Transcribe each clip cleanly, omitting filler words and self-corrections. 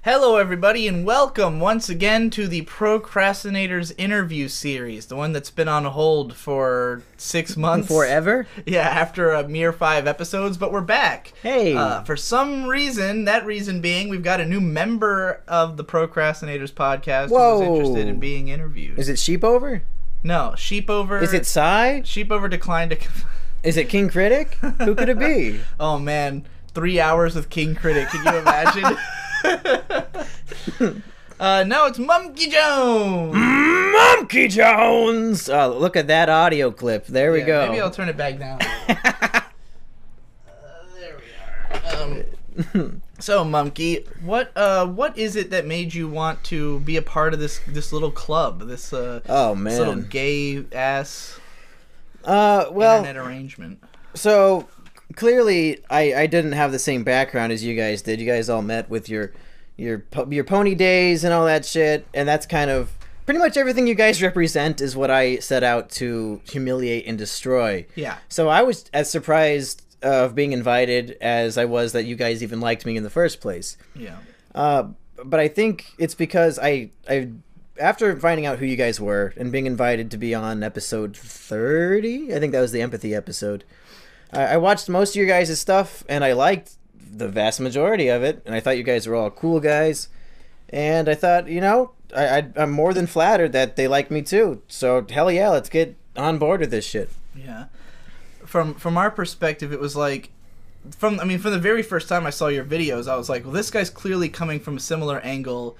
Hello everybody and welcome once again to the Procrastinators interview series, the one that's been on hold for 6 months. Forever? Yeah, after a mere 5 episodes, but we're back. Hey! For some reason, that reason being we've got a new member of the Procrastinators podcast Whoa. who's interested in being interviewed. Is it Sheepover? No, Sheepover... Is it Psy? Sheepover declined to... Is it King Critic? Who could it be? Oh man, 3 hours with King Critic, can you imagine? No, it's Mumkey Jones! Mumkey Jones! Oh, look at that audio clip. There we go. Maybe I'll turn it back down. There we are. So, Mumkey, what is it that made you want to be a part of this little club? This oh, man. This little gay-ass well, internet arrangement. So, clearly, I didn't have the same background as you guys did. You guys all met with your pony days and all that shit, and that's kind of pretty much everything you guys represent is what I set out to humiliate and destroy. Yeah. So I was as surprised of being invited as I was that you guys even liked me in the first place. Yeah. But I think it's because I after finding out who you guys were and being invited to be on episode 30, I think that was the empathy episode, I watched most of your guys' stuff, and I liked the vast majority of it, and I thought you guys were all cool guys, and I thought, you know, I'm more than flattered that they like me too, so hell yeah, let's get on board with this shit. Yeah. From our perspective, it was like, from the very first time I saw your videos, I was like, well, this guy's clearly coming from a similar angle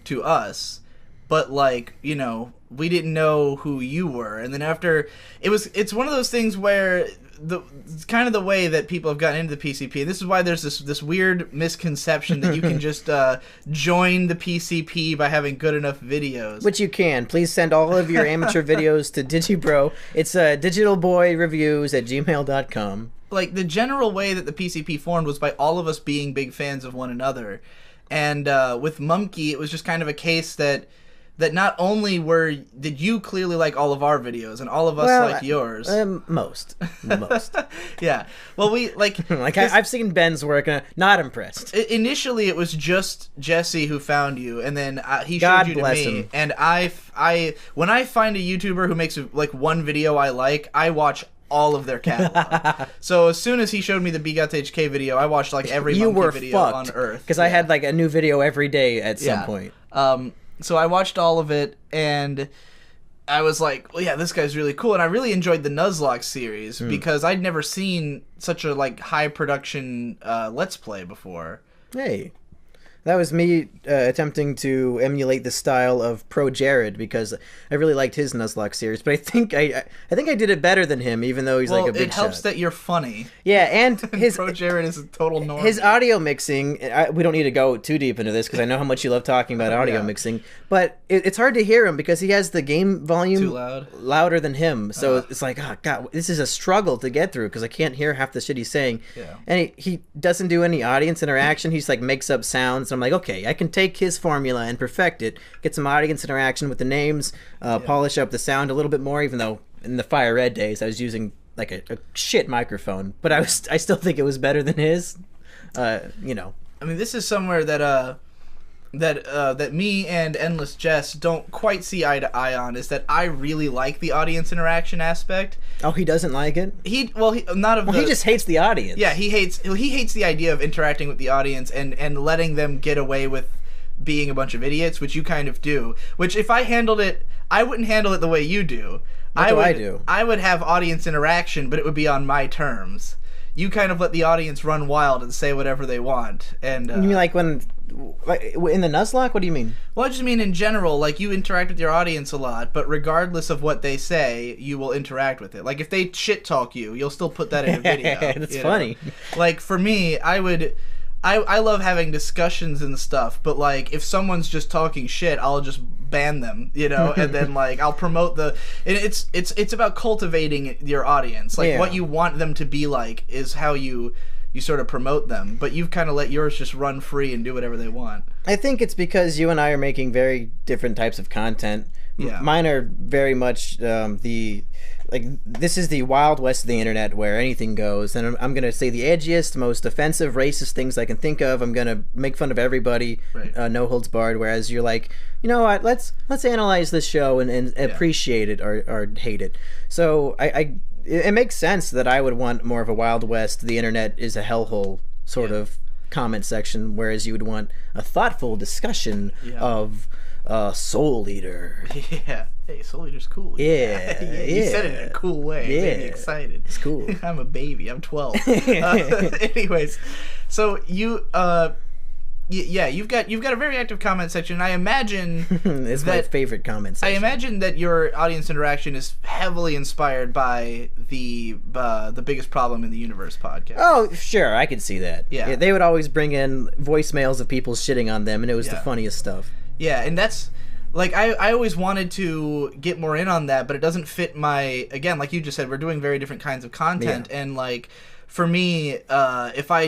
to us, but like, you know, we didn't know who you were, and then after, it's one of those things where it's kind of the way that people have gotten into the PCP, and this is why there's this weird misconception that you can just join the PCP by having good enough videos. Which you can. Please send all of your amateur videos to Digibro. It's digitalboyreviews@gmail.com. Like, the general way that the PCP formed was by all of us being big fans of one another, and with Mumkey, it was just kind of a case that not only did you clearly like all of our videos and all of us like yours. Most. Yeah. Well, we like I've seen Ben's work and not impressed. Initially, it was just Jesse who found you, and then he God showed you to bless me. him. And I when I find a YouTuber who makes like one video I like, I watch all of their catalog. So as soon as he showed me the BGOT video, I watched like every Mumkey video on Earth. Because I had like a new video every day at some point. So I watched all of it, and I was like, well, yeah, this guy's really cool. And I really enjoyed the Nuzlocke series because I'd never seen such a like high production Let's Play before. Hey. That was me attempting to emulate the style of Pro Jared because I really liked his Nuzlocke series, but I think I did it better than him, even though he's like a big shot. It helps that you're funny. Yeah, and his Pro Jared is a total normie. His audio mixing. We don't need to go too deep into this because I know how much you love talking about audio mixing, but it's hard to hear him because he has the game volume too loud, louder than him. So it's like, oh god, this is a struggle to get through because I can't hear half the shit he's saying. Yeah. And he doesn't do any audience interaction. He just like makes up sounds. I'm like, okay, I can take his formula and perfect it, get some audience interaction with the names, polish up the sound a little bit more, even though in the Fire Red days I was using like a shit microphone, but I still think it was better than his. You know. I mean, this is somewhere that me and Endless Jess don't quite see eye to eye on, is that I really like the audience interaction aspect. Oh, he doesn't like it? He just hates the audience. Yeah, he hates the idea of interacting with the audience and letting them get away with being a bunch of idiots, which you kind of do. Which if I handled it, I wouldn't handle it the way you do. What do I do? I would have audience interaction, but it would be on my terms. You kind of let the audience run wild and say whatever they want. And you mean like in the Nuzlocke? What do you mean? Well, I just mean in general, like you interact with your audience a lot, but regardless of what they say, you will interact with it. Like if they shit talk you, you'll still put that in a video. That's funny. Like for me, I love having discussions and stuff, but like if someone's just talking shit, I'll just ban them, you know, and then like I'll promote it's about cultivating your audience. Like what you want them to be like is how you sort of promote them, but you've kind of let yours just run free and do whatever they want. I think it's because you and I are making very different types of content. Yeah. Mine are very much this is the Wild West of the internet where anything goes, and I'm gonna say the edgiest, most offensive, racist things I can think of. I'm gonna make fun of everybody, Right. No holds barred. Whereas you're like, you know what? Let's analyze this show and appreciate it or hate it. So it makes sense that I would want more of a Wild West. The internet is a hellhole sort of comment section, whereas you would want a thoughtful discussion of Soul Eater. Yeah. Hey, Soul Eater's cool. Yeah. You said it in a cool way. It made me excited. It's cool. I'm a baby. I'm 12. Anyways, so you've got a very active comment section. I imagine it's my favorite comment section. I imagine that your audience interaction is heavily inspired by the Biggest Problem in the Universe podcast. Oh, sure, I could see that. Yeah. They would always bring in voicemails of people shitting on them, and it was the funniest stuff. Yeah, and that's like I always wanted to get more in on that, but it doesn't fit my, again, like you just said, we're doing very different kinds of content, and like for me, if I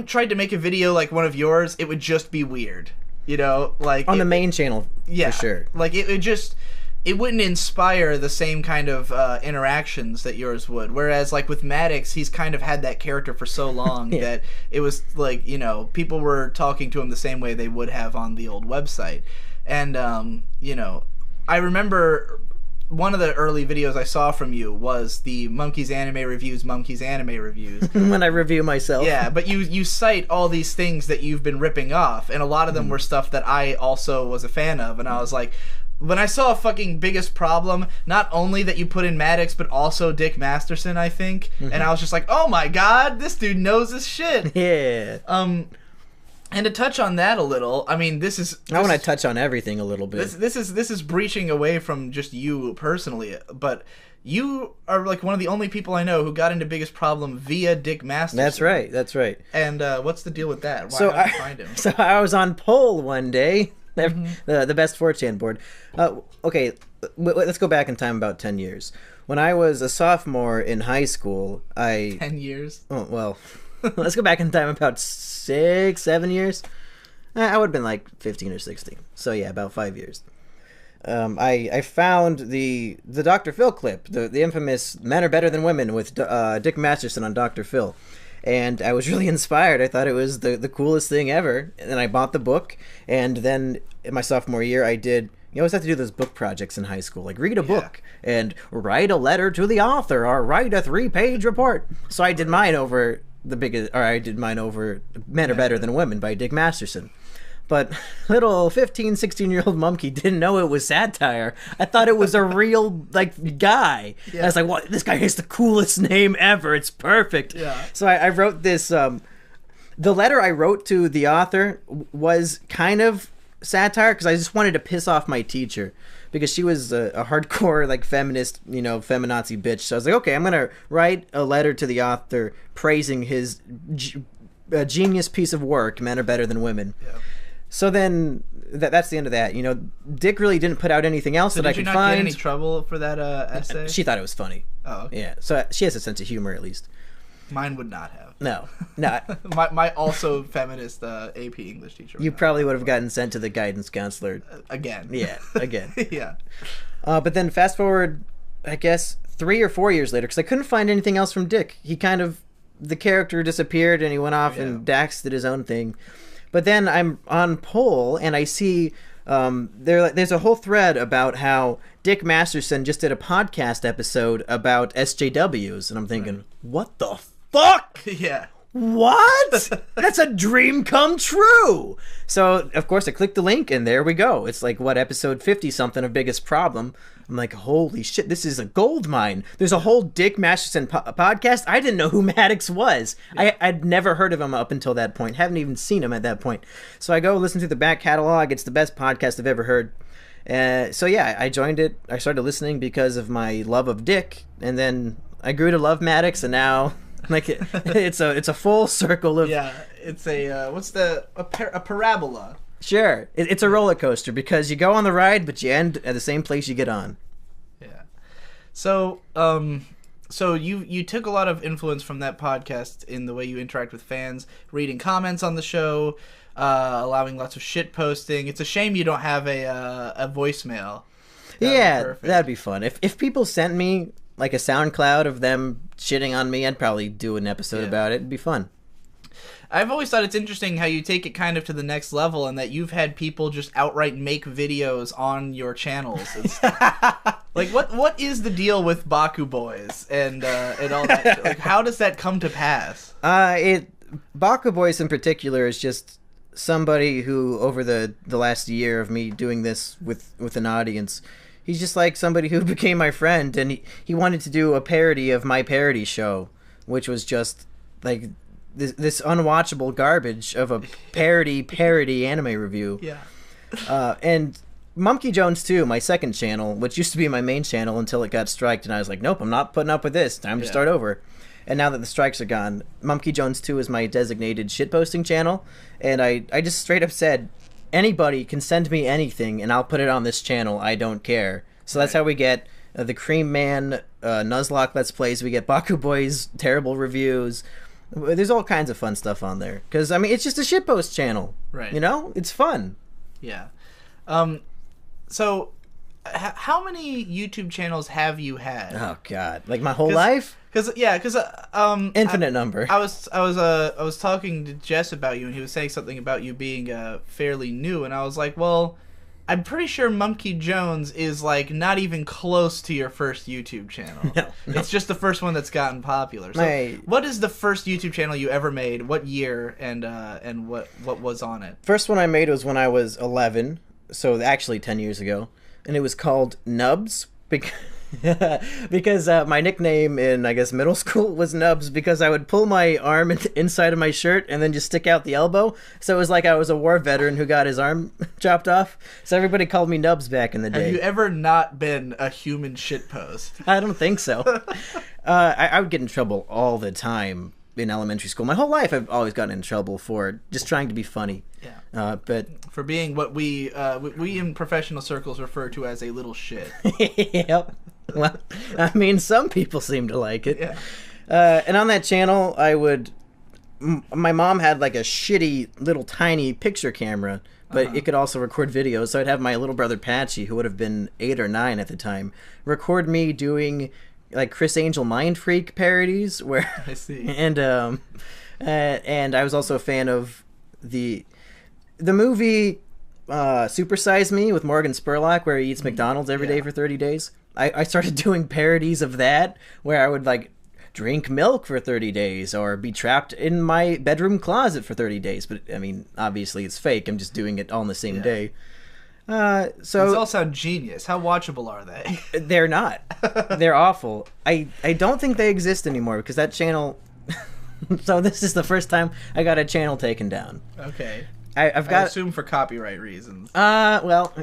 tried to make a video like one of yours, it would just be weird, you know, like on the main channel, for sure. Like it wouldn't inspire the same kind of interactions that yours would. Whereas like with Maddox, he's kind of had that character for so long that it was like, you know, people were talking to him the same way they would have on the old website. And you know, I remember one of the early videos I saw from you was the Monkey's Anime Reviews. When I review myself. Yeah, but you cite all these things that you've been ripping off, and a lot of them were stuff that I also was a fan of, and I was like, when I saw a fucking Biggest Problem, not only that you put in Maddox, but also Dick Masterson, I think, and I was just like, oh my god, this dude knows his shit. Yeah. And to touch on that a little, I mean, I want to touch on everything a little bit. This is breaching away from just you personally, but you are like one of the only people I know who got into Biggest Problem via Dick Masterson. That's right. And what's the deal with that? Why How'd you find him? So I was on poll one day, the best 4chan board. Okay, let's go back in time about 10 years. When I was a sophomore in high school, 10 years? Oh, well, let's go back in time about 6-7 years. I would have been like 15 or 16. So yeah, about 5 years. I found the Dr. Phil clip, the infamous "Men Are Better Than Women" with Dick Masterson on Dr. Phil. And I was really inspired. I thought it was the coolest thing ever. And then I bought the book. And then in my sophomore year, you always have to do those book projects in high school, like read a book and write a letter to the author or write a 3-page report. So I did mine over Men Are Better Than Women by Dick Masterson. But little 15, 16-year-old Mumkey didn't know it was satire. I thought it was a real, like, guy. Yeah. I was like, what? This guy has the coolest name ever. It's perfect. Yeah. So I wrote this. The letter I wrote to the author was kind of satire because I just wanted to piss off my teacher because she was a hardcore, like, feminist, you know, feminazi bitch. So I was like, okay, I'm going to write a letter to the author praising his genius piece of work, Men Are Better Than Women. Yeah. So then, that's the end of that. You know, Dick really didn't put out anything else that I could find. Did you not get any trouble for that essay? She thought it was funny. Oh, okay. Yeah. So she has a sense of humor, at least. Mine would not have. No. my also feminist AP English teacher. You probably would have gotten sent to the guidance counselor. Again. Yeah, again. Yeah. But then fast forward, I guess, 3 or 4 years later, because I couldn't find anything else from Dick. The character disappeared and he went off and Dax did his own thing. But then I'm on poll and I see there's a whole thread about how Dick Masterson just did a podcast episode about SJWs, and I'm thinking, what the fuck? Yeah. What? That's a dream come true. So of course I clicked the link and there we go. It's like episode 50 something of Biggest Problem. I'm like, holy shit, this is a gold mine. There's a whole Dick Masterson podcast. I didn't know who Maddox was. Yeah. I'd never heard of him up until that point. Haven't even seen him at that point. So I go listen to the back catalog. It's the best podcast I've ever heard. So yeah, I joined it. I started listening because of my love of Dick, and then I grew to love Maddox, and now like it's a full circle of it's a parabola. Sure, it's a roller coaster because you go on the ride, but you end at the same place you get on. Yeah. So, so you took a lot of influence from that podcast in the way you interact with fans, reading comments on the show. allowing lots of shit posting. It's a shame you don't have a voicemail. That'd be fun. If people sent me like a SoundCloud of them shitting on me, I'd probably do an episode about it. It'd be fun. I've always thought it's interesting how you take it kind of to the next level, and that you've had people just outright make videos on your channels. It's, like, what is the deal with Baku Boys and all that? Like, how does that come to pass? Baku Boys in particular is just somebody who, over the last year of me doing this with an audience, he's just like somebody who became my friend, and he wanted to do a parody of my parody show, which was just like this unwatchable garbage of a parody anime review. Yeah. And Mumkey Jones 2, my second channel, which used to be my main channel until it got striked, and I was like, nope, I'm not putting up with this. Time to start over. And now that the strikes are gone, Mumkey Jones 2 is my designated shitposting channel, and I just straight up said, anybody can send me anything, and I'll put it on this channel. I don't care. So that's how we get the Cream Man, Nuzlocke Let's Plays. We get Baku Boys terrible reviews. There's all kinds of fun stuff on there. Because, I mean, it's just a shitpost channel. Right. You know? It's fun. Yeah. So, how many YouTube channels have you had? Oh, God. Like, my whole life? Because Infinite number. I was talking to Jess about you, and he was saying something about you being fairly new, and I was like, well, I'm pretty sure Mumkey Jones is like not even close to your first YouTube channel. No. It's just the first one that's gotten popular. So, what is the first YouTube channel you ever made? What year and what was on it? First one I made was when I was 11, so actually 10 years ago, and it was called Nubs because my nickname in, I guess, middle school was Nubs, because I would pull my arm inside of my shirt and then just stick out the elbow. So it was like I was a war veteran who got his arm chopped off. So everybody called me Nubs back in the day. Have you ever not been a human shitpost? I don't think so. I would get in trouble all the time in elementary school. My whole life I've always gotten in trouble for just trying to be funny. Yeah. But for being what we in professional circles refer to as a little shit. Yep. Well, I mean, some people seem to like it. Yeah. And on that channel, my mom had like a shitty little tiny picture camera, but it could also record videos. So I'd have my little brother Patchy, who would have been 8 or 9 at the time, record me doing like Chris Angel Mind Freak parodies. Where I see. And I was also a fan of the movie Super Size Me with Morgan Spurlock, where he eats McDonald's every day for 30 days. I started doing parodies of that, where I would like drink milk for 30 days or be trapped in my bedroom closet for 30 days. But I mean, obviously it's fake. I'm just doing it all in the same day. So these all sound genius. How watchable are they? They're not. They're awful. I don't think they exist anymore, because that channel. So this is the first time I got a channel taken down. Okay. I assume for copyright reasons. Well.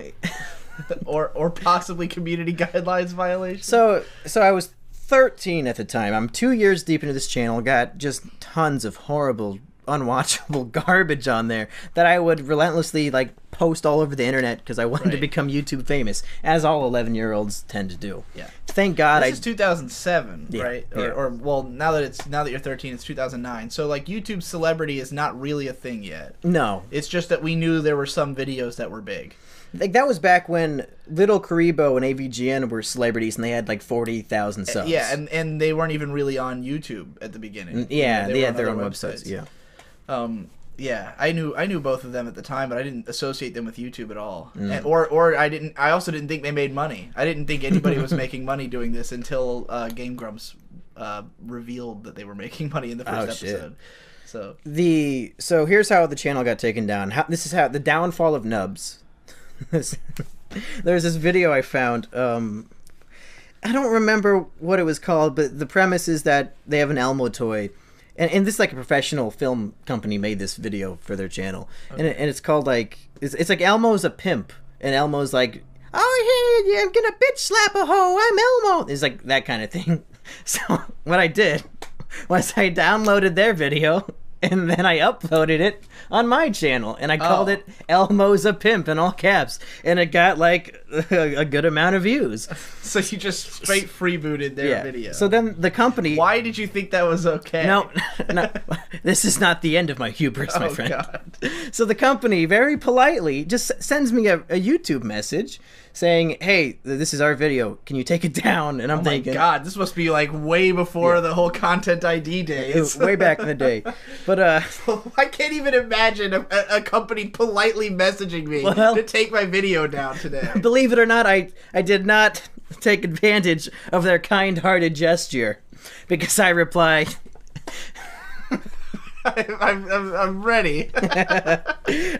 or possibly community guidelines violation. So I was 13 at the time. I'm 2 years deep into this channel. Got just tons of horrible, unwatchable garbage on there that I would relentlessly like post all over the internet because I wanted to become YouTube famous, as all 11-year-olds tend to do. Yeah. Thank God. This is 2007, right? Yeah. Or well, now that you're 13, it's 2009. So like YouTube celebrity is not really a thing yet. No. It's just that we knew there were some videos that were big. Like, that was back when Little Karibo and AVGN were celebrities, and they had like 40,000 subs. Yeah, and they weren't even really on YouTube at the beginning. Yeah, they had their own websites. Yeah. Yeah, I knew both of them at the time, but I didn't associate them with YouTube at all. Or I also didn't think they made money. I didn't think anybody was making money doing this until Game Grumps revealed that they were making money in the first episode. Shit. So here's how the channel got taken down. This is how the downfall of Nubs. There's this video I found. I don't remember what it was called, but the premise is that they have an Elmo toy, and this is like a professional film company made this video for their channel, and it's called like it's like Elmo's a pimp, and Elmo's like, oh hey, I'm gonna bitch slap a hoe, I'm Elmo. It's like that kind of thing. So what I did was I downloaded their video, And then I uploaded it on my channel, and I called it Elmo's a Pimp in all caps, and it got like a good amount of views. So you just straight freebooted their video. So then the company... Why did you think that was okay? No, this is not the end of my hubris, my friend. God. So the company very politely just sends me a YouTube message saying, "Hey, this is our video. Can you take it down?" And I'm thinking, "Oh my God, this must be like way before the whole Content ID days, way back in the day." But I can't even imagine a company politely messaging me to take my video down today. Believe it or not, I did not take advantage of their kind-hearted gesture, because I replied, I'm ready.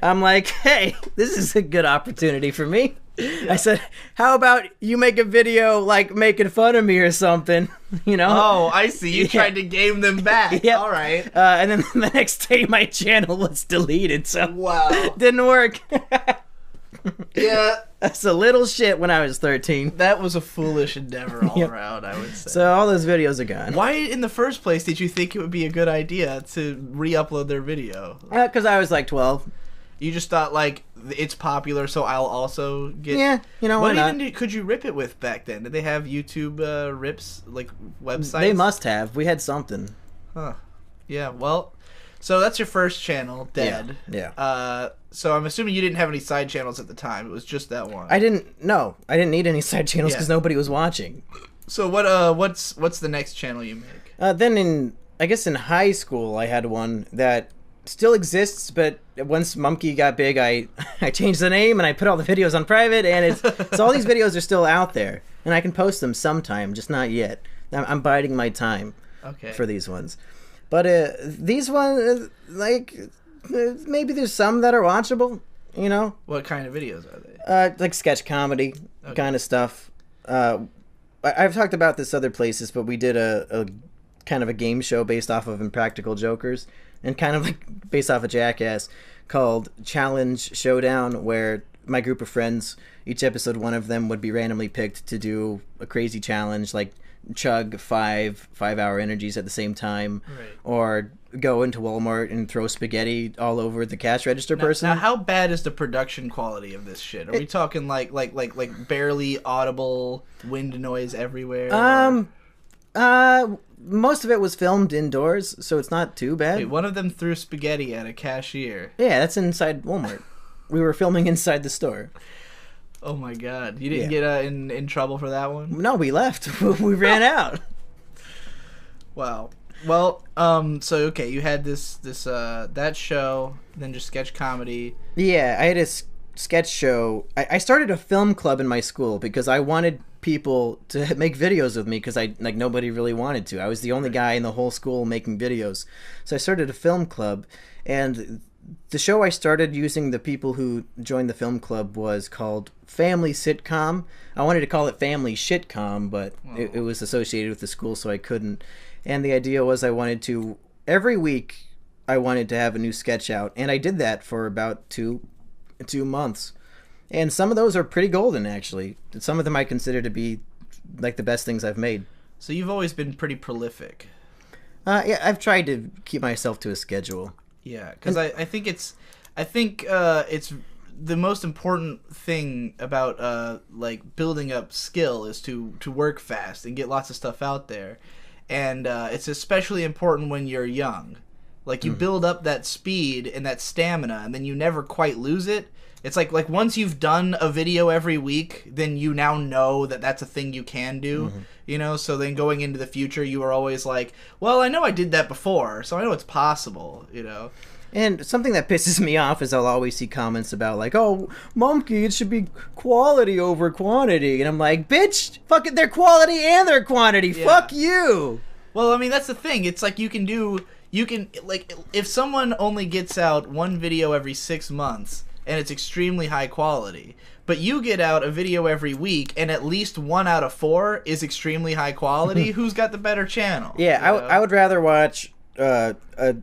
I'm like, "Hey, this is a good opportunity for me." I said, "How about you make a video like making fun of me or something?" You know? Oh, I see. You tried to game them back. Yep. All right. And then the next day, my channel was deleted. So wow, didn't work. Yeah, that's a little shit when I was 13. That was a foolish endeavor all around, I would say. So all those videos are gone. Why, in the first place, did you think it would be a good idea to re-upload their video? Because I was like 12. You just thought, like, it's popular, so I'll also get... Yeah, you know, what even could you rip it with back then? Did they have YouTube rips, like, websites? They must have. We had something. Huh. Yeah, well... So that's your first channel, dead. Yeah. So I'm assuming you didn't have any side channels at the time. It was just that one. I didn't need any side channels because nobody was watching. So what's the next channel you make? Then I guess in high school I had one that still exists, but once Mumkey got big, I changed the name and I put all the videos on private, and so all these videos are still out there, and I can post them sometime, just not yet. I'm biding my time for these ones. But these ones, like, maybe there's some that are watchable, you know? What kind of videos are they? Like sketch comedy kind of stuff. I've talked about this other places, but we did a kind of a game show based off of Impractical Jokers, and kind of like based off of Jackass, called Challenge Showdown, where my group of friends, each episode one of them would be randomly picked to do a crazy challenge, like chug 5-hour energies at the same time, or go into Walmart and throw spaghetti all over the cash register person. Now, how bad is the production quality of this shit? Are we talking like barely audible wind noise everywhere? Most of it was filmed indoors, so it's not too bad. Wait, one of them threw spaghetti at a cashier. Yeah, that's inside Walmart. We were filming inside the store. Oh my God! You didn't get in trouble for that one? No, we left. We ran out. Wow. Well, so okay, you had this that show, then just sketch comedy. Yeah, I had a sketch show. I started a film club in my school because I wanted people to make videos with me, because nobody really wanted to. I was the only guy in the whole school making videos, so I started a film club, and the show I started using the people who joined the film club was called Family Sitcom. I wanted to call it Family Shitcom, but it was associated with the school, so I couldn't. And the idea was every week I wanted to have a new sketch out, and I did that for about two months. And some of those are pretty golden, actually. Some of them I consider to be like the best things I've made. So you've always been pretty prolific. Yeah, I've tried to keep myself to a schedule. Yeah, because I think it's the most important thing about like building up skill is to work fast and get lots of stuff out there, and it's especially important when you're young. Like you build up that speed and that stamina, and then you never quite lose it. It's like once you've done a video every week, then you now know that that's a thing you can do, you know? So then going into the future, you are always like, well, I know I did that before, so I know it's possible, you know? And something that pisses me off is I'll always see comments about like, oh, Mumkey, it should be quality over quantity. And I'm like, bitch, fuck it, they're quality and they're quantity. Yeah. Fuck you. Well, I mean, that's the thing. It's like you can, like, if someone only gets out one video every 6 months, and it's extremely high quality, but you get out a video every week and at least 1 out of 4 is extremely high quality, who's got the better channel? Yeah, I would rather watch a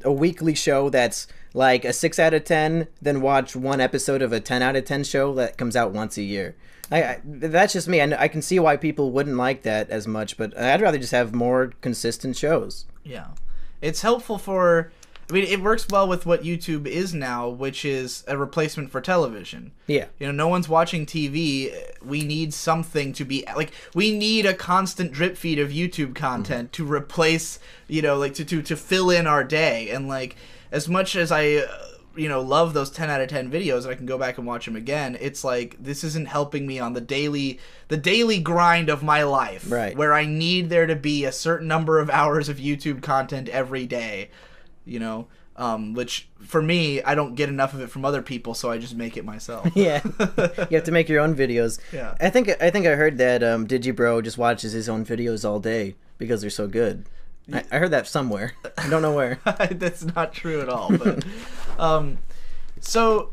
weekly show that's like a 6 out of 10 than watch one episode of a 10 out of 10 show that comes out once a year. That's just me. I can see why people wouldn't like that as much, but I'd rather just have more consistent shows. Yeah. It's helpful for... I mean, it works well with what YouTube is now, which is a replacement for television. Yeah. No one's watching TV. We need something to be like. We need a constant drip feed of YouTube content to replace, to fill in our day. And like, as much as I, love those 10 out of 10 videos, and I can go back and watch them again. It's like this isn't helping me on the daily grind of my life, right? Where I need there to be a certain number of hours of YouTube content every day. Which for me, I don't get enough of it from other people, so I just make it myself. Yeah, you have to make your own videos. Yeah, I think I heard that Digibro just watches his own videos all day because they're so good. I heard that somewhere. I don't know where. That's not true at all. But so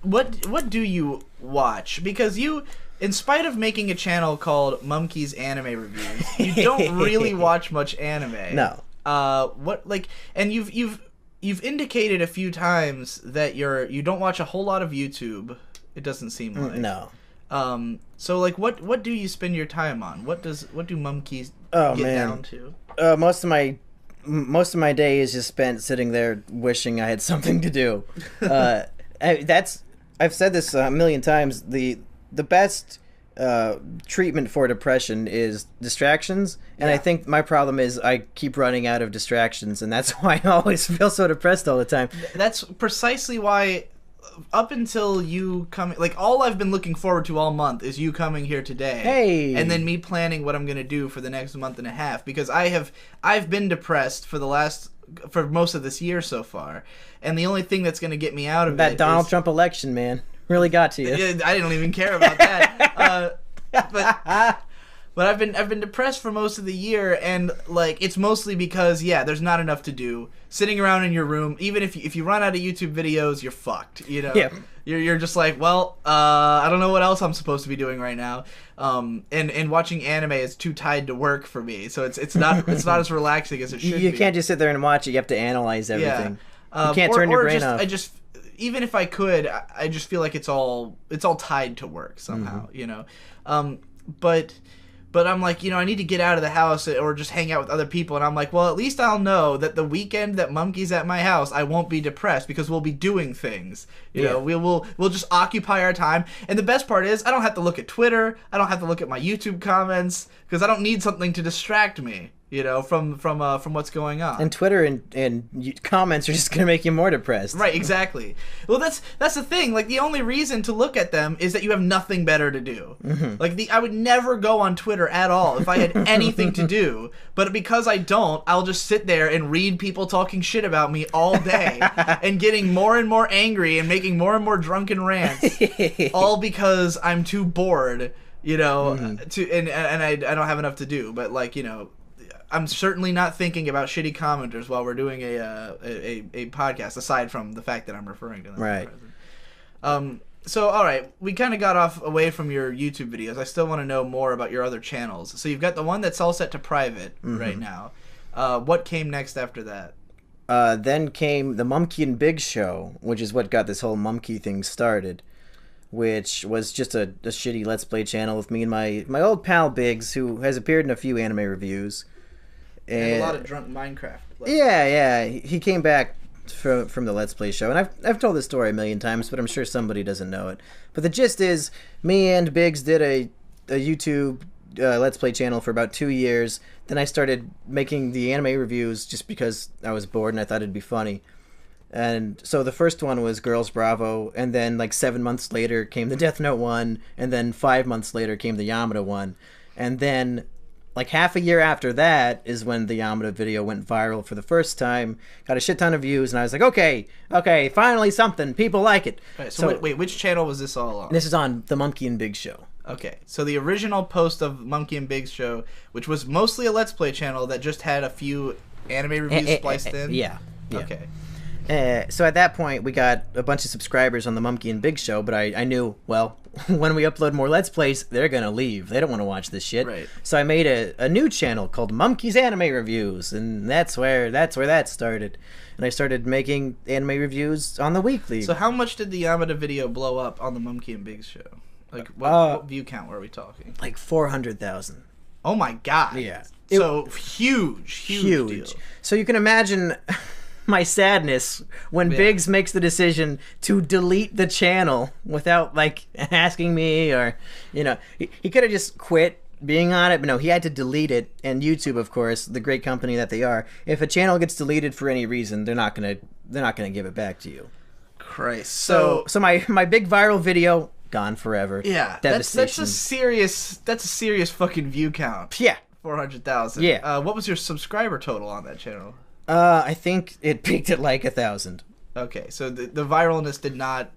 what do you watch? Because you, in spite of making a channel called Mumkey's Anime Reviews, you don't really watch much anime. No. And you've indicated a few times that you don't watch a whole lot of YouTube. It doesn't seem like. No. So like what do you spend your time on? What do Mumkeys get down to? Most of my day is just spent sitting there wishing I had something to do. I've said this a million times. The best treatment for depression is distractions, and I think my problem is I keep running out of distractions, and that's why I always feel so depressed all the time. That's precisely why, up until you coming, like, all I've been looking forward to all month is you coming here today. Hey! And then me planning what I'm gonna do for the next month and a half, because I've been depressed for most of this year so far, and the only thing that's gonna get me out of that Donald Trump election, man, really got to you. I don't even care about that. But I've been depressed for most of the year, and like it's mostly because there's not enough to do. Sitting around in your room, even if you run out of YouTube videos, you're fucked. Yeah. You're just like, well, I don't know what else I'm supposed to be doing right now. And watching anime is too tied to work for me, so it's not as relaxing as it should be. You can't just sit there and watch it. You have to analyze everything. You can't turn your brain off. Even if I could, I just feel like it's all tied to work somehow, But I'm like, I need to get out of the house or just hang out with other people. And I'm like, well, at least I'll know that the weekend that Mumkey's at my house, I won't be depressed because we'll be doing things. We'll just occupy our time. And the best part is I don't have to look at Twitter. I don't have to look at my YouTube comments because I don't need something to distract me. From what's going on. And Twitter and comments are just gonna make you more depressed. Right, exactly. Well, that's the thing. Like, the only reason to look at them is that you have nothing better to do. Mm-hmm. Like, I would never go on Twitter at all if I had anything to do. But because I don't, I'll just sit there and read people talking shit about me all day and getting more and more angry and making more and more drunken rants, all because I'm too bored. Mm-hmm. And I don't have enough to do. But like, I'm certainly not thinking about shitty commenters while we're doing a podcast, aside from the fact that I'm referring to them. Right. So, all right, we kind of got off away from your YouTube videos. I still want to know more about your other channels. So you've got the one that's all set to private right now. What came next after that? Then came the Mumkey and Big Show, which is what got this whole Mumkey thing started, which was just a shitty Let's Play channel with me and my old pal Biggs, who has appeared in a few anime reviews. And a lot of drunk Minecraft. Yeah. He came back from the Let's Play show, and I've told this story a million times, but I'm sure somebody doesn't know it. But the gist is, me and Biggs did a YouTube Let's Play channel for about 2 years. Then I started making the anime reviews just because I was bored and I thought it'd be funny. And so the first one was Girls Bravo, and then like 7 months later came the Death Note one, and then 5 months later came the Yamada one, and then like half a year after that is when the Yamada video went viral for the first time, got a shit ton of views, and I was like, okay, finally something, people like it. Right, so wait, which channel was this all on? This is on the Mumkey and Big Show. Okay, so the original post of Mumkey and Big's Show, which was mostly a Let's Play channel that just had a few anime reviews spliced in? Yeah. Okay. So at that point, we got a bunch of subscribers on the Mumkey and Big Show, but I knew, well, when we upload more Let's Plays, they're going to leave. They don't want to watch this shit. Right. So I made a new channel called Mumkey's Anime Reviews, and that's where that started. And I started making anime reviews on the weekly. So how much did the Yamada video blow up on the Mumkey and Big Show? Like, what view count were we talking? Like 400,000. Oh my god. Yeah. So huge deal. So you can imagine my sadness when Biggs makes the decision to delete the channel without like asking me, or he could have just quit being on it, but no, he had to delete it. And YouTube, of course, the great company that they are, if a channel gets deleted for any reason, they're not gonna give it back to you. Christ. So my big viral video gone forever. Yeah, that's a serious fucking view count. Yeah, 400,000. Yeah. What was your subscriber total on that channel? I think it peaked at like 1,000. Okay, so the viralness did not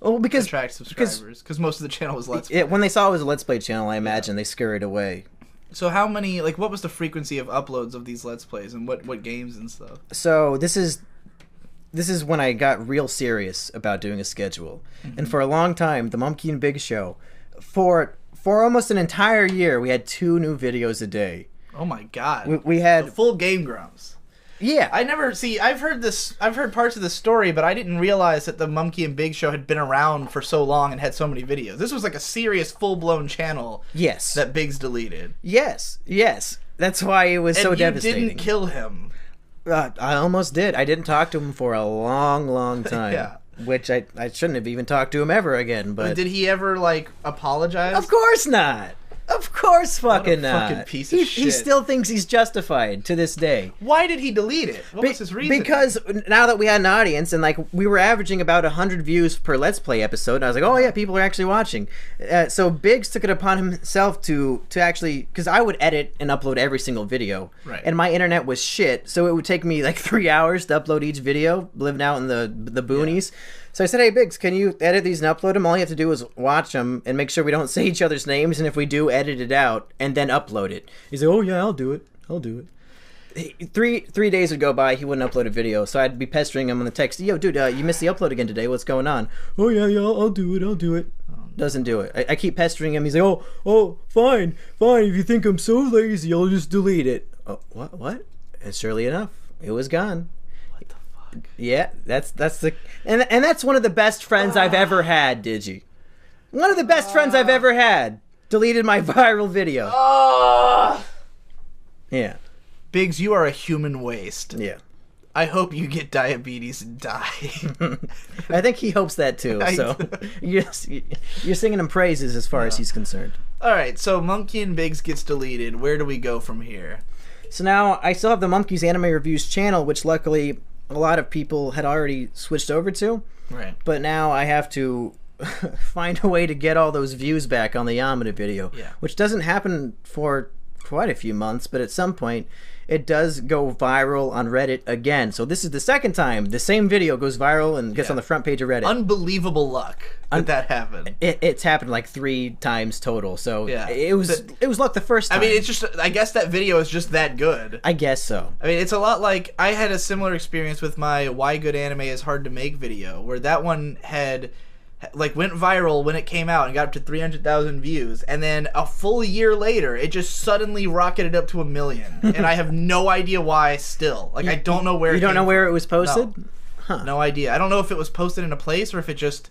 attract subscribers because most of the channel was Let's Play. When they saw it was a Let's Play channel, I imagine they scurried away. So how many, like, what was the frequency of uploads of these Let's Plays, and what games and stuff? So this is when I got real serious about doing a schedule. Mm-hmm. And for a long time, the Mumkey and Big Show, for almost an entire year, we had 2 new videos a day. Oh my god. We had the full Game Grumps. Yeah. I've heard parts of the story, but I didn't realize that the Mumkey and Big Show had been around for so long and had so many videos. This was like a serious full-blown channel. Yes. That Biggs deleted. Yes. That's why it was so devastating. You didn't kill him. I almost did. I didn't talk to him for a long, long time. Yeah. Which I shouldn't have even talked to him ever again. But did he ever, like, apologize? Of course not. Of course fucking not. Fucking piece of shit. He still thinks he's justified to this day. Why did he delete it? What was his reason? Because now that we had an audience, and like we were averaging about 100 views per Let's Play episode, and I was like, oh yeah, people are actually watching. So Biggs took it upon himself to actually, because I would edit and upload every single video. Right. And my internet was shit, so it would take me like 3 hours to upload each video, living out in the boonies. Yeah. So I said, hey, Biggs, can you edit these and upload them? All you have to do is watch them and make sure we don't say each other's names, and if we do, edit it out and then upload it. He's like, oh, yeah, I'll do it. Three days would go by, he wouldn't upload a video, so I'd be pestering him on the text, yo, dude, you missed the upload again today, what's going on? Oh, yeah, I'll do it. Doesn't do it. I keep pestering him, he's like, oh, fine, if you think I'm so lazy, I'll just delete it. Oh, what? And surely enough, it was gone. Yeah, that's the and that's one of the best friends I've ever had, Digi. One of the best friends I've ever had deleted my viral video. Yeah. Biggs, you are a human waste. Yeah. I hope you get diabetes and die. I think he hopes that too. So you're singing him praises as far as he's concerned. All right, so Mumkey and Biggs gets deleted. Where do we go from here? So now I still have the Mumkey's Anime Reviews channel, which luckily a lot of people had already switched over to. Right. But now I have to find a way to get all those views back on the Yamada video. Yeah. Which doesn't happen for quite a few months, but at some point it does go viral on Reddit again. So this is the second time the same video goes viral and gets on the front page of Reddit. Unbelievable luck that happened. It's happened like 3 times total. So yeah. it was luck the first time. I mean, it's just, I guess that video is just that good. I guess so. I mean, it's a lot like, I had a similar experience with my Why Good Anime is Hard to Make video, where that one went viral when it came out and got up to 300,000 views, and then a full year later it just suddenly rocketed up to 1 million, and I have no idea why still. Like, I don't know where you don't know where it was posted. No. Huh. No idea. I don't know if it was posted in a place or if it just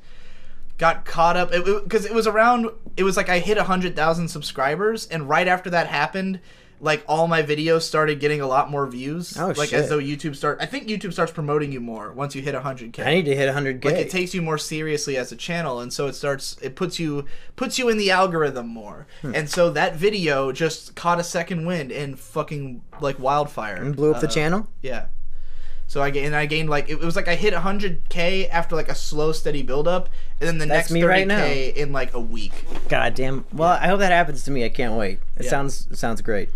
got caught up, because it was like I hit 100,000 subscribers, and right after that happened, like, all my videos started getting a lot more views. Oh, like, shit. as though I think YouTube starts promoting you more once you hit 100K. I need to hit 100K. Like, it takes you more seriously as a channel, and so it puts you in the algorithm more. And so that video just caught a second wind and fucking, like, wildfire. And blew up the channel? Yeah. So I gained, like, it was like I hit 100K after, like, a slow, steady build-up, and then the next 30K right in, like, a week. God damn. Well, I hope that happens to me. I can't wait. It sounds great.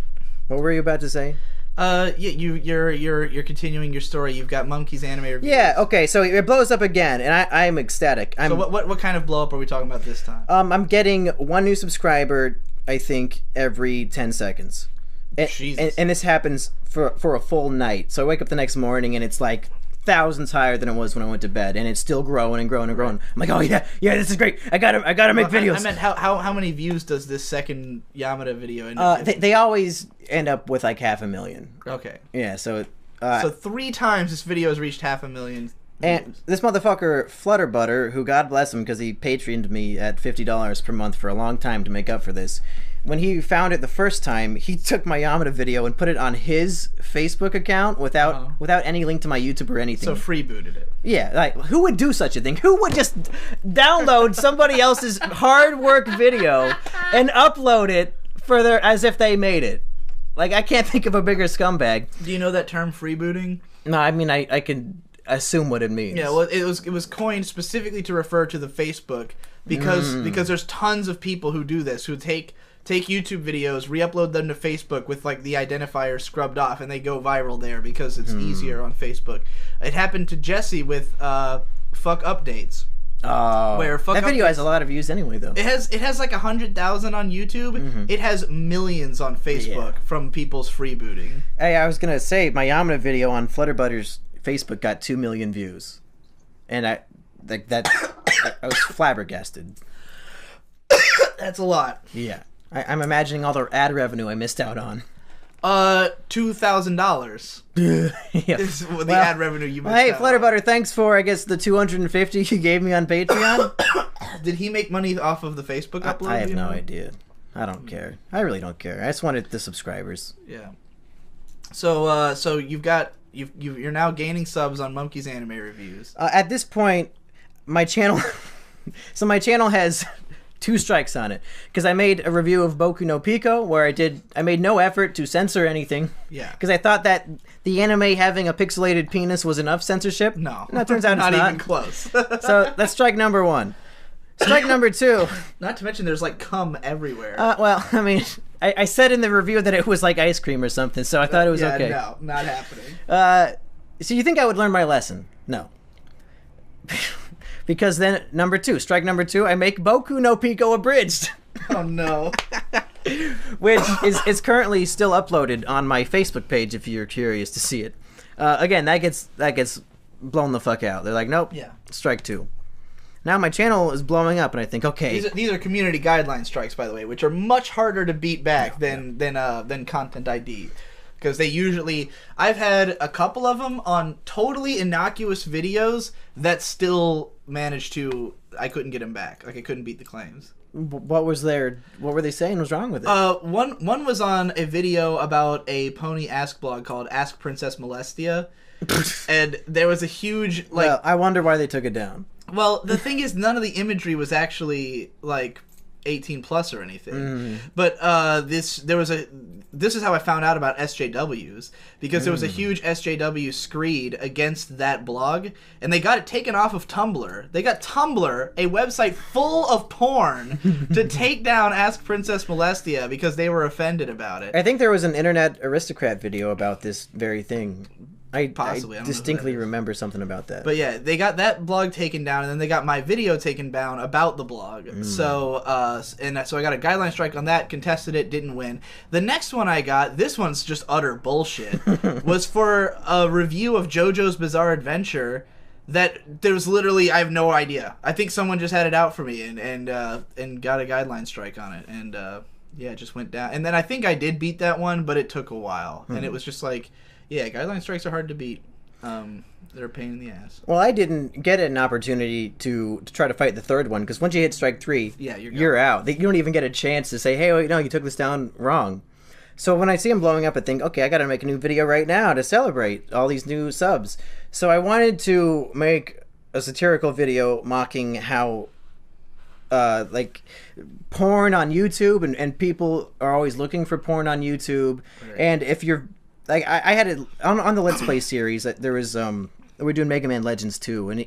What were you about to say? Yeah, you're continuing your story. You've got Mumkey's Anime Reviews. Yeah, okay, so it blows up again, and I'm ecstatic. So what kind of blow up are we talking about this time? I'm getting 1 new subscriber, I think, every 10 seconds. Jesus. And this happens for a full night. So I wake up the next morning, and it's like thousands higher than it was when I went to bed, and it's still growing and growing and growing. I'm like, oh yeah, this is great. I gotta make videos. I meant how many views does this second Yamada video end up? They always end up with like 500,000. Okay. Yeah, so 3 times this video has reached 500,000 views. And this motherfucker Flutterbutter, who God bless him because he Patreoned me at $50 per month for a long time to make up for this, when he found it the first time, he took my Yamada video and put it on his Facebook account without any link to my YouTube or anything. So freebooted it. Yeah, like, who would do such a thing? Who would just download somebody else's hard work video and upload it as if they made it? Like, I can't think of a bigger scumbag. Do you know that term, freebooting? No, I mean, I can assume what it means. Yeah, well, it was coined specifically to refer to the Facebook because there's tons of people who do this, who take YouTube videos, re-upload them to Facebook with like the identifier scrubbed off, and they go viral there because it's easier on Facebook. It happened to Jesse with Fuck Updates. Oh, where that video has a lot of views anyway, though. It has like 100,000 on YouTube. It has millions on Facebook from people's freebooting. Hey, I was gonna say my Yamada video on Flutterbutter's Facebook got 2 million views, and I was flabbergasted. That's a lot. Yeah. I'm imagining all the ad revenue I missed out on. $2,000. Yeah. This is the ad revenue you missed hey, out Flutterbutter, thanks for, I guess, the $250 you gave me on Patreon. Did he make money off of the Facebook upload? I have no idea. I don't care. I really don't care. I just wanted the subscribers. Yeah. So you're now gaining subs on Mumkey's anime reviews. At this point, my channel my channel has 2 strikes on it, because I made a review of Boku no Pico where I made no effort to censor anything. Yeah. Because I thought that the anime having a pixelated penis was enough censorship. No. It turns out it's not. Not even close. So that's strike number 1. Strike number 2. Not to mention there's like cum everywhere. Well, I mean, I said in the review that it was like ice cream or something, so I thought it was okay. No, not happening. So you think I would learn my lesson? No. Because then, strike number 2, I make Boku no Pico abridged. Oh no. Which is currently still uploaded on my Facebook page if you're curious to see it. Again, that gets blown the fuck out. They're like, nope, strike 2. Now my channel is blowing up, and I think, okay. These are community guideline strikes, by the way, which are much harder to beat back than Content ID. Because they usually... I've had a couple of them on totally innocuous videos that still managed to... I couldn't get them back. Like, I couldn't beat the claims. What were they saying was wrong with it? One was on a video about a pony ask blog called Ask Princess Molestia. And there was a huge... like. Well, I wonder why they took it down. Well, the thing is, none of the imagery was actually, like, 18 plus or anything. But this is how I found out about SJWs, because there was a huge SJW screed against that blog, and they got it taken off of Tumblr. They got Tumblr, a website full of porn, to take down Ask Princess Molestia because they were offended about it. I think there was an Internet Aristocrat video about this very thing. Possibly. I distinctly remember something about that. But yeah, they got that blog taken down, and then they got my video taken down about the blog. So so I got a guideline strike on that, contested it, didn't win. The next one I got, this one's just utter bullshit, was for a review of JoJo's Bizarre Adventure that there was literally, I have no idea. I think someone just had it out for me and got a guideline strike on it, and yeah, it just went down. And then I think I did beat that one, but it took a while, and it was just like... Yeah, guideline strikes are hard to beat. They're a pain in the ass. Well, I didn't get an opportunity to try to fight the third one, because once you hit strike 3, you're out. You don't even get a chance to say, hey, wait, no, you took this down wrong. So when I see him blowing up, I think, okay, I got to make a new video right now to celebrate all these new subs. So I wanted to make a satirical video mocking how... like porn on YouTube, and people are always looking for porn on YouTube. Right. And if you're... Like, I had it on the Let's Play series. There was we're doing Mega Man Legends 2, and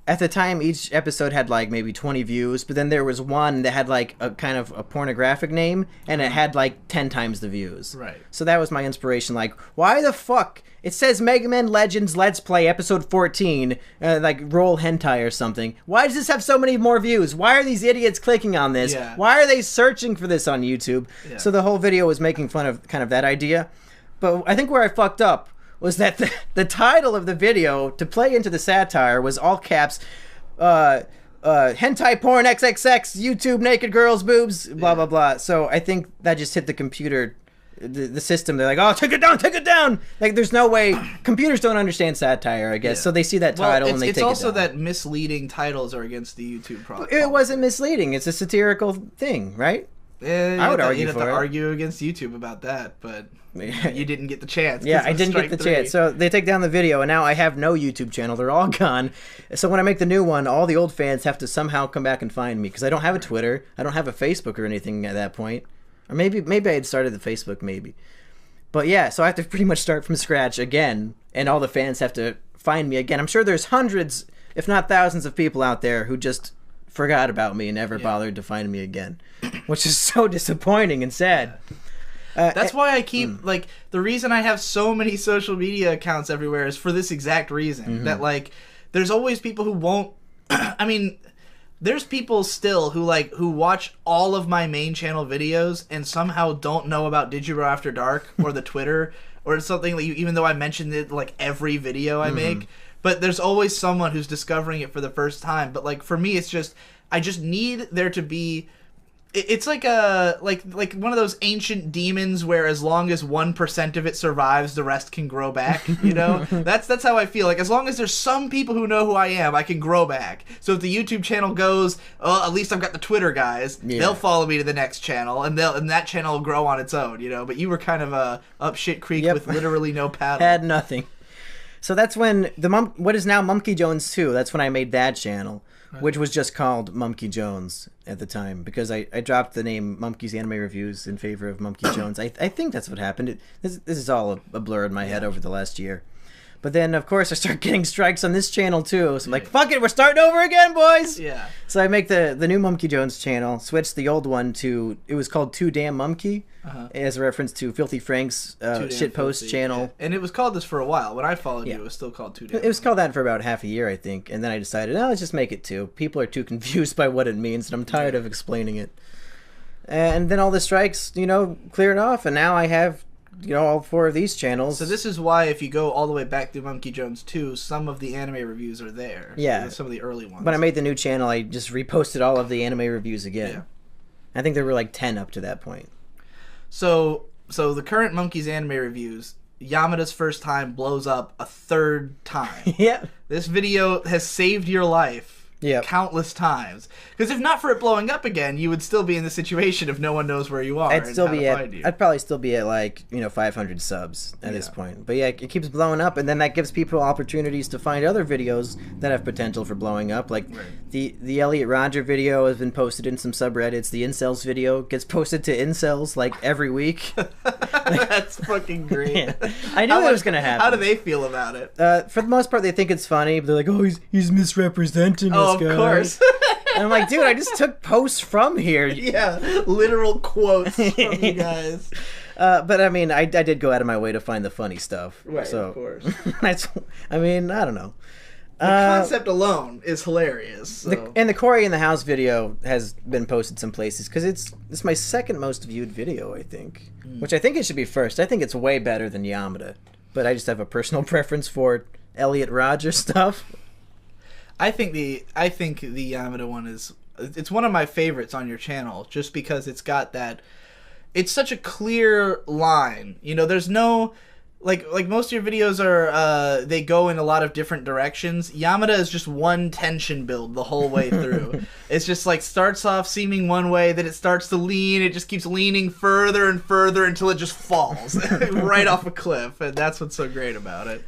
at the time each episode had like maybe 20 views, but then there was one that had like a kind of a pornographic name, and it had like 10 times the views. Right. So that was my inspiration. Like, why the fuck? It says Mega Man Legends Let's Play episode 14, like roll hentai or something. Why does this have so many more views? Why are these idiots clicking on this? Yeah. Why are they searching for this on YouTube? Yeah. So the whole video was making fun of kind of that idea. But I think where I fucked up was that the title of the video, to play into the satire, was all caps, hentai porn XXX, YouTube naked girls boobs, blah, blah, blah. So I think that just hit the computer, the system. They're like, oh, take it down, take it down. Like, there's no way. Computers don't understand satire, I guess. Yeah. So they see that title and they take it down. It's also that misleading titles are against the YouTube product. It wasn't misleading. It's a satirical thing, right? I would argue you'd have for to it. argue against YouTube about that, but you didn't get the chance. Yeah, 'cause I of didn't get strike the 3. chance. So they take down the video, and now I have no YouTube channel. They're all gone. So when I make the new one, all the old fans have to somehow come back and find me because I don't have a Twitter. I don't have a Facebook or anything at that point. Or maybe I had started the Facebook, maybe. But yeah, so I have to pretty much start from scratch again, and all the fans have to find me again. I'm sure there's hundreds, if not thousands, of people out there who just forgot about me and never bothered to find me again, which is so disappointing and sad. That's why I keep like the reason I have so many social media accounts everywhere is for this exact reason that like there's always people who won't. I mean, there's people still who watch all of my main channel videos and somehow don't know about Digibro After Dark or the Twitter or something. Like, even though I mentioned it like every video I make, but there's always someone who's discovering it for the first time. But like for me, it's just I just need there to be. It's like a like one of those ancient demons where as long as 1% of it survives, the rest can grow back. You know, that's how I feel. Like as long as there's some people who know who I am, I can grow back. So if the YouTube channel goes, oh, at least I've got the Twitter guys. Yeah. They'll follow me to the next channel, and that channel will grow on its own. You know, but you were kind of up shit creek with literally no paddle. Had nothing. So that's when what is now Mumkey Jones 2. That's when I made that channel. Which was just called Mumkey Jones at the time because I dropped the name Mumkey's Anime Reviews in favor of Mumkey Jones. I think that's what happened. This is all a blur in my head over the last year. But then, of course, I start getting strikes on this channel, too. So I'm like, fuck it, we're starting over again, boys! Yeah. So I make the new Mumkey Jones channel, switch the old one to, it was called Too Damn Mumkey, as a reference to Filthy Frank's shitpost channel. Yeah. And it was called this for a while. When I followed you, it was still called Too Damn It was called that for about half a year, I think. And then I decided, let's just make it 2. People are too confused by what it means, and I'm tired of explaining it. And then all the strikes, cleared off, and now I have... all 4 of these channels. So this is why if you go all the way back through Mumkey Jones 2, some of the anime reviews are there. Yeah. Some of the early ones. When I made the new channel, I just reposted all of the anime reviews again. Yeah. I think there were like 10 up to that point. So the current Mumkey's anime reviews, Yamada's first time blows up a 3rd time. Yeah. This video has saved your life. Countless times. Because if not for it blowing up again, you would still be in the situation if no one knows where you are. I'd probably still be at like 500 subs at this point. But yeah, it keeps blowing up, and then that gives people opportunities to find other videos that have potential for blowing up. Like the Elliot Roger video has been posted in some subreddits. The Incels video gets posted to Incels like every week. That's fucking great. Yeah. I knew that was gonna happen. How do they feel about it? For the most part, they think it's funny, but they're like, "Oh, he's misrepresenting us." Of course. And I'm like, dude, I just took posts from here. Yeah, literal quotes from you guys. But I mean, I did go out of my way to find the funny stuff. Right, so, of course. I mean, I don't know. The concept alone is hilarious. So. And the Corey in the House video has been posted some places because it's my 2nd most viewed video, I think. Which I think it should be first. I think it's way better than Yamada. But I just have a personal preference for Elliot Roger stuff. I think the Yamada one it's one of my favorites on your channel just because it's got that it's such a clear line. There's no like most of your videos are they go in a lot of different directions. Yamada is just one tension build the whole way through. It's just like starts off seeming one way, then it starts to lean, it just keeps leaning further and further until it just falls right off a cliff, and that's what's so great about it.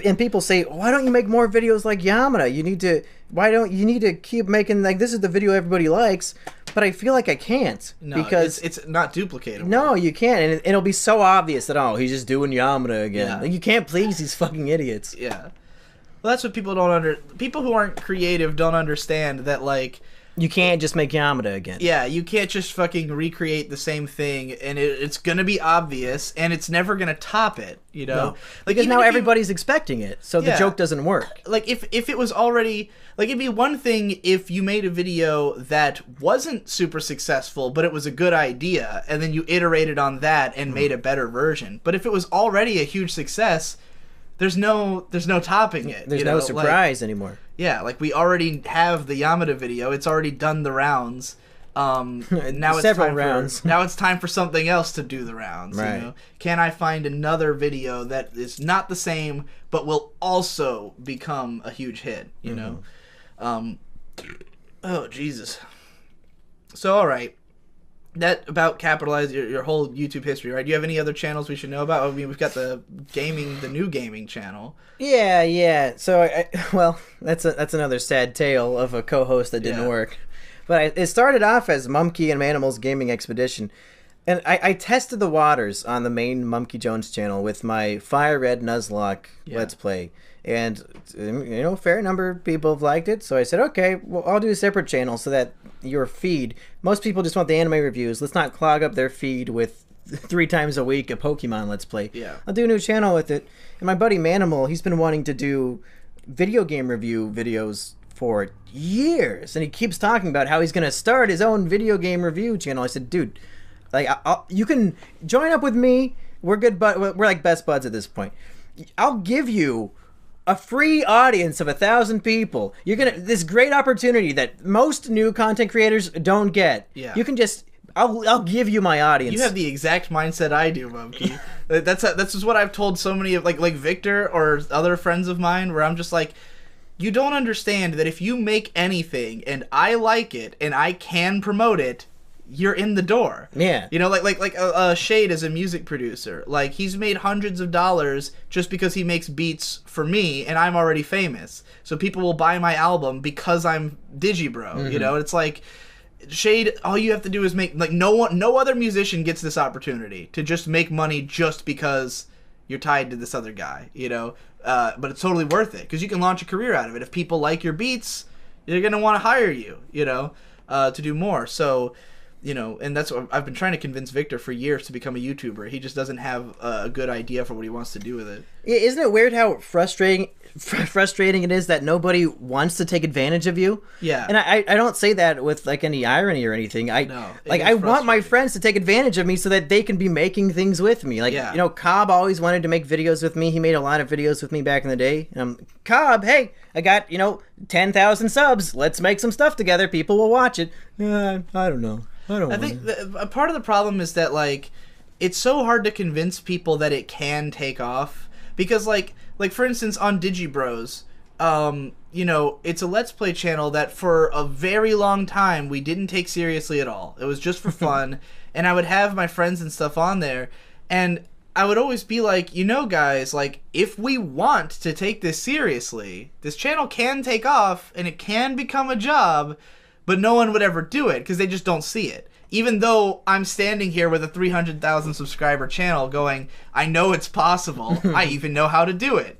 And people say, why don't you make more videos like Yamada? You need to keep making, like, this is the video everybody likes, but I feel like I can't. No, because it's not duplicatable. No, you can't, and it'll be so obvious that, he's just doing Yamada again. Yeah. Like, you can't please these fucking idiots. Yeah. Well, that's what people people who aren't creative don't understand that, like... You can't just make Yamada again. Yeah, you can't just fucking recreate the same thing, and it's gonna be obvious, and it's never gonna top it, No. Like, because now everybody's expecting it, so the joke doesn't work. Like, if it was already... Like, it'd be one thing if you made a video that wasn't super successful, but it was a good idea, and then you iterated on that and made a better version. But if it was already a huge success... There's no topping it. There's no surprise anymore. Yeah, like we already have the Yamada video. It's already done the rounds. Now it's several time rounds. now it's time for something else to do the rounds. Right. Can I find another video that is not the same but will also become a huge hit? You know. Oh Jesus. So all right. that about capitalize your whole YouTube history, right? Do you have any other channels we should know about? I mean, we've got the new gaming channel. Yeah. So, well, that's another sad tale of a co-host that didn't work. But it started off as Mumkey and Manimal's Gaming Expedition. And I tested the waters on the main Mumkey Jones channel with my Fire Red Nuzlocke Let's Play. And, a fair number of people have liked it. So I said, okay, well, I'll do a separate channel so that your feed... Most people just want the anime reviews. Let's not clog up their feed with 3 times a week a Pokemon Let's Play. Yeah. I'll do a new channel with it. And my buddy Manimal, he's been wanting to do video game review videos for years. And he keeps talking about how he's going to start his own video game review channel. I said, dude, like, you can join up with me. We're good, but we're like best buds at this point. I'll give you a free audience of 1,000 people. You're gonna this great opportunity that most new content creators don't get. Yeah. You can just I'll give you my audience. You have the exact mindset I do, Mumkey. That's just what I've told so many of like Victor or other friends of mine, where I'm just like, you don't understand that if you make anything and I like it and I can promote it, you're in the door. Yeah. Like Shade is a music producer. Like, he's made hundreds of dollars just because he makes beats for me, and I'm already famous. So people will buy my album because I'm Digibro. Mm-hmm. It's like, Shade, all you have to do is make, like, no other musician gets this opportunity to just make money just because you're tied to this other guy, but it's totally worth it because you can launch a career out of it. If people like your beats, they're going to want to hire you, to do more. So, and that's what I've been trying to convince Victor for years to become a YouTuber. He just doesn't have a good idea for what he wants to do with it. Isn't it weird how frustrating it is that nobody wants to take advantage of you? Yeah. And I don't say that with like any irony or anything. I want my friends to take advantage of me so that they can be making things with me. Like, Cobb always wanted to make videos with me. He made a lot of videos with me back in the day. Cobb, hey, I got, 10,000 subs. Let's make some stuff together. People will watch it. I don't know. I think a part of the problem is that, like, it's so hard to convince people that it can take off. Because, like for instance, on Digibros, it's a Let's Play channel that for a very long time we didn't take seriously at all. It was just for fun. And I would have my friends and stuff on there. And I would always be like, guys, like, if we want to take this seriously, this channel can take off and it can become a job. But no one would ever do it because they just don't see it. Even though I'm standing here with a 300,000 subscriber channel going, I know it's possible. I even know how to do it,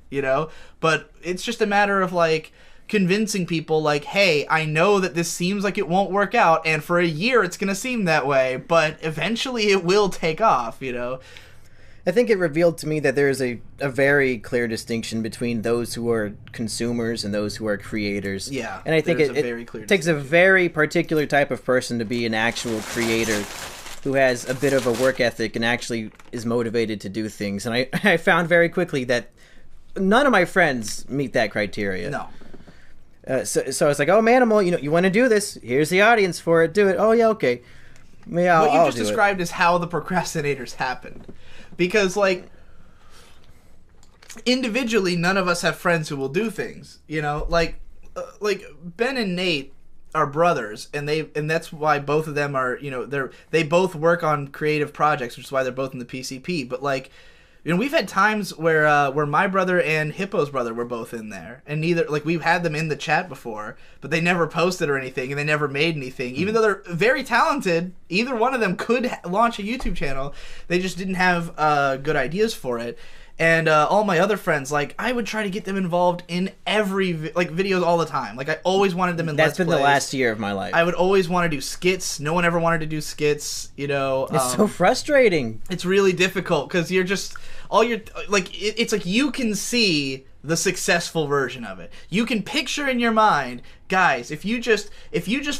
But it's just a matter of, like, convincing people, like, hey, I know that this seems like it won't work out, and for a year it's going to seem that way, but eventually it will take off, I think it revealed to me that there is a very clear distinction between those who are consumers and those who are creators. Yeah, and I think it takes a very particular type of person to be an actual creator who has a bit of a work ethic and actually is motivated to do things. And I found very quickly that none of my friends meet that criteria. No. So I was like, oh, Manimal, you want to do this? Here's the audience for it. Do it. Oh, yeah, okay. Yeah, what you just described is how the procrastinators happened. Because, like, individually, none of us have friends who will do things, Like Ben and Nate are brothers, and that's why both of them are, they both work on creative projects, which is why they're both in the PCP. But, like, we've had times where my brother and Hippo's brother were both in there, and we've had them in the chat before, but they never posted or anything, and they never made anything. Even though they're very talented, either one of them could launch a YouTube channel. They just didn't have good ideas for it. And all my other friends, like, I would try to get them involved in every videos all the time. Like, I always wanted them in Let's Plays. That's been the last year of my life. I would always want to do skits. No one ever wanted to do skits, It's so frustrating. It's really difficult because you're just it's like you can see the successful version of it. You can picture in your mind, guys, if you just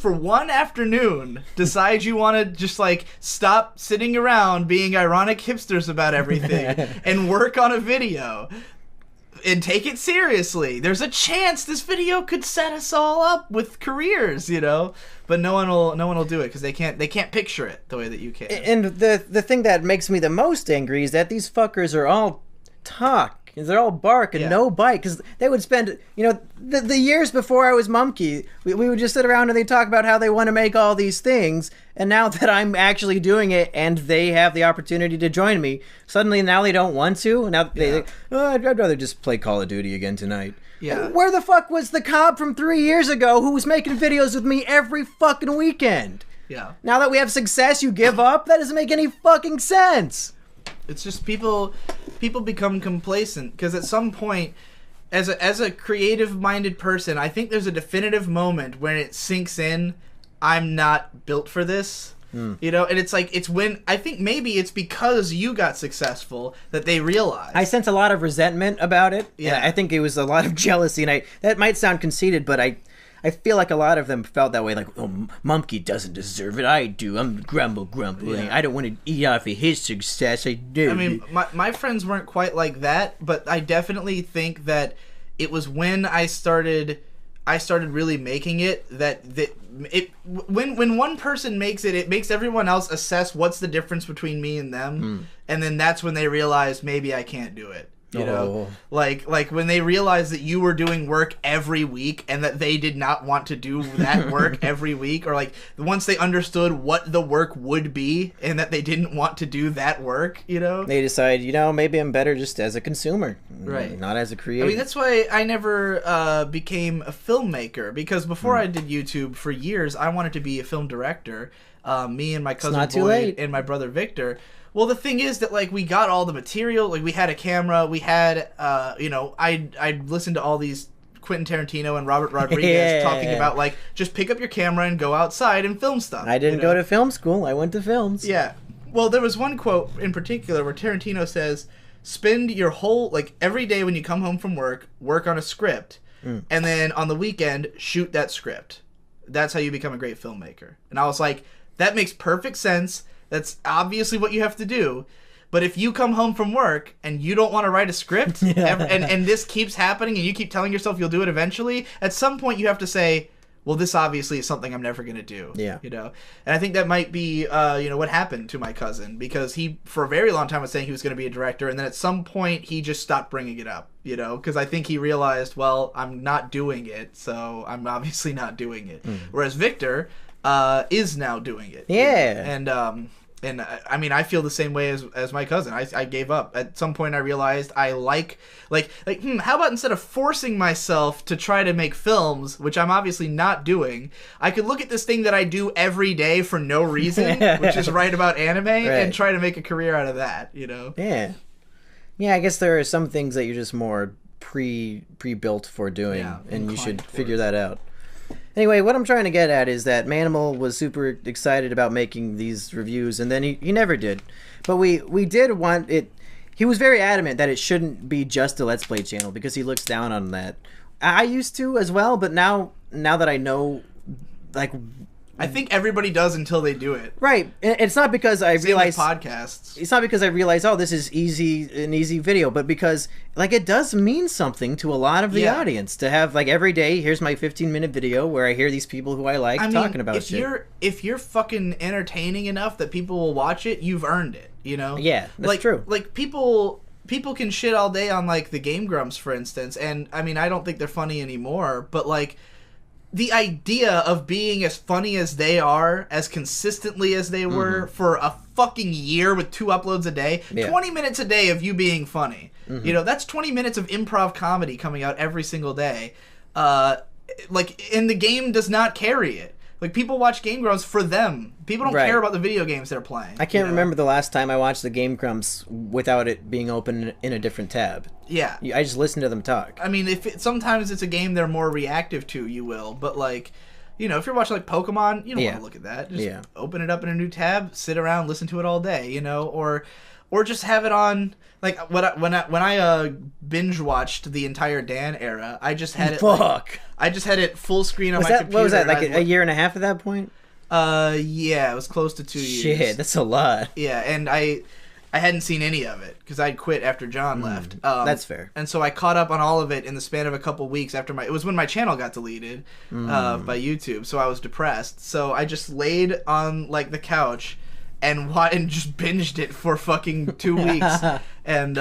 for one afternoon decide you want to just, like, stop sitting around being ironic hipsters about everything and work on a video and take it seriously, there's a chance this video could set us all up with careers, But no one will do it because they can't picture it the way that you can. And the thing that makes me the most angry is that these fuckers are all talk. They're all bark and no bite, because they would spend, the years before I was Mumkey, we would just sit around and they'd talk about how they want to make all these things, and now that I'm actually doing it and they have the opportunity to join me, suddenly now they don't want to. Now I'd rather just play Call of Duty again tonight. Yeah. Where the fuck was the cop from 3 years ago who was making videos with me every fucking weekend? Yeah. Now that we have success, you give up? That doesn't make any fucking sense. It's just people become complacent, because at some point, as a creative-minded person, I think there's a definitive moment when it sinks in, I'm not built for this. And it's like, it's when, I think maybe it's because you got successful that they realize. I sense a lot of resentment about it. Yeah. I think it was a lot of jealousy, and that might sound conceited, but I feel like a lot of them felt that way, like, oh, Mumkey doesn't deserve it. I do. I'm grumble. Yeah. I don't want to eat off of his success. I do. I mean, my friends weren't quite like that, but I definitely think that it was when I started really making it when one person makes it, it makes everyone else assess what's the difference between me and them, and then that's when they realize maybe I can't do it. You know, like when they realized that you were doing work every week and that they did not want to do that work every week, or like once they understood what the work would be and that they didn't want to do that work, they decide, maybe I'm better just as a consumer, right? Not as a creator. I mean, that's why I never became a filmmaker, because before I did YouTube for years, I wanted to be a film director. Me and my cousin Boyd and my brother Victor. Well, the thing is that, like, we got all the material. Like, we had a camera. We had, I listened to all these Quentin Tarantino and Robert Rodriguez talking about, like, just pick up your camera and go outside and film stuff. I didn't go to film school. I went to films. Yeah. Well, there was one quote in particular where Tarantino says, spend your whole, like, every day when you come home from work on a script, and then on the weekend, shoot that script. That's how you become a great filmmaker. And I was like, that makes perfect sense. That's obviously what you have to do. But if you come home from work and you don't want to write a script, and this keeps happening and you keep telling yourself you'll do it eventually, at some point you have to say, well, this obviously is something I'm never going to do. Yeah. And I think that might be, what happened to my cousin, because he, for a very long time, was saying he was going to be a director, and then at some point he just stopped bringing it up, because I think he realized, well, I'm not doing it, so I'm obviously not doing it. Whereas Victor is now doing it. Yeah. And I mean, I feel the same way as my cousin. I gave up. At some point I realized I how about instead of forcing myself to try to make films, which I'm obviously not doing, I could look at this thing that I do every day for no reason, which is write about anime, and try to make a career out of that, Yeah. Yeah, I guess there are some things that you're just more pre-built for doing, and you should figure that out. Anyway, what I'm trying to get at is that Manimal was super excited about making these reviews, and then he never did. But we did want it. He was very adamant that it shouldn't be just a Let's Play channel, because he looks down on that. I used to as well, but now that I know, like, I think everybody does until they do it. Right. It's not because I realize podcasts. It's not because I realize, oh, this is an easy video, but because, like, it does mean something to a lot of the audience to have, like, every day, here's my 15-minute video where I hear these people who I like talking about shit. If you're fucking entertaining enough that people will watch it, you've earned it, Yeah, that's true. Like, people can shit all day on, like, the Game Grumps, for instance, and, I mean, I don't think they're funny anymore, but, like, the idea of being as funny as they are, as consistently as they were, for a fucking year with 2 uploads a day, 20 minutes a day of you being funny. That's 20 minutes of improv comedy coming out every single day. And the game does not carry it. Like, people watch Game Grumps for them. People don't care about the video games they're playing. I can't remember the last time I watched the Game Grumps without it being open in a different tab. Yeah. I just listen to them talk. I mean, sometimes it's a game they're more reactive to, you will. But, like, if you're watching, like, Pokemon, you don't want to look at that. Just open it up in a new tab, sit around, listen to it all day, Or just have it on, like, when I binge watched the entire Dan era, I just had it. I just had it full screen on my computer. What was that? Like a year and a half at that point? Yeah, it was close to 2 years. Shit, that's a lot. Yeah, and I hadn't seen any of it because I'd quit after John left. That's fair. And so I caught up on all of it in the span of a couple weeks after it was when my channel got deleted by YouTube. So I was depressed. So I just laid on, like, the couch and just binged it for fucking 2 weeks. And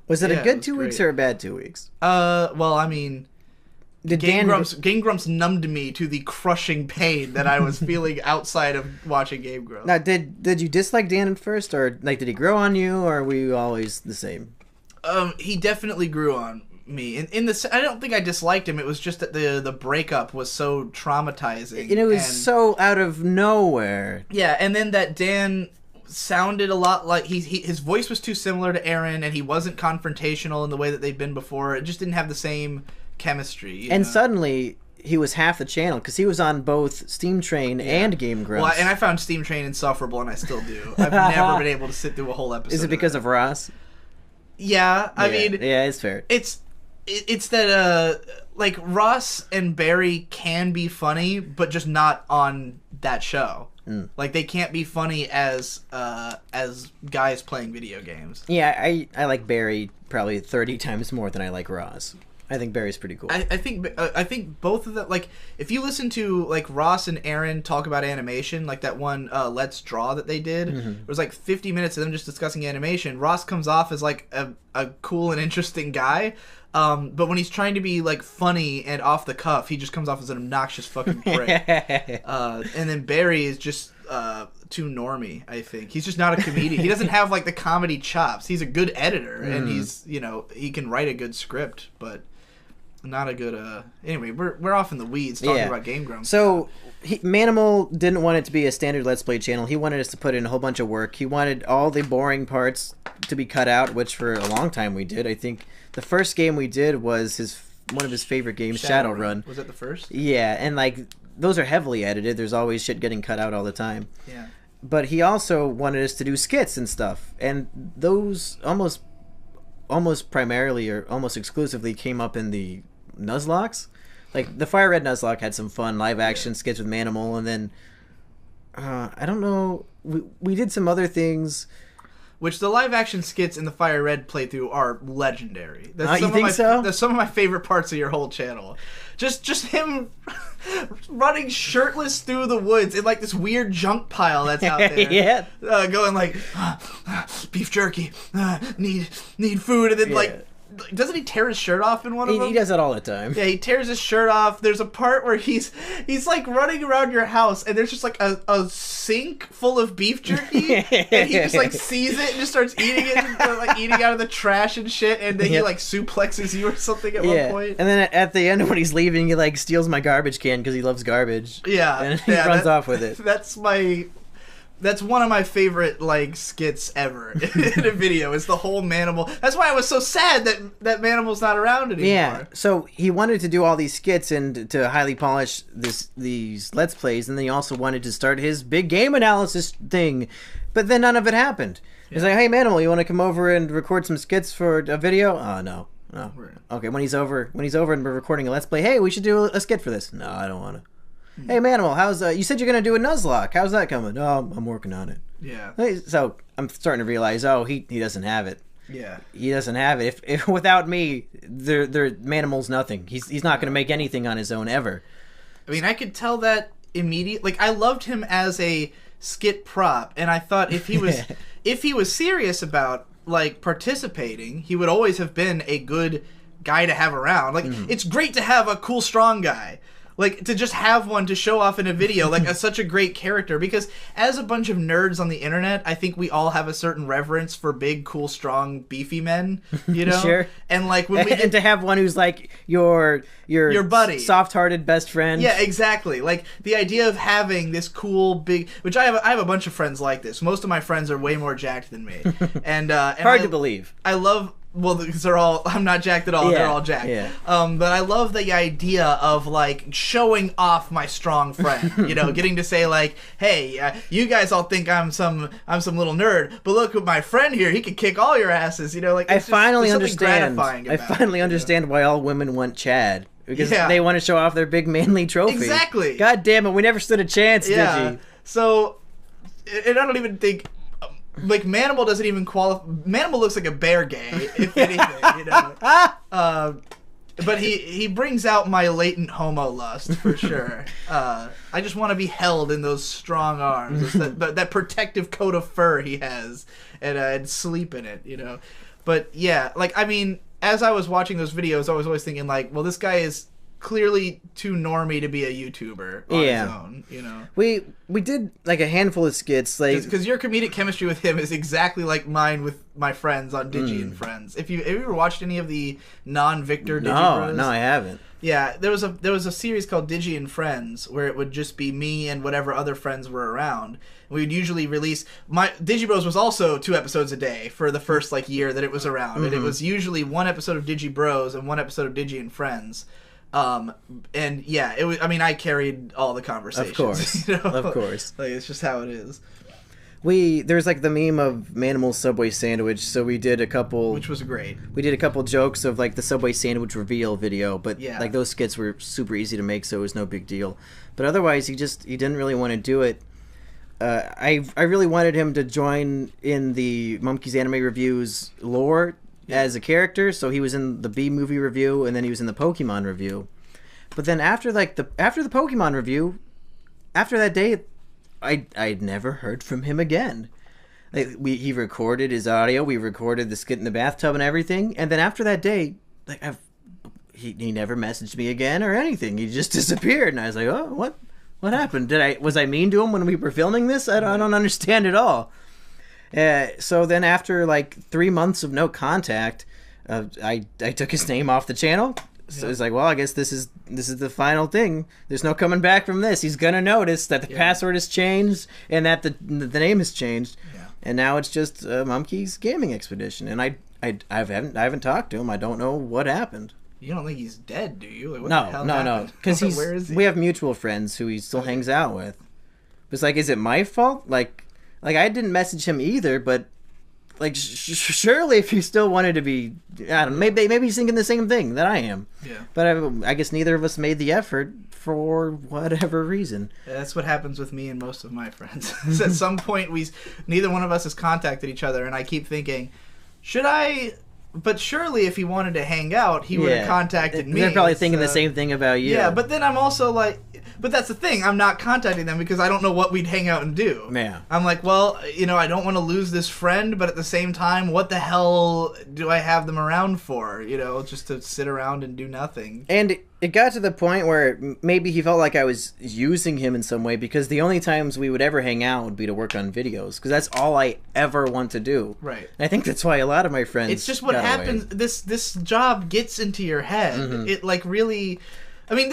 Was it Yeah, a it good was 2 weeks great. or a bad 2 weeks? Well, I mean, Did Game Dan Grumps numbed me to the crushing pain that I was feeling outside of watching Game Grumps. Now, did you dislike Dan at first, or like did he grow on you, or were you always the same? He definitely grew on me. I don't think I disliked him. It was just that the breakup was so traumatizing. And it was so out of nowhere. Yeah, and then that Dan sounded a lot like his voice was too similar to Aaron, and he wasn't confrontational in the way that they'd been before. It just didn't have the same chemistry. You And know? suddenly he was half the channel because he was on both Steam Train and Game Grumps. Well, and I found Steam Train insufferable, and I still do. I've never been able to sit through a whole episode. Is it because of Ross? Yeah, I mean, yeah, it's fair. It's that like Ross and Barry can be funny, but just not on that show. Like they can't be funny as guys playing video games. Yeah, I like Barry probably 30 times more than I like Ross. I think Barry's pretty cool. I think both of them, like if you listen to like Ross and Aaron talk about animation, like that one Let's Draw that they did, it was like 50 minutes of them just discussing animation. Ross comes off as like a cool and interesting guy, but when he's trying to be like funny and off the cuff, he just comes off as an obnoxious fucking prick. And then Barry is just too normy. I think he's just not a comedian. He doesn't have like the comedy chops. He's a good editor, and he's he can write a good script, but not a good anyway, we're off in the weeds talking about Game Grumps. So Manimal didn't want it to be a standard Let's Play channel. He wanted us to put in a whole bunch of work. He wanted all the boring parts to be cut out, which for a long time we did. I think the first game we did was one of his favorite games, Shadowrun. Was that the first? Yeah, and like those are heavily edited. There's always shit getting cut out all the time. Yeah. But he also wanted us to do skits and stuff, and those almost primarily or almost exclusively came up in the Nuzlocks. Like the Fire Red Nuzlocke had some fun live action skits with Manimal, and then I don't know, we did some other things. Which the live action skits in the Fire Red playthrough are legendary. That's you think so? That's some of my favorite parts of your whole channel. Just him running shirtless through the woods in like this weird junk pile that's out there. Yeah. Going like beef jerky, need food, and then like doesn't he tear his shirt off in one of them? He does that all the time. Yeah, he tears his shirt off. There's a part where he's like running around your house, and there's just like a sink full of beef jerky, and he just like sees it and just starts eating it, and, like eating out of the trash and shit, and then he like suplexes you or something at one point. And then at the end when he's leaving, he like steals my garbage can because he loves garbage. Yeah, and he runs off with it. That's one of my favorite like skits ever in a video. Is the whole Manimal. That's why I was so sad that Manimal's not around anymore. Yeah. So he wanted to do all these skits and to highly polish these Let's Plays, and then he also wanted to start his big game analysis thing, but then none of it happened. He's like, "Hey Manimal, you want to come over and record some skits for a video?" Oh no. Okay. When he's over and we're recording a Let's Play, hey, we should do a skit for this. No, I don't want to. Hey Manimal, how's you said you're gonna do a Nuzlocke? How's that coming? Oh, I'm working on it. Yeah. So I'm starting to realize, he doesn't have it. Yeah. He doesn't have it. If without me, Manimal's nothing. He's not gonna make anything on his own ever. I mean, I could tell that immediately. Like, I loved him as a skit prop, and I thought if he was serious about like participating, he would always have been a good guy to have around. Like, it's great to have a cool, strong guy. Like, to just have one to show off in a video, like, such a great character. Because as a bunch of nerds on the internet, I think we all have a certain reverence for big, cool, strong, beefy men, you know? Sure. And, like, when we and to have one who's, like, your buddy. Soft-hearted best friend. Yeah, exactly. Like, the idea of having this cool, big... Which I have a bunch of friends like this. Most of my friends are way more jacked than me. And Hard to believe. I love... Well, because I'm not jacked at all. Yeah, they're all jacked. yeah. But I love the idea of, like, showing off my strong friend. You know, getting to say, like, hey, you guys all think I'm some little nerd, but look at my friend here. He can kick all your asses. You know, like, I finally understand. Why all women want Chad. Because they want to show off their big manly trophy. Exactly. God damn it, we never stood a chance, did you? So, and I don't even think... Like, Manimal doesn't even qualify. Manimal looks like a bear gay, if anything, you know. But he brings out my latent homo lust, for sure. I just want to be held in those strong arms. That protective coat of fur he has, and sleep in it, you know. But yeah, like, I mean, as I was watching those videos, I was always thinking, like, well, this guy is clearly too normie to be a YouTuber on his own, you know? We did, like, a handful of skits, like... Because your comedic chemistry with him is exactly like mine with my friends on Digi and Friends. Have you ever watched any of the non-Victor Digi Bros? No, I haven't. Yeah, there was a series called Digi and Friends where it would just be me and whatever other friends were around. We would usually release Digi Bros was also 2 episodes a day for the first like year that it was around, and it was usually 1 episode of Digi Bros and 1 episode of Digi and Friends. And yeah, it was. I mean, I carried all the conversations. Of course, you know? Of course. Like, it's just how it is. There's like the meme of Manimal's Subway sandwich, so we did a couple... Which was great. We did a couple jokes of like the Subway sandwich reveal video, but like those skits were super easy to make, so it was no big deal. But otherwise, he didn't really want to do it. I really wanted him to join in the Mumkey's Anime Reviews lore as a character, so he was in the B movie review, and then he was in the Pokemon review. But then after the Pokemon review, after that day, I'd never heard from him again. Like, he recorded his audio, we recorded the skit in the bathtub and everything, and then after that day, like he never messaged me again or anything. He just disappeared, and I was like, oh, what happened? Was I mean to him when we were filming this? I don't understand at all. So then after like 3 months of no contact, I took his name off the channel. So it's like, well, I guess this is the final thing. There's no coming back from this. He's gonna notice that the password has changed and that the name has changed, and now it's just Mumkey's Gaming Expedition. And I haven't talked to him. I don't know what happened. You don't think he's dead, do you? Like, what no, the hell no, happened? Because Where is he? We have mutual friends who he still hangs out with. It's like, is it my fault? Like I didn't message him either, but like surely if he still wanted to be, I don't know, maybe he's thinking the same thing that I am. Yeah. But I guess neither of us made the effort for whatever reason. That's what happens with me and most of my friends. At some point, neither one of us has contacted each other, and I keep thinking, should I? But surely if he wanted to hang out, he would have contacted me. They're probably thinking the same thing about you. Yeah, but then I'm also like, but that's the thing. I'm not contacting them because I don't know what we'd hang out and do. Yeah. I'm like, well, you know, I don't want to lose this friend, but at the same time, what the hell do I have them around for? You know, just to sit around and do nothing. And it got to the point where maybe he felt like I was using him in some way, because the only times we would ever hang out would be to work on videos, because that's all I ever want to do. Right. And I think that's why a lot of my friends... It's just what happens. This job gets into your head. It like really... I mean,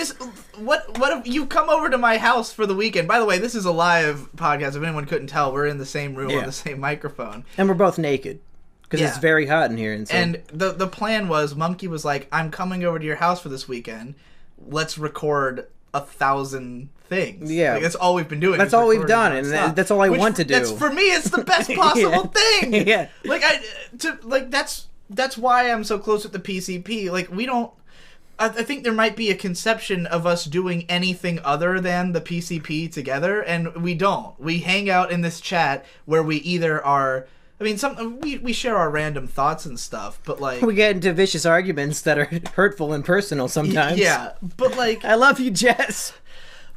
what if you come over to my house for the weekend? By the way, this is a live podcast. If anyone couldn't tell, we're in the same room on the same microphone. And we're both naked. Because it's very hot in here. And the plan was, Mumkey was like, I'm coming over to your house for this weekend. Let's record 1,000 things. Yeah. Like, that's all we've been doing. That's all we've done, and that's all I want to do. For me, it's the best possible thing. Yeah. Like, that's why I'm so close with the PCP. Like, we don't... I think there might be a conception of us doing anything other than the PCP together, and we don't. We hang out in this chat where we either are... I mean, we share our random thoughts and stuff, but like... We get into vicious arguments that are hurtful and personal sometimes. Yeah, but like... I love you, Jess!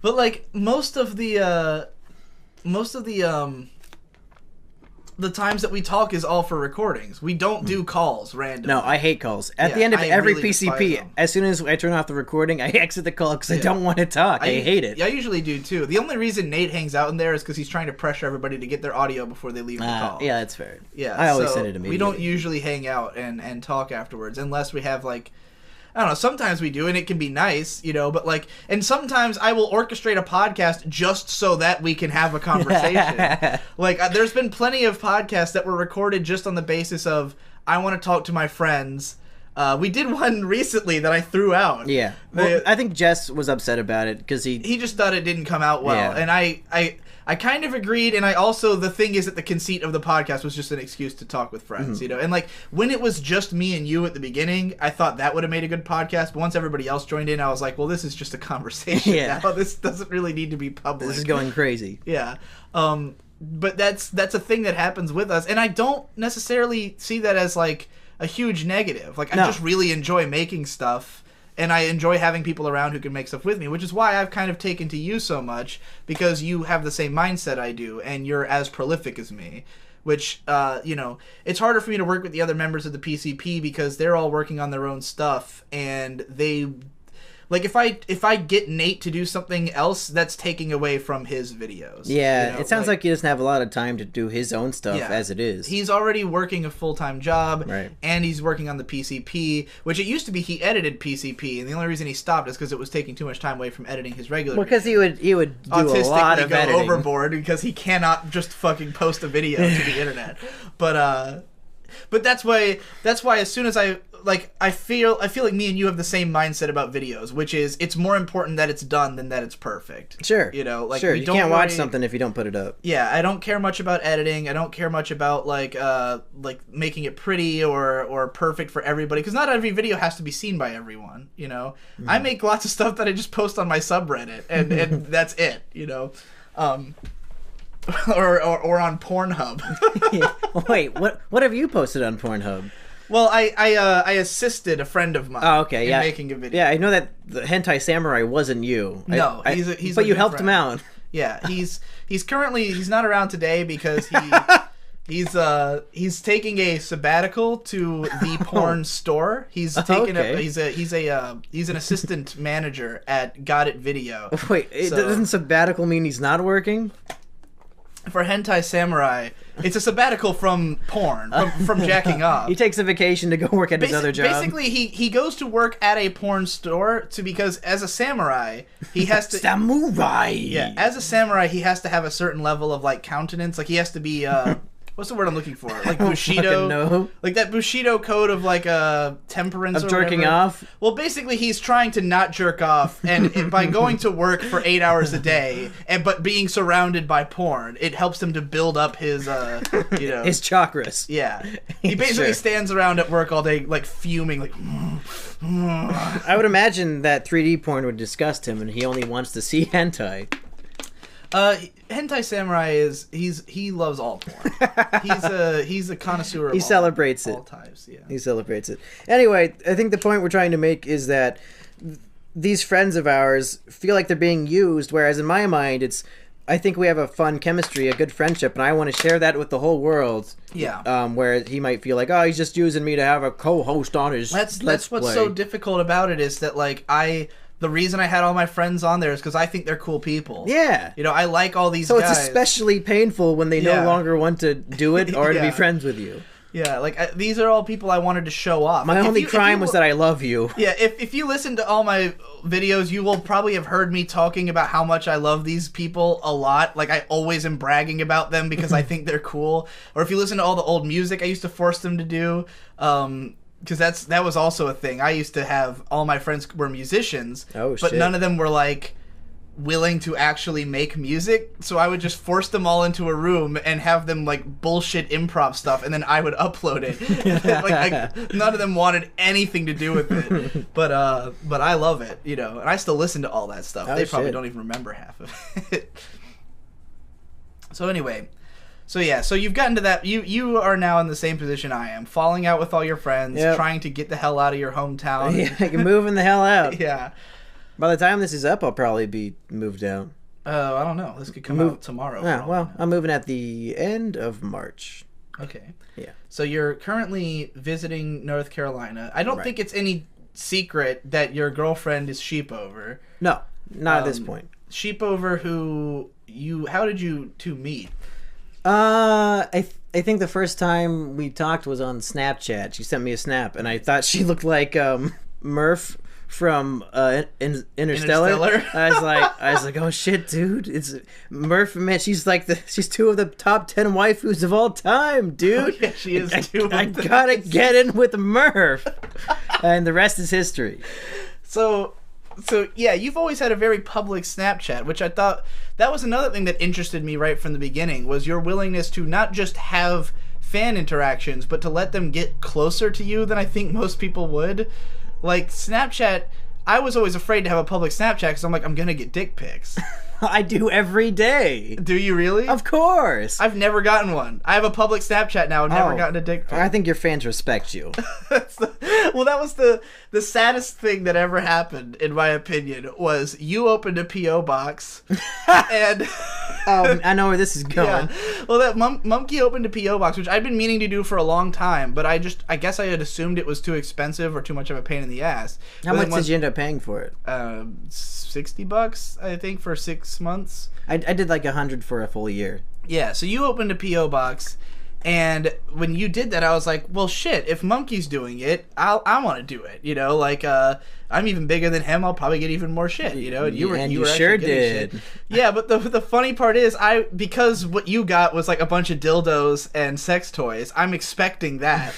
But like, most of the times that we talk is all for recordings. We don't do calls randomly. No, I hate calls. At the end of every PCP, as soon as I turn off the recording, I exit the call because I don't want to talk. I hate it. I usually do too. The only reason Nate hangs out in there is because he's trying to pressure everybody to get their audio before they leave the call. Yeah, that's fair. Yeah, I always send it immediately. We don't usually hang out and talk afterwards unless we have like... I don't know, sometimes we do, and it can be nice, you know, but like, and sometimes I will orchestrate a podcast just so that we can have a conversation. Like, there's been plenty of podcasts that were recorded just on the basis of, I want to talk to my friends. We did one recently that I threw out. Yeah. Well, I think Jess was upset about it, because he just thought it didn't come out well, and I kind of agreed, and I also, the thing is that the conceit of the podcast was just an excuse to talk with friends, you know? And, like, when it was just me and you at the beginning, I thought that would have made a good podcast, but once everybody else joined in, I was like, well, this is just a conversation now. This doesn't really need to be public. This is going crazy. Yeah. But that's a thing that happens with us, and I don't necessarily see that as, like, a huge negative. Like, I just really enjoy making stuff, and I enjoy having people around who can make stuff with me, which is why I've kind of taken to you so much, because you have the same mindset I do, and you're as prolific as me. which, you know, it's harder for me to work with the other members of the PCP because they're all working on their own stuff, and they... Like, if I get Nate to do something else, that's taking away from his videos. Yeah, you know? It sounds like he doesn't have a lot of time to do his own stuff as it is. He's already working a full-time job, right. And he's working on the PCP, which it used to be he edited PCP, and the only reason he stopped is because it was taking too much time away from editing his regular videos. Because he would do a lot of editing. Overboard because he cannot just fucking post a video to the internet. But that's why as soon as I feel like me and you have the same mindset about videos, which is it's more important that it's done than that it's perfect. Sure. You know, like sure. You can't watch something if you don't put it up. Yeah, I don't care much about editing. I don't care much about like making it pretty or perfect for everybody, because not every video has to be seen by everyone, you know. I make lots of stuff that I just post on my subreddit and that's it, you know. Or on Pornhub. Wait, what have you posted on Pornhub? Well, I assisted a friend of mine in making a video. Yeah, I know that the Hentai Samurai wasn't you. No, but you helped him out. Yeah, he's not around today because he's taking a sabbatical to the porn store. He's taking he's an assistant manager at Got It Video. Wait, doesn't sabbatical mean he's not working? For Hentai Samurai, it's a sabbatical from porn, from jacking off. He takes a vacation to go work at his other job. Basically, he goes to work at a porn store because as a samurai, he has to... Samurai! Yeah, as a samurai, he has to have a certain level of, like, countenance. Like, he has to be... what's the word I'm looking for? Like Bushido, like that Bushido code of like temperance of jerking off. Well, basically, he's trying to not jerk off, and by going to work for 8 hours a day, but being surrounded by porn, it helps him to build up his, his chakras. Yeah, he basically stands around at work all day, like fuming, like. I would imagine that 3D porn would disgust him, and he only wants to see hentai. Hentai Samurai he loves all porn. He's a connoisseur of he celebrates all types. Yeah. He celebrates it. Anyway, I think the point we're trying to make is that these friends of ours feel like they're being used, whereas in my mind I think we have a fun chemistry, a good friendship, and I want to share that with the whole world. Yeah. Where he might feel like, oh, he's just using me to have a co-host on his That's what's so difficult about it is that like the reason I had all my friends on there is because I think they're cool people. Yeah. You know, I like all these guys. So it's especially painful when they no longer want to do it or to be friends with you. Yeah, like, these are all people I wanted to show off. My only crime was that I love you. Yeah, if you listen to all my videos, you will probably have heard me talking about how much I love these people a lot. Like, I always am bragging about them because I think they're cool. Or if you listen to all the old music I used to force them to do, because that was also a thing. I used to have all my friends were musicians, but none of them were like willing to actually make music. So I would just force them all into a room and have them like bullshit improv stuff, and then I would upload it. like none of them wanted anything to do with it, but I love it, you know. And I still listen to all that stuff. They probably don't even remember half of it. So anyway. So yeah, so you've gotten to that. You are now in the same position I am, falling out with all your friends, trying to get the hell out of your hometown. Yeah, moving the hell out. Yeah. By the time this is up, I'll probably be moved out. I don't know. This could come out tomorrow. Yeah, well, I'm moving at the end of March. Okay. Yeah. So you're currently visiting North Carolina. I don't think it's any secret that your girlfriend is Sheepover. No, not at this point. Sheepover, how did you two meet? I think the first time we talked was on Snapchat. She sent me a snap, and I thought she looked like Murph from Interstellar. I was like, oh shit, dude, it's Murph. Man, she's two of the top 10 waifus of all time, dude. Oh, yeah, she is too. I gotta get in with Murph, and the rest is history. So yeah, you've always had a very public Snapchat, which I thought that was another thing that interested me right from the beginning, was your willingness to not just have fan interactions, but to let them get closer to you than I think most people would. Like, Snapchat, I was always afraid to have a public Snapchat because I'm like, I'm going to get dick pics. I do every day. Do you really? Of course. I've never gotten one. I have a public Snapchat now and never gotten a dick pic. I think your fans respect you. Well, that was the saddest thing that ever happened, in my opinion, was you opened a P.O. box and... I know where this is going. Yeah. Well, that Mumkey opened a P.O. box, which I've been meaning to do for a long time, but I guess I had assumed it was too expensive or too much of a pain in the ass. How much did you end up paying for it? $60, I think, for 6 months. I did like 100 for a full year. Yeah, so you opened a P.O. box, and when you did that, I was like, well, shit, if Mumkey's doing it, I want to do it, you know, like, I'm even bigger than him, I'll probably get even more shit, you know, and you were sure did. Shit. Yeah, but the funny part is, because what you got was like a bunch of dildos and sex toys, I'm expecting that,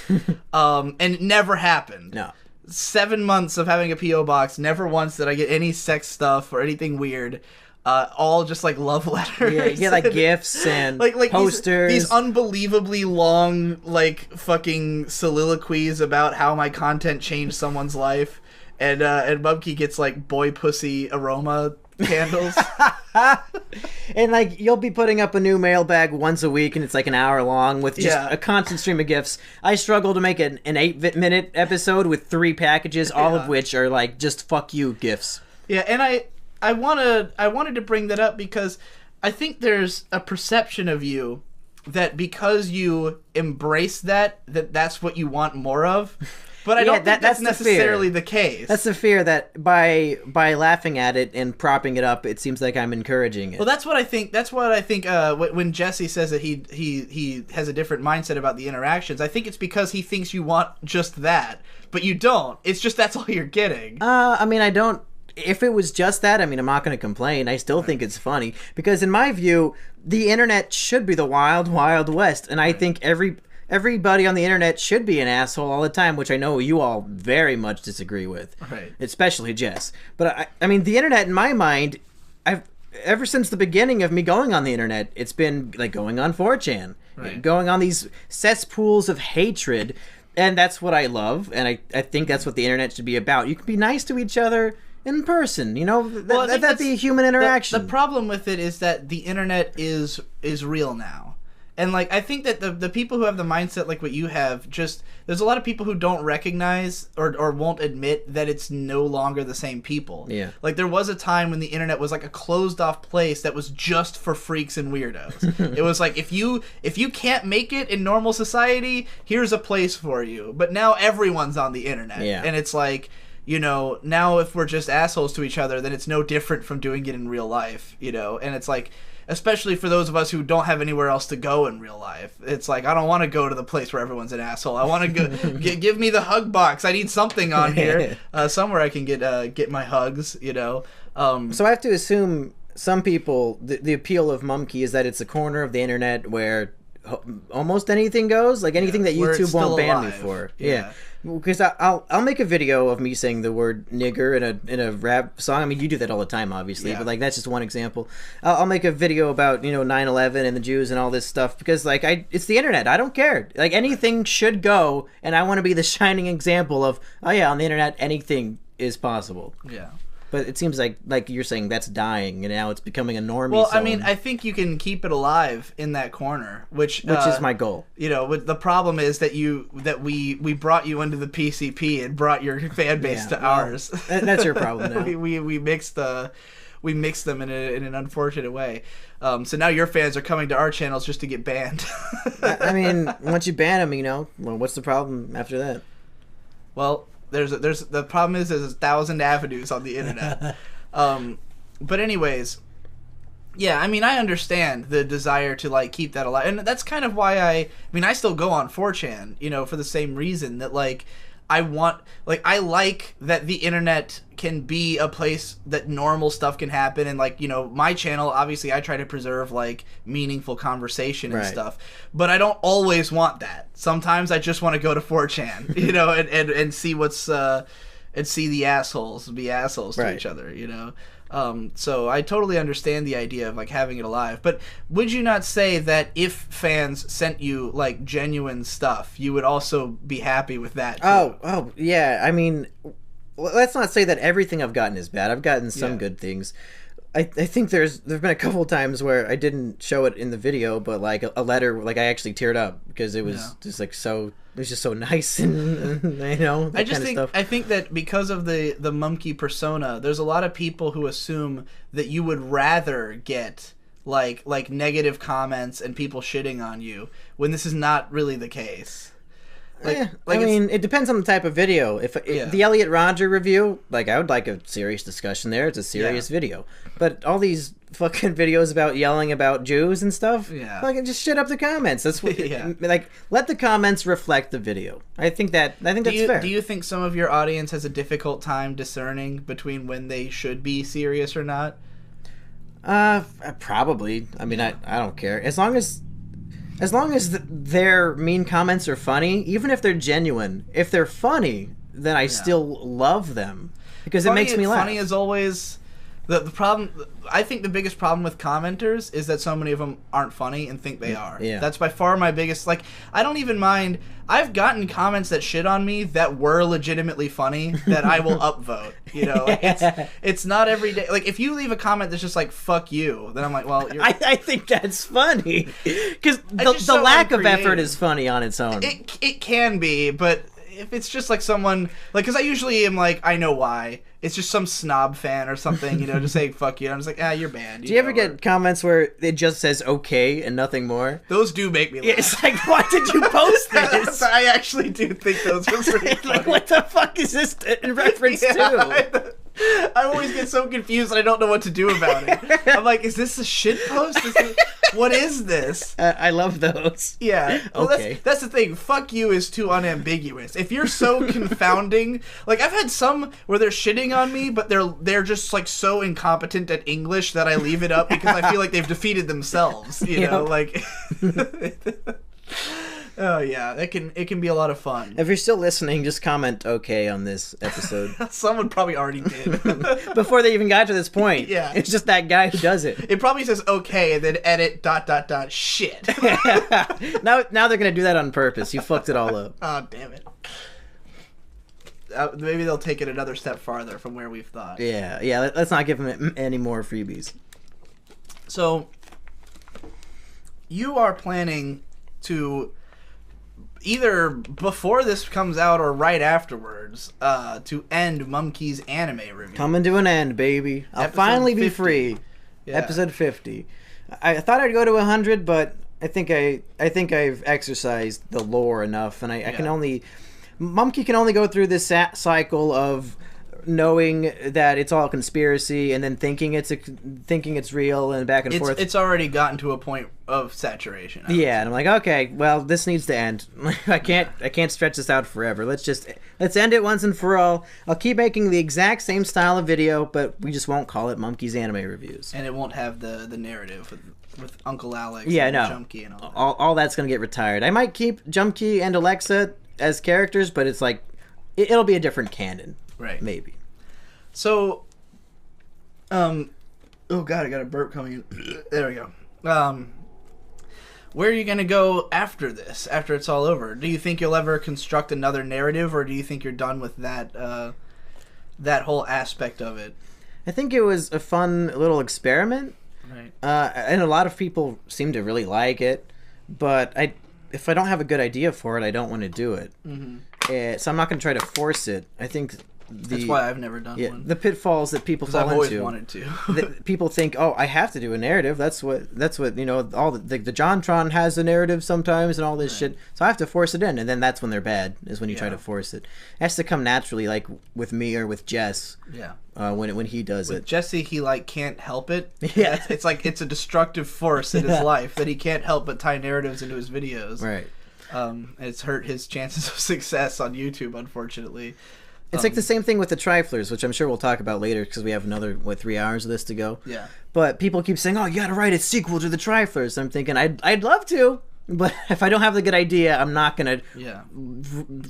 and it never happened. No. 7 months of having a P.O. box, never once did I get any sex stuff or anything weird. All just like love letters. Yeah, like gifts and like posters. These unbelievably long, like, fucking soliloquies about how my content changed someone's life. And Mumkey gets like boy pussy aroma candles. And like you'll be putting up a new mailbag once a week and it's like an hour long with just a constant stream of gifts. I struggle to make an 8-minute episode with 3 packages, all of which are like just fuck you gifts. Yeah, and I wanted to bring that up because I think there's a perception of you that because you embrace that's what you want more of. But I don't think that's necessarily the case. That's the fear that by laughing at it and propping it up, it seems like I'm encouraging it. Well, that's what I think. That's what I think. When Jesse says that he has a different mindset about the interactions, I think it's because he thinks you want just that, but you don't. It's just that's all you're getting. I mean, I don't. If it was just that, I mean, I'm not going to complain. I still think it's funny because, in my view, the internet should be the wild, wild west, and I think everybody on the internet should be an asshole all the time, which I know you all very much disagree with, right? Especially Jess. But I mean, the internet, in my mind, ever since the beginning of me going on the internet, it's been like going on 4chan, going on these cesspools of hatred, and that's what I love, and I think that's what the internet should be about. You can be nice to each other in person, you know, that'd be a human interaction. The problem with it is that the internet is real now. And, like, I think that the people who have the mindset like what you have, just, there's a lot of people who don't recognize or won't admit that it's no longer the same people. Yeah. Like, there was a time when the internet was like a closed-off place that was just for freaks and weirdos. It was like, if you can't make it in normal society, here's a place for you. But now everyone's on the internet. Yeah. And it's like, you know, now if we're just assholes to each other, then it's no different from doing it in real life, you know? And it's like, especially for those of us who don't have anywhere else to go in real life, it's like, I don't want to go to the place where everyone's an asshole. I want to go give me the hug box. I need something on here, somewhere I can get my hugs, you know? So I have to assume some people, the appeal of Mumkey is that it's a corner of the internet where almost anything goes, like anything that YouTube won't ban me for. Yeah. Because I'll make a video of me saying the word nigger in a rap song. I mean, you do that all the time, obviously, but like that's just one example. I'll make a video about 9/11 and the Jews and all this stuff because like it's the internet. I don't care. Like anything should go, and I want to be the shining example of on the internet anything is possible. Yeah. But it seems like you're saying that's dying, and now it's becoming a normie. Well, zone. I mean, I think you can keep it alive in that corner, which is my goal. You know, the problem is that we brought you into the PCP and brought your fan base to ours. That's your problem now. we mixed them in an unfortunate way. So now your fans are coming to our channels just to get banned. I mean, once you ban them, well, what's the problem after that? Well. There's the problem is there's 1,000 avenues on the internet. But anyways, yeah, I mean, I understand the desire to like keep that alive, and that's kind of why I still go on 4chan, for the same reason that like I like that the internet can be a place that normal stuff can happen, and like my channel, obviously I try to preserve like meaningful conversation and stuff, but I don't always want that. Sometimes I just want to go to 4chan, and see what's and see the assholes be assholes to each other, So I totally understand the idea of like having it alive, but would you not say that if fans sent you like genuine stuff, you would also be happy with that too? Oh yeah. I mean, let's not say that everything I've gotten is bad. I've gotten some good things. I think there's been a couple of times where I didn't show it in the video, but like a letter, like I actually teared up because it was just like so. It was just so nice, and you know. I just think I think that because of the Mumkey persona, there's a lot of people who assume that you would rather get like negative comments and people shitting on you when this is not really the case. I mean, it depends on the type of video. If the Elliot Rodger review, like I would like a serious discussion there. It's a serious video. But all these fucking videos about yelling about Jews and stuff, like just shut up the comments. That's what, like let the comments reflect the video. I think that's fair. Do you think some of your audience has a difficult time discerning between when they should be serious or not? Probably. I mean, I don't care as long as their mean comments are funny, even if they're genuine. If they're funny, then I still love them because it makes me laugh. Funny is always the problem. I think the biggest problem with commenters is that so many of them aren't funny and think they are. Yeah. That's by far my biggest. Like, I don't even mind. I've gotten comments that shit on me that were legitimately funny that I will upvote. You know, like it's not every day. Like, if you leave a comment that's just like "fuck you," then I'm like, well, you're... I think that's funny because the lack of effort is funny on its own. It can be, but if it's just like someone like, because I usually am like, I know why. It's just some snob fan or something, you know, just saying "fuck you." I'm just like, you're banned. Do you ever get comments where it just says "okay" and nothing more? Those do make me laugh. It's like, why did you post this? I actually do think those are pretty funny. Like, what the fuck is this in reference to? I always get so confused and I don't know what to do about it. I'm like, is this a shit post? What is this? I love those. Yeah. Well, okay. That's the thing. "Fuck you" is too unambiguous. If you're so confounding, like I've had some where they're shitting on me, but they're just like so incompetent at English that I leave it up because I feel like they've defeated themselves. You know, like. Oh yeah, it can be a lot of fun. If you're still listening, just comment "okay" on this episode. Someone probably already did before they even got to this point. Yeah, it's just that guy who does it. It probably says "okay" and then edit ... shit. Now they're gonna do that on purpose. You fucked it all up. Oh damn it. Maybe they'll take it another step farther from where we've thought. Yeah. Let's not give them any more freebies. So, you are planning to either before this comes out or right afterwards to end Mumkey's anime review. Coming to an end, baby. I'll finally be free. Yeah. Episode 50. I thought I'd go to 100, but I think I've exercised the lore enough, and I can only. Mumkey can only go through this cycle of knowing that it's all conspiracy and then thinking it's real and back and forth. It's already gotten to a point of saturation. Yeah, and I'm like, okay, well, this needs to end. I can't stretch this out forever. Let's end it once and for all. I'll keep making the exact same style of video, but we just won't call it Mumkey's Anime Reviews. And it won't have the narrative with Uncle Alex and Jumkey and all that. All that's going to get retired. I might keep Jumkey and Alexa as characters, but it's like it'll be a different canon. Right. Maybe. So, oh god, I got a burp coming in. There we go. Where are you going to go after this, after it's all over? Do you think you'll ever construct another narrative, or do you think you're done with that whole aspect of it? I think it was a fun little experiment. Right. And a lot of people seem to really like it, but if I don't have a good idea for it, I don't want to do it. Mm-hmm. So I'm not going to try to force it. I think that's why I've never done one. The pitfalls that people fall into. I've always wanted to. People think, oh, I have to do a narrative. That's what you know. All the JonTron has a narrative sometimes and all this shit. So I have to force it in, and then that's when they're bad. Is when you try to force it. It has to come naturally, like with me or with Jess. Yeah. When he does it. Jesse, he like can't help it. Yeah. It's like it's a destructive force in his life that he can't help but tie narratives into his videos. Right. It's hurt his chances of success on YouTube, unfortunately. It's like the same thing with the Triflers, which I'm sure we'll talk about later because we have another 3 hours of this to go. Yeah. But people keep saying, "Oh, you got to write a sequel to the Triflers." I'm thinking, I'd love to, but if I don't have the good idea, I'm not gonna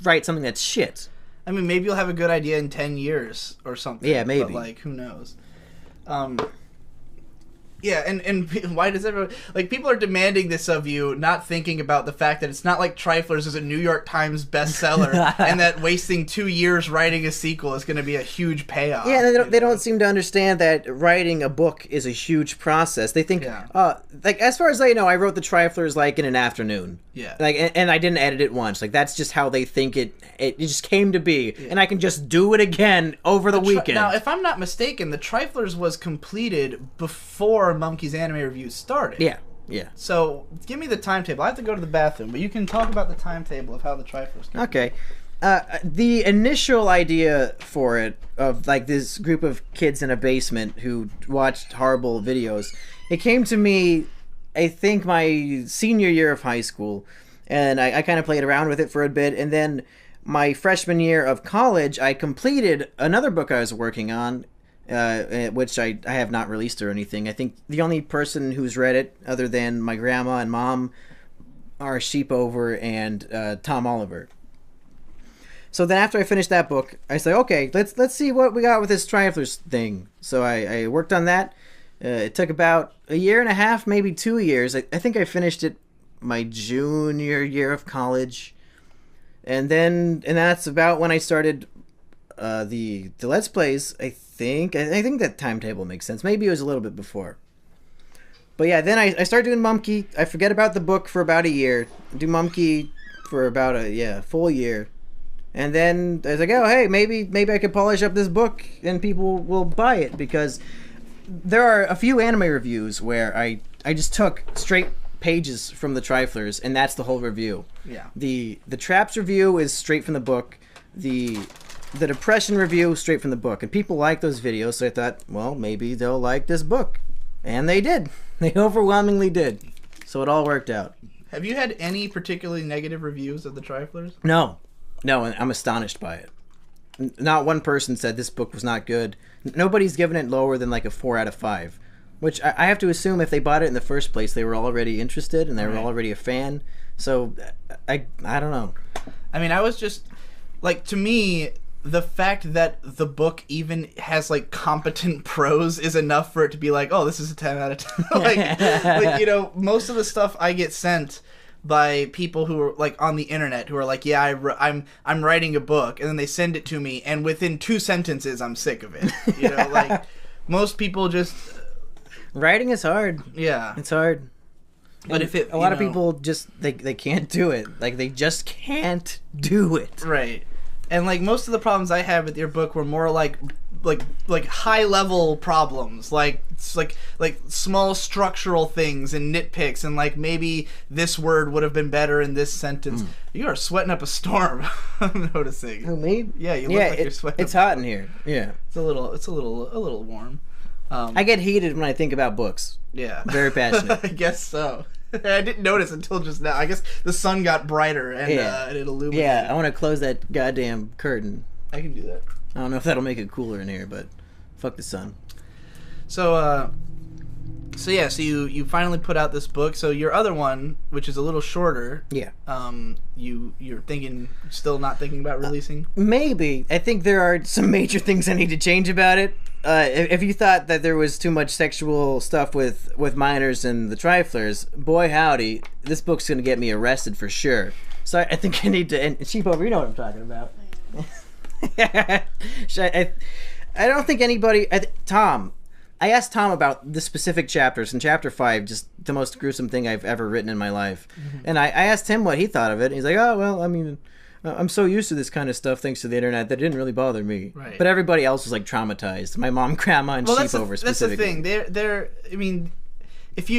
write something that's shit. I mean, maybe you'll have a good idea in 10 years or something. Yeah, maybe. But like, who knows? Yeah, and why does everyone... Like, people are demanding this of you, not thinking about the fact that it's not like Triflers is a New York Times bestseller, and that wasting 2 years writing a sequel is going to be a huge payoff. Yeah, they don't seem to understand that writing a book is a huge process. They think, like, as far as I know, I wrote the Triflers, like, in an afternoon. Yeah. Like, and I didn't edit it once. Like, that's just how they think it just came to be. Yeah. And I can just do it again over the weekend. Now, if I'm not mistaken, the Triflers was completed before Mumkey's anime review started. Yeah. So, give me the timetable. I have to go to the bathroom, but you can talk about the timetable of how the Triflers came. Okay. The initial idea for it, of like this group of kids in a basement who watched horrible videos, it came to me, I think, my senior year of high school, and I kind of played around with it for a bit, and then my freshman year of college, I completed another book I was working on, which I have not released or anything. I think the only person who's read it, other than my grandma and mom, are Sheepover and Tom Oliver. So then after I finished that book, I said, okay, let's see what we got with this Triflers thing. So I worked on that. It took about a year and a half, maybe 2 years. I think I finished it my junior year of college. And that's about when I started the Let's Plays, I think. I think that timetable makes sense. Maybe it was a little bit before. But yeah, then I started doing Mumkey. I forget about the book for about a year. Do Mumkey for about a full year. And then I was like, oh, hey, maybe I could polish up this book and people will buy it, because there are a few anime reviews where I just took straight pages from the Triflers, and that's the whole review. Yeah. The Traps review is straight from the book. The Depression review, straight from the book. And people like those videos, so I thought, well, maybe they'll like this book. And they did. They overwhelmingly did. So it all worked out. Have you had any particularly negative reviews of the Triflers? No, and I'm astonished by it. Not one person said this book was not good. Nobody's given it lower than like a 4 out of 5. Which I have to assume if they bought it in the first place, they were already interested and they were already a fan. So, I don't know. I mean, I was just... Like, to me, the fact that the book even has, like, competent prose is enough for it to be like, oh, this is a 10 out of 10. like, you know, most of the stuff I get sent by people who are, like, on the internet, who are like, yeah, I'm writing a book, and then they send it to me, and within 2 sentences, I'm sick of it. You know, like, most people just... Writing is hard. Yeah. It's hard. But if it... A lot of people just, they can't do it. Like, they just can't do it. Right. And, like, most of the problems I had with your book were more like high-level problems. Like small structural things and nitpicks, and, like, maybe this word would have been better in this sentence. You are sweating up a storm, I'm noticing. Who, me? Yeah, you look like you're sweating. It's hot in here. Yeah. It's a little warm. I get heated when I think about books. Yeah. Very passionate. I guess so. I didn't notice until just now. I guess the sun got brighter and it illuminated. Yeah, I want to close that goddamn curtain. I can do that. I don't know if that'll make it cooler in here, but fuck the sun. So you finally put out this book. So your other one, which is a little shorter, you're still not thinking about releasing? Maybe. I think there are some major things I need to change about it. If you thought that there was too much sexual stuff with minors and the Triflers, boy howdy, this book's gonna get me arrested for sure. So I think I need to. And Sheepover, you know what I'm talking about. I don't think anybody. Tom. I asked Tom about the specific chapters, and chapter 5, just the most gruesome thing I've ever written in my life. And I asked him what he thought of it, and he's like, oh, well, I mean, I'm so used to this kind of stuff thanks to the internet that it didn't really bother me. Right. But everybody else was, like, traumatized. My mom, grandma, and Sheepover specifically. That's the thing. I mean, if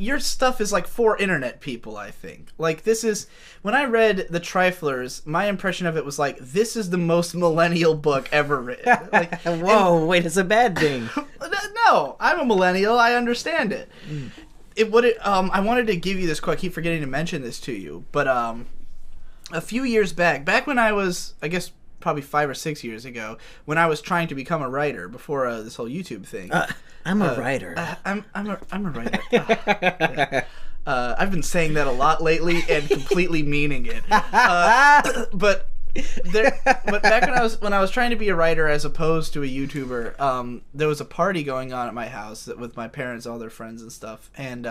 your stuff is, like, for internet people, I think. Like, this is... When I read The Triflers, my impression of it was like, this is the most millennial book ever written. Like, whoa, wait, it's a bad thing. No, I'm a millennial. I understand it. I wanted to give you this quote. I keep forgetting to mention this to you. But a few years back when I was, I guess, probably 5 or 6 years ago, when I was trying to become a writer before this whole YouTube thing. I'm a writer. I'm a writer. Yeah. I've been saying that a lot lately and completely meaning it. But But back when I was trying to be a writer as opposed to a YouTuber, there was a party going on at my house with my parents, all their friends and stuff, and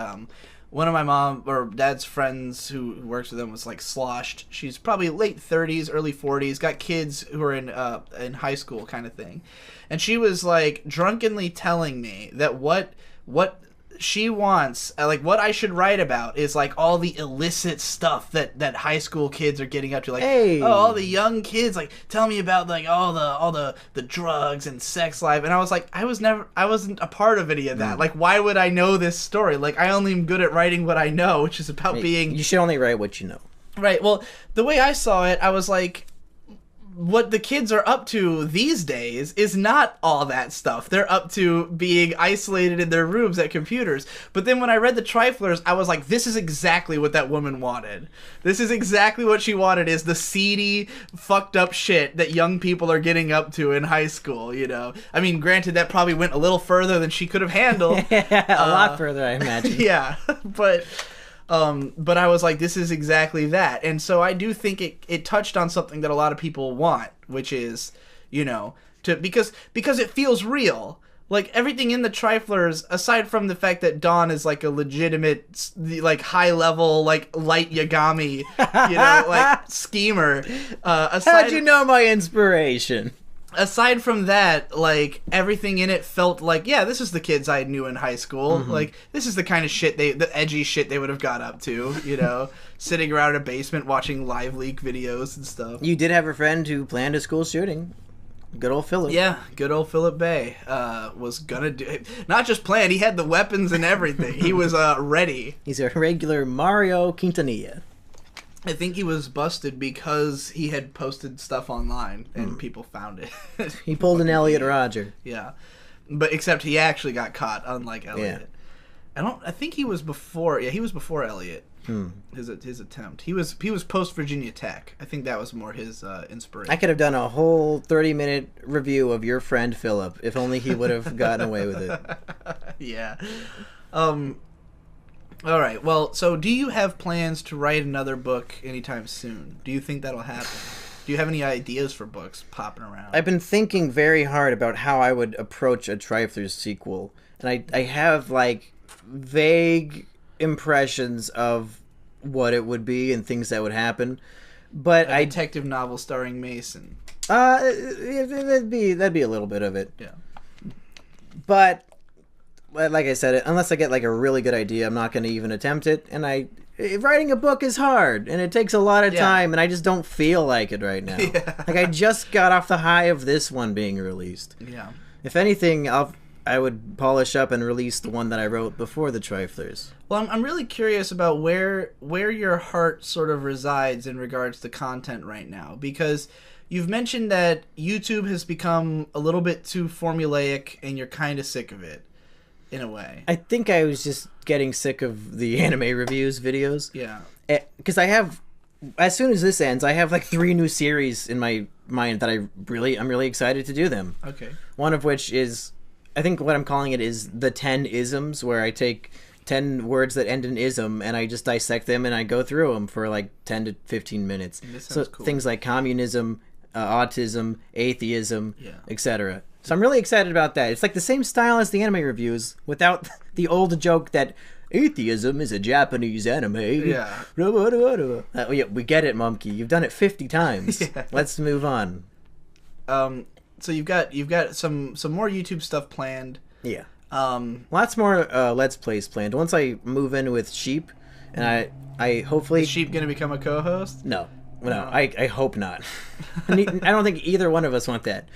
one of my mom or dad's friends who works with them was like sloshed. She's probably late 30s, early 40s, got kids who are in high school kind of thing, and she was like drunkenly telling me that what she wants, like what I should write about is like all the illicit stuff that high school kids are getting up to, like all the young kids, like tell me about like all the drugs and sex life. And I was like, I wasn't a part of any of that. Like, why would I know this story? Like, I only am good at writing what I know, which is about being. You should only write what you know. Right. Well, the way I saw it, I was like, what the kids are up to these days is not all that stuff. They're up to being isolated in their rooms at computers. But then when I read the Triflers, I was like, this is exactly what that woman wanted. This is exactly what she wanted, is the seedy, fucked up shit that young people are getting up to in high school, you know? I mean, granted, that probably went a little further than she could have handled. A lot further, I imagine. Yeah, but I was like, this is exactly that. And so I do think it touched on something that a lot of people want, which is, you know, because it feels real. Like, everything in the Triflers, aside from the fact that Dawn is like a legitimate, like, high level, like, light Yagami, you know, like, schemer. How'd you know my inspiration? Aside from that, like, everything in it felt like, yeah, this is the kids I knew in high school. Mm-hmm. Like, this is the kind of shit the edgy shit they would have got up to, you know, sitting around in a basement watching live leak videos and stuff. You did have a friend who planned a school shooting. Good old Philip. Yeah, good old Philip Bay was gonna do it. Not just plan, he had the weapons and everything. He was ready. He's a regular Mario Quintanilla. I think he was busted because he had posted stuff online and people found it. He pulled an Elliot Rodger. Yeah. But except he actually got caught, unlike Elliot. Yeah. I think he was before Elliot. His attempt. He was post Virginia Tech. I think that was more his inspiration. I could have done a whole 30-minute review of your friend Philip if only he would have gotten away with it. Yeah. All right. Well, so do you have plans to write another book anytime soon? Do you think that'll happen? Do you have any ideas for books popping around? I've been thinking very hard about how I would approach a Triflers sequel. And I have, like, vague impressions of what it would be and things that would happen. But a detective novel starring Mason. That'd be a little bit of it. Yeah. But like I said, unless I get like a really good idea, I'm not going to even attempt it. And writing a book is hard, and it takes a lot of time, and I just don't feel like it right now. Yeah. Like, I just got off the high of this one being released. Yeah. If anything, I would polish up and release the one that I wrote before the Triflers. Well, I'm really curious about where your heart sort of resides in regards to content right now, because you've mentioned that YouTube has become a little bit too formulaic, and you're kind of sick of it. In a way. I think I was just getting sick of the anime reviews videos. Yeah. Because as soon as this ends, I have like 3 new series in my mind that I'm really excited to do them. Okay. One of which is, I think what I'm calling it is the 10 isms, where I take 10 words that end in ism and I just dissect them and I go through them for like 10 to 15 minutes. So cool. Things like communism, autism, atheism, etc. So I'm really excited about that. It's like the same style as the anime reviews, without the old joke that atheism is a Japanese anime. Yeah. We get it, Mumkey. You've done it 50 times. Yeah. Let's move on. So you've got some more YouTube stuff planned. Yeah. Lots more Let's Plays planned. Once I move in with Sheep, and I hopefully... Is Sheep going to become a co-host? No, I hope not. I don't think either one of us want that.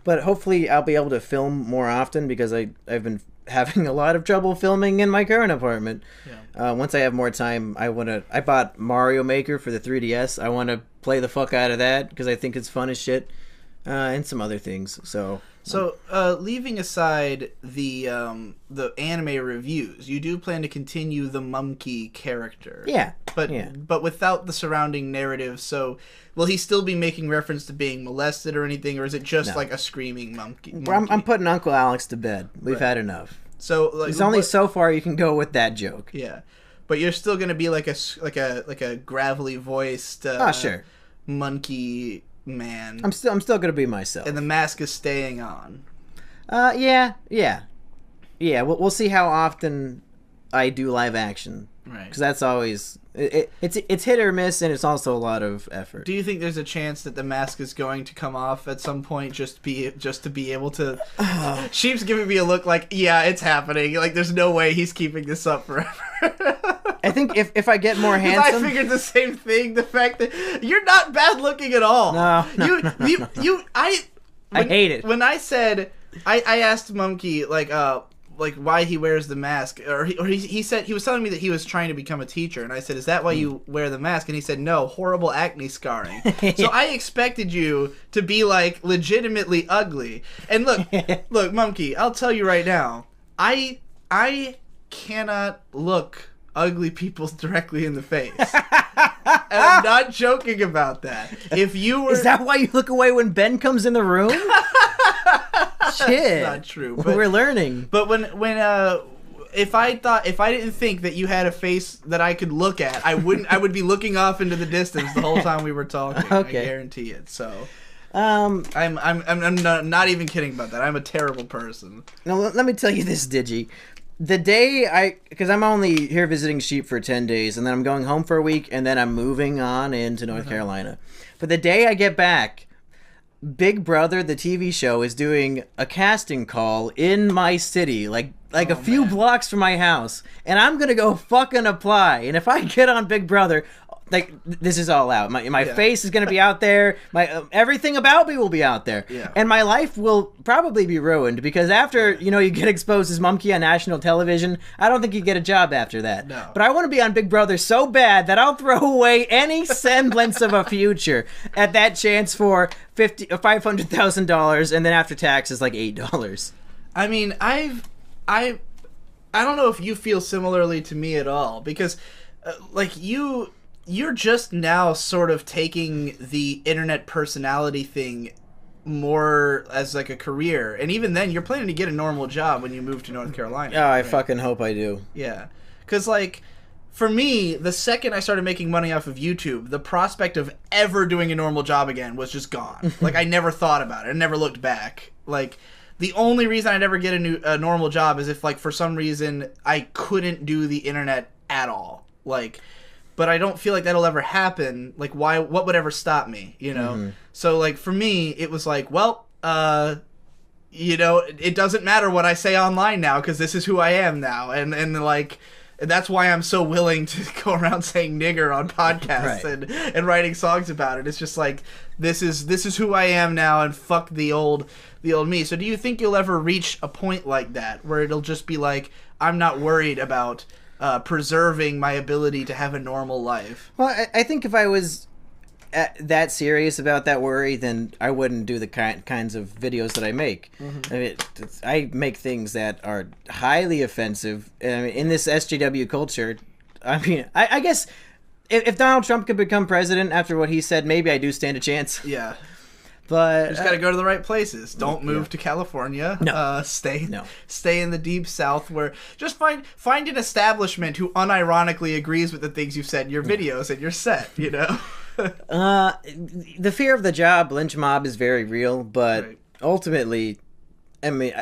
But hopefully I'll be able to film more often, because I've been having a lot of trouble filming in my current apartment. Yeah. Once I have more time, I bought Mario Maker for the 3DS. I want to play the fuck out of that, because I think it's fun as shit. And some other things. So leaving aside the anime reviews, you do plan to continue the Mumkey character. Yeah. But without the surrounding narrative. So will he still be making reference to being molested or anything, or is it just like a screaming Mumkey? I'm putting Uncle Alex to bed. We've had enough. So there's only so far you can go with that joke. Yeah. But you're still going to be like a gravelly voiced sure. monkey man. I'm still gonna be myself. And the mask is staying on. Yeah. We'll see how often I do live action. Right. Because that's always it's hit or miss, and it's also a lot of effort. Do you think there's a chance that the mask is going to come off at some point, just to be able to? Sheep's giving me a look like, yeah, it's happening. Like, there's no way he's keeping this up forever. I think if I get more handsome, I figured the same thing. The fact that you're not bad looking at all. No. I hate it. When I said I asked Mumkey like why he wears the mask, or he said he was telling me that he was trying to become a teacher, and I said, is that why you wear the mask? And he said, no, horrible acne scarring. So I expected you to be like legitimately ugly. And look, Mumkey, I'll tell you right now, I cannot look ugly people directly in the face. And I'm not joking about that. If you were, is that why you look away when Ben comes in the room? Shit, that's not true. But we're learning. But if I didn't think that you had a face that I could look at, I would be looking off into the distance the whole time we were talking. Okay. I guarantee it. So I'm not even kidding about that. I'm a terrible person. Now let me tell you this, Digi. The day because I'm only here visiting Sheep for 10 days, and then I'm going home for a week, and then I'm moving on into North Carolina. But the day I get back, Big Brother, the TV show, is doing a casting call in my city, like a few blocks from my house, and I'm gonna go fucking apply. And if I get on Big Brother, like, this is all out. My face is gonna be out there. My everything about me will be out there, and my life will probably be ruined, because after you get exposed as Mumkey on national television, I don't think you get a job after that. No. But I want to be on Big Brother so bad that I'll throw away any semblance of a future at that chance for $500,000, and then after taxes like $8. I mean, I don't know if you feel similarly to me at all, because you're just now sort of taking the internet personality thing more as like a career, and even then you're planning to get a normal job when you move to North Carolina. Oh, I fucking hope I do. Yeah, because like for me, the second I started making money off of YouTube, the prospect of ever doing a normal job again was just gone. Like, I never thought about it. I never looked back. Like, the only reason I'd ever get a normal job is if, like, for some reason I couldn't do the internet at all. Like, but I don't feel like that'll ever happen. Like, what would ever stop me, Mm-hmm. So, like, for me, it was like, well, it doesn't matter what I say online now, because this is who I am now. And like, that's why I'm so willing to go around saying nigger on podcasts and writing songs about it. It's just like, this is who I am now, and fuck the old me. So do you think you'll ever reach a point like that, where it'll just be like, I'm not worried about preserving my ability to have a normal life? Well, I think if I was that serious about that worry, then I wouldn't do the kinds of videos that I make. Mm-hmm. I mean, I make things that are highly offensive. I mean, in this SJW culture, I mean, I guess if Donald Trump could become president after what he said, maybe I do stand a chance. Yeah. But you just got to go to the right places. Don't move to California. No. Stay in the deep South, where just find an establishment who unironically agrees with the things you've said in your videos, and you're set, The fear of the job lynch mob is very real, but ultimately, I mean,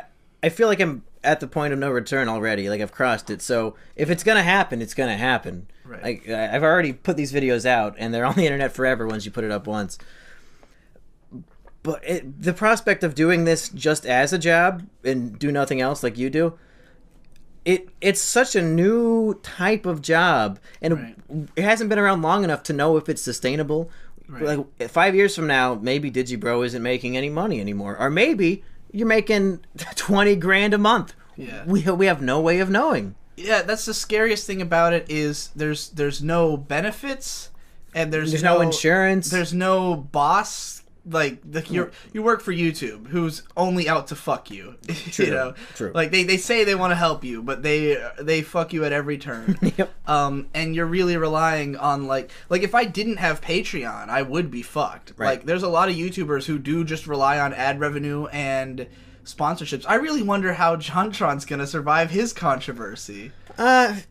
I feel like I'm at the point of no return already. Like, I've crossed it. So if it's gonna happen, it's gonna happen. Right. Like, I've already put these videos out, and they're on the internet forever once you put it up once. But the prospect of doing this just as a job and do nothing else like you do, it's such a new type of job, and it hasn't been around long enough to know if it's sustainable. Right. Like 5 years from now, maybe DigiBro isn't making any money anymore, or maybe you're making $20,000 a month. Yeah, we have no way of knowing. Yeah, that's the scariest thing about it, is there's no benefits, and there's no insurance. There's no boss. Like, you work for YouTube, who's only out to fuck you. True. True. Like, they say they want to help you, but they fuck you at every turn. Yep. And you're really relying on like if I didn't have Patreon, I would be fucked. Right. Like, there's a lot of YouTubers who do just rely on ad revenue and sponsorships. I really wonder how JonTron's gonna survive his controversy.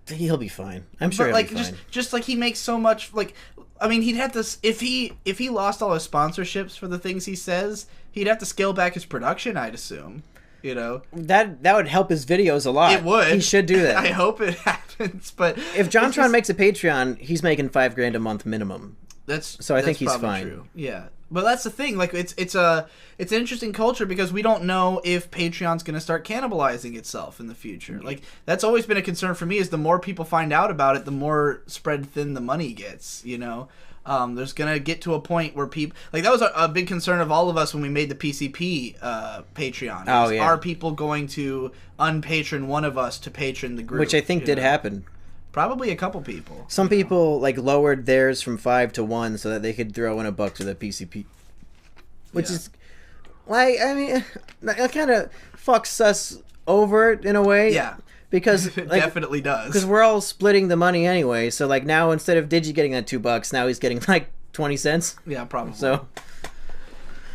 He'll be fine. I'm sure he'll be fine. Just like he makes so much, like, I mean, he'd have to, if he lost all his sponsorships for the things he says, he'd have to scale back his production, I'd assume. You know, that would help his videos a lot. It would. He should do that. I hope it happens. But if JonTron makes a Patreon, he's making $5,000 a month minimum. I think he's fine. True. Yeah, but that's the thing. Like, it's an interesting culture because we don't know if Patreon's going to start cannibalizing itself in the future. Like, that's always been a concern for me. Is the more people find out about it, the more spread thin the money gets. You know. There's going to get to a point where people... Like, that was a big concern of all of us when we made the PCP Patreon. Oh, yeah. Are people going to unpatron one of us to patron the group? Which I think did happen. Probably a couple people. Some people, like, lowered theirs from 5 to 1 so that they could throw in a buck to the PCP. Which is... Like, I mean, that kind of fucks us over in a way. Yeah. Because it definitely does. Because we're all splitting the money anyway. So like now instead of Digi getting that $2, now he's getting like 20 cents. Yeah, probably. So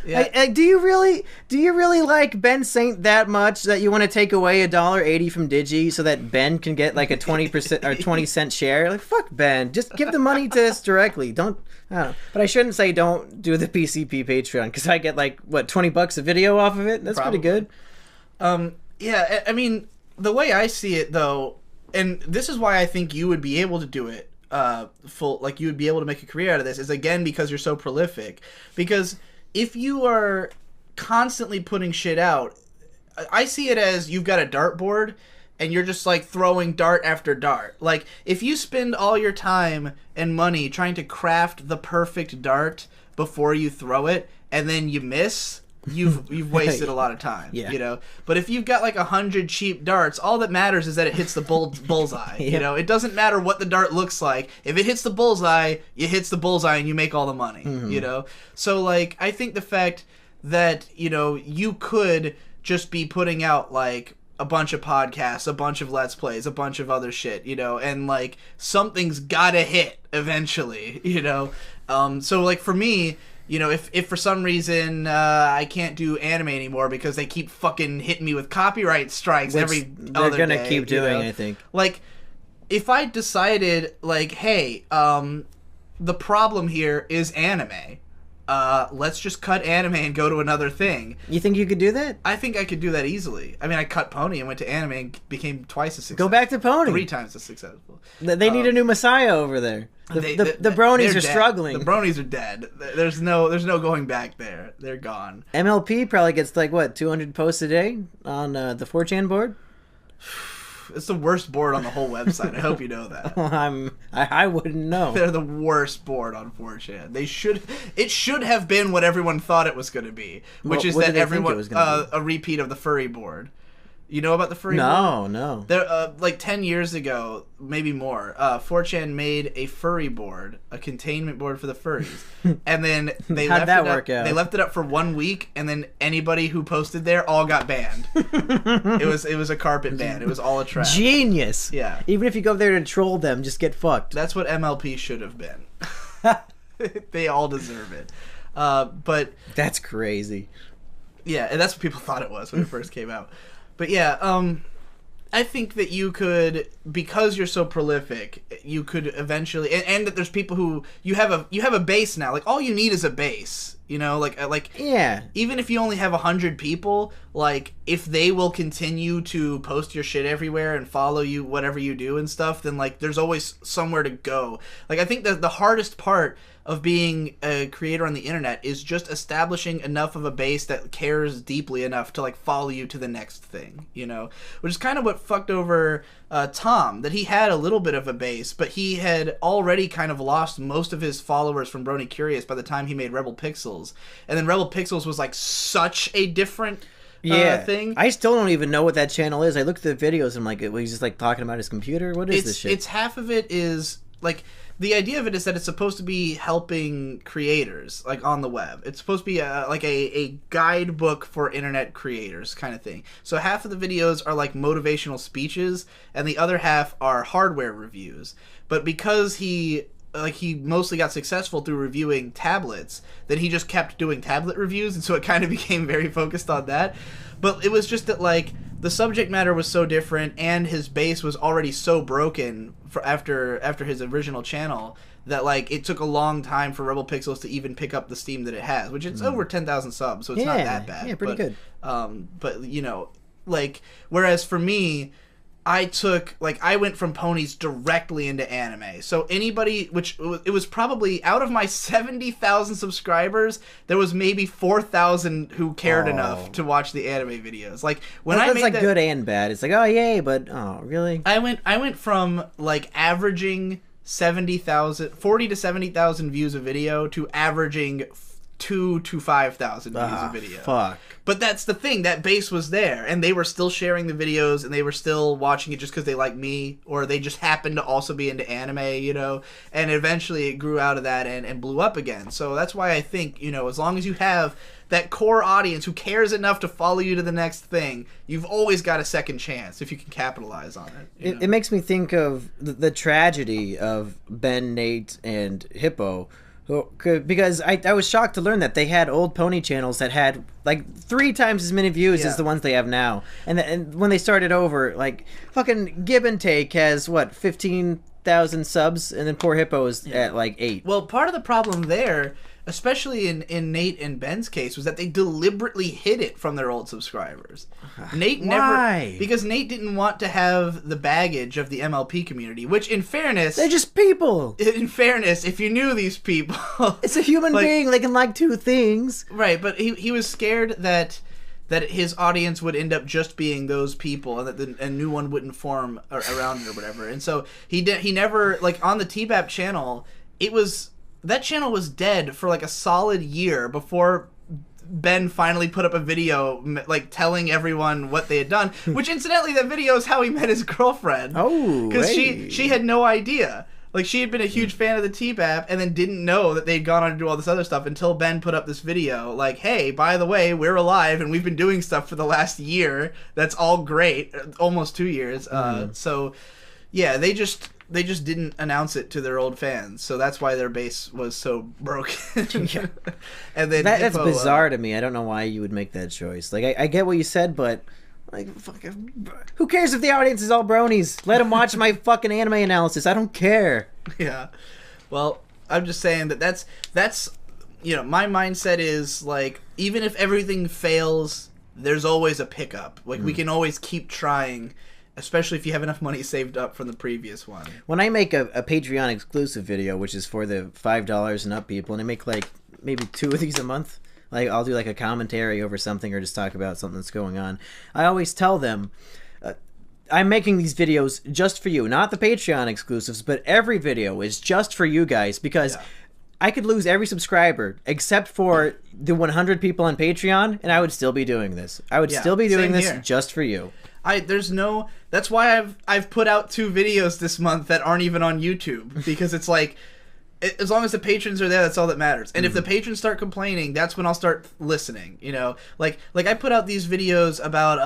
yeah. Do you really like Ben Saint that much that you want to take away $1.80 from Digi so that Ben can get like a 20% or 20-cent share? Like fuck Ben, just give the money to us directly. I don't know. But I shouldn't say don't do the PCP Patreon because I get like what $20 a video off of it. That's probably pretty good. Yeah, I mean. The way I see it, though, and this is why I think you would be able to do it you would be able to make a career out of this, is again because you're so prolific. Because if you are constantly putting shit out, I see it as you've got a dartboard and you're just like throwing dart after dart. Like if you spend all your time and money trying to craft the perfect dart before you throw it and then you miss, you've wasted a lot of time. Yeah. You know. But if you've got like 100 cheap darts, all that matters is that it hits the bullseye. Yep. You know, it doesn't matter what the dart looks like. If it hits the bullseye, it hits the bullseye, and you make all the money. Mm-hmm. You know. So like, I think the fact that you could just be putting out like a bunch of podcasts, a bunch of Let's Plays, a bunch of other shit, and like something's gotta hit eventually. So like for me. If for some reason I can't do anime anymore because they keep fucking hitting me with copyright strikes every other day. They're gonna keep doing, I think. Like, if I decided, like, hey, the problem here is anime. Let's just cut anime and go to another thing. You think you could do that? I think I could do that easily. I mean, I cut Pony and went to anime and became twice as successful. Go back to Pony. 3 times as successful. They need a new Messiah over there. The bronies are struggling. The bronies are dead. There's no going back there. They're gone. MLP probably gets like what 200 posts a day on the 4chan board. It's the worst board on the whole website. I hope you know that. I wouldn't know. They're the worst board on 4chan. It should have been what everyone thought it was going to be, which is that everyone a repeat of the furry board. You know about the furry board? No. There, like 10 years ago, maybe more, 4chan made a furry board, a containment board for the furries. And then they How'd that work out? They left it up for 1 week, and then anybody who posted there all got banned. It was a carpet ban. It was all a trap. Genius. Yeah. Even if you go there to troll them, just get fucked. That's what MLP should have been. They all deserve it. But that's crazy. Yeah, and that's what people thought it was when it first came out. But yeah, I think that you could, because you're so prolific, you could eventually, and that there's people who you have a base now. Like all you need is a base, like yeah. Even if you only have 100 people, like if they will continue to post your shit everywhere and follow you, whatever you do and stuff, then like there's always somewhere to go. Like I think that the hardest part of being a creator on the internet is just establishing enough of a base that cares deeply enough to like follow you to the next thing, which is kind of what fucked over Tom, that he had a little bit of a base, but he had already kind of lost most of his followers from Brony Curious by the time he made Rebel Pixels, and then Rebel Pixels was like such a different thing. I still don't even know what that channel is. I looked at the videos and I'm like, he's just like talking about his computer. What is this shit? It's half of it is like, the idea of it is that it's supposed to be helping creators, like, on the web. It's supposed to be a guidebook for internet creators kind of thing. So half of the videos are, like, motivational speeches, and the other half are hardware reviews. But because he like he mostly got successful through reviewing tablets, then he just kept doing tablet reviews, and so it kind of became very focused on that. But it was just that like the subject matter was so different, and his base was already so broken for after his original channel that like it took a long time for Rebel Pixels to even pick up the steam that it has, which it's over 10,000 subs, so it's not that bad. Yeah, pretty good. But you know, like whereas for me, I went from ponies directly into anime. So anybody, which it was probably out of my 70,000 subscribers, there was maybe 4,000 who cared enough to watch the anime videos. Like when that's like good and bad. It's like, oh yay, but oh really? I went from like averaging 40 to 70,000 views a video to averaging 2 to 5,000 views a video. Fuck. But that's the thing, that base was there, and they were still sharing the videos, and they were still watching it just because they like me, or they just happened to also be into anime, you know, and eventually it grew out of that and blew up again. So that's why I think, you know, as long as you have that core audience who cares enough to follow you to the next thing, you've always got a second chance if you can capitalize on it. It makes me think of the tragedy of Ben, Nate, and Hippo. Because I was shocked to learn that they had old pony channels that had like 3 times as many views as the ones they have now, and when they started over, like fucking Give and Take has what 15,000 subs, and then poor Hippo is at like 8. Well, part of the problem there, especially in Nate and Ben's case, was that they deliberately hid it from their old subscribers. Nate never, because Nate didn't want to have the baggage of the MLP community, which in fairness, they're just people. In fairness, if you knew these people, it's a human being. They can like 2 things, right? But he was scared that his audience would end up just being those people, and that a new one wouldn't form around it or whatever. And so he never, like on the TBAP channel, that channel was dead for like a solid year before Ben finally put up a video like telling everyone what they had done, which incidentally that video is how he met his girlfriend. Oh, because she had no idea. Like she had been a huge fan of the TBAP and then didn't know that they'd gone on to do all this other stuff until Ben put up this video like, hey, by the way, we're alive and we've been doing stuff for the last year. That's all great. Almost 2 years. So yeah, they just didn't announce it to their old fans, so that's why their base was so broken. And then that's bizarre to me. I don't know why you would make that choice. Like, I get what you said, but like, who cares if the audience is all bronies? Let them watch my fucking anime analysis. I don't care. Yeah. Well, I'm just saying that's you know, my mindset is like, even if everything fails, there's always a pickup. Like we can always keep trying. Especially if you have enough money saved up from the previous one. When I make a Patreon exclusive video, which is for the $5 and up people, and I make like maybe 2 of these a month, like I'll do like a commentary over something or just talk about something that's going on, I always tell them, I'm making these videos just for you. Not the Patreon exclusives, but every video is just for you guys, because I could lose every subscriber except for the 100 people on Patreon, and I would still be doing this. I would still be doing this just for you. That's why I've put out 2 videos this month that aren't even on YouTube, because it's like, as long as the patrons are there, that's all that matters. And if the patrons start complaining, that's when I'll start listening, you know? Like I put out these videos about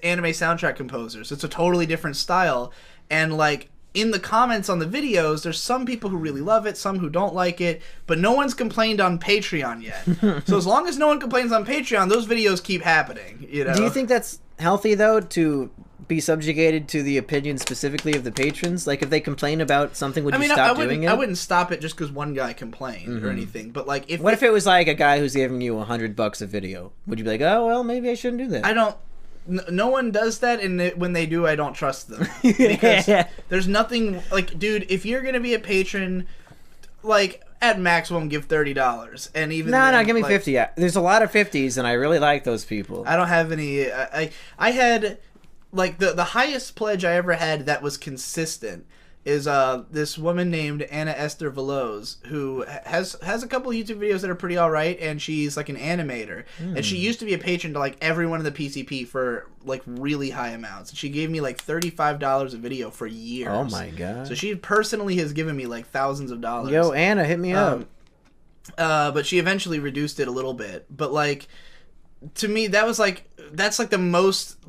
anime soundtrack composers. It's a totally different style, and like in the comments on the videos, there's some people who really love it, some who don't like it, but no one's complained on Patreon yet. So as long as no one complains on Patreon, those videos keep happening, you know? Do you think that's healthy, though, to be subjugated to the opinion specifically of the patrons? Like, if they complain about something, would you stop doing it? I wouldn't stop it just because one guy complained or anything, but like What if it was like a guy who's giving you $100 a video? Would you be like, oh, well, maybe I shouldn't do that? No one does that, and when they do, I don't trust them. Because there's nothing, like, dude, if you're going to be a patron, like, at maximum give $30, and even no, give me 50. There's a lot of 50s, and I really like those people. I don't have any. I had, like, the highest pledge I ever had that was consistent is this woman named Anna Esther Veloz, who has a couple of YouTube videos that are pretty alright, and she's like an animator. And she used to be a patron to like everyone in the PCP for like really high amounts. She gave me like $35 a video for years. Oh my god. So she personally has given me like thousands of dollars. Yo, Anna, hit me up. But she eventually reduced it a little bit. But like, to me, that was like that's like the most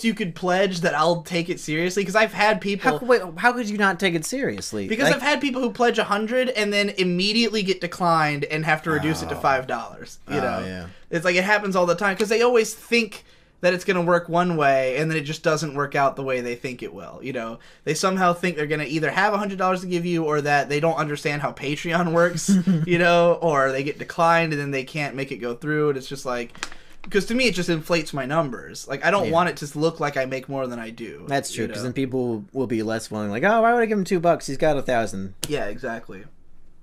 you could pledge that I'll take it seriously, because I've had people. How could you not take it seriously? Because I've had people who pledge $100 and then immediately get declined and have to reduce it to $5. You know, yeah. It's like it happens all the time because they always think that it's going to work one way, and then it just doesn't work out the way they think it will. You know, they somehow think they're going to either have $100 to give you, or that they don't understand how Patreon works, you know, or they get declined and then they can't make it go through. And it's just like, because to me, it just inflates my numbers. Like, I don't want it to look like I make more than I do. That's true, because then people will be less willing. Like, oh, why would I give him $2? He's got 1,000. Yeah, exactly.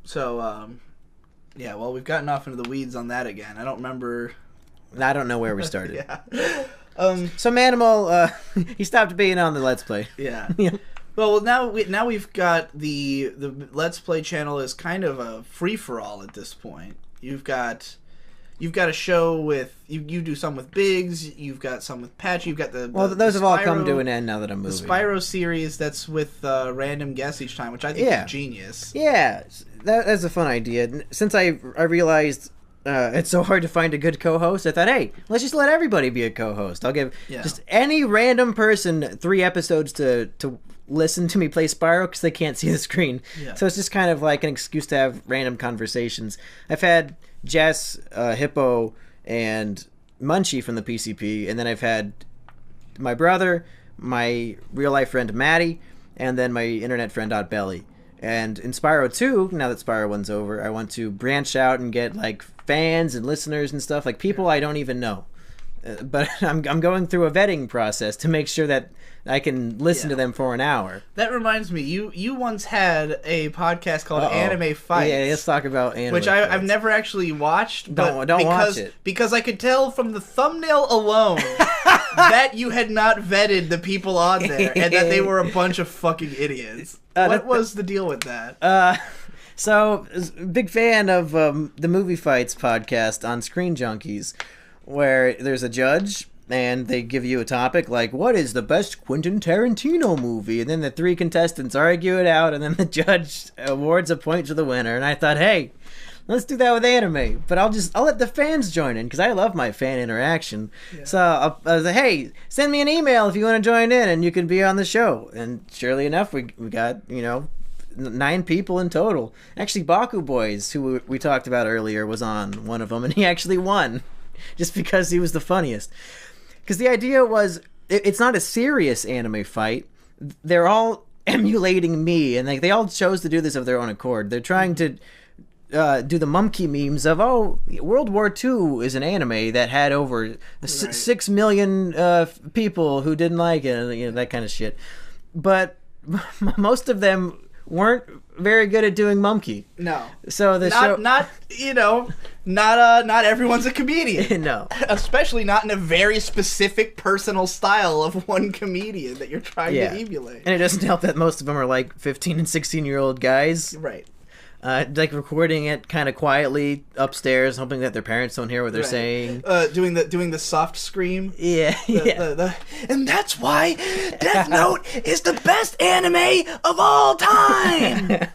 So, yeah, well, we've gotten off into the weeds on that again. I don't remember... I don't know where we started. Yeah. So Manimal, he stopped being on the Let's Play. Yeah. Well, now we've got the Let's Play channel is kind of a free for all at this point. You've got a show with you do some with Biggs. You've got some with Patch. You've got those have all come to an end now that I'm moving. The Spyro series that's with random guests each time, which I think is genius. Yeah, that's a fun idea. Since I realized. It's so hard to find a good co-host. I thought, hey, let's just let everybody be a co-host. I'll give just any random person 3 episodes to listen to me play Spyro because they can't see the screen. Yeah. So it's just kind of like an excuse to have random conversations. I've had Jess, Hippo, and Munchie from the PCP, and then I've had my brother, my real-life friend Maddie, and then my internet friend Belly. And in Spyro 2, now that Spyro 1's over, I want to branch out and get like fans and listeners and stuff, like people I don't even know. But I'm going through a vetting process to make sure that I can listen to them for an hour. That reminds me, you once had a podcast called Anime Fights. Yeah, let's talk about anime which I've never actually watched. Don't watch it. Because I could tell from the thumbnail alone that you had not vetted the people on there and that they were a bunch of fucking idiots. What was the deal with that? So, big fan of the Movie Fights podcast on Screen Junkies, where there's a judge, and they give you a topic like, what is the best Quentin Tarantino movie? And then the 3 contestants argue it out, and then the judge awards a point to the winner. And I thought, hey, let's do that with anime. But I'll let the fans join in, because I love my fan interaction. Yeah. So I was like, hey, send me an email if you want to join in, and you can be on the show. And surely enough, we got, 9 people in total. Actually, Baku Boys, who we talked about earlier, was on one of them, and he actually won. Just because he was the funniest. Because the idea was, it's not a serious anime fight. They're all emulating me, and they all chose to do this of their own accord. They're trying to do the Mumkey memes of, World War II is an anime that had over 6 million people who didn't like it, that kind of shit. But most of them weren't very good at doing Mumkey. No. So the show... Not everyone's a comedian. No. Especially not in a very specific personal style of one comedian that you're trying to emulate. And it doesn't help that most of them are like 15 and 16-year-old guys. Right. Like recording it kind of quietly upstairs, hoping that their parents don't hear what they're saying. Doing the soft scream. Yeah. And that's why Death Note is the best anime of all time.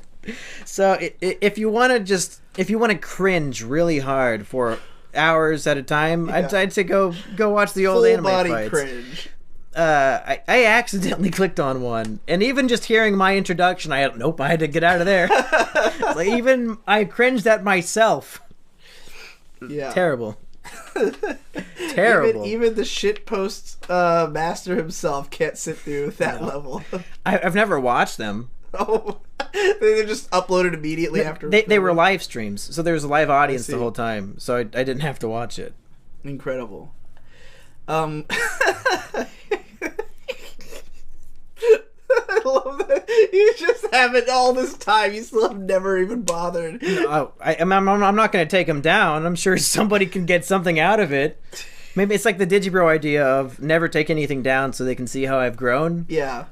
So if you want to cringe really hard for hours at a time, I'd say go watch the old anime fights. Full body cringe. I accidentally clicked on one, and even just hearing my introduction, I had to get out of there. Like, even I cringed at myself. Yeah, terrible. Terrible. Even the shitpost master himself can't sit through that level. I've never watched them. Oh, they just uploaded immediately after. They were live streams, so there was a live audience the whole time, so I didn't have to watch it. Incredible. I love that you just have it all this time. You still have never even bothered. No, I'm not going to take them down. I'm sure somebody can get something out of it. Maybe it's like the Digibro idea of never take anything down so they can see how I've grown. Yeah.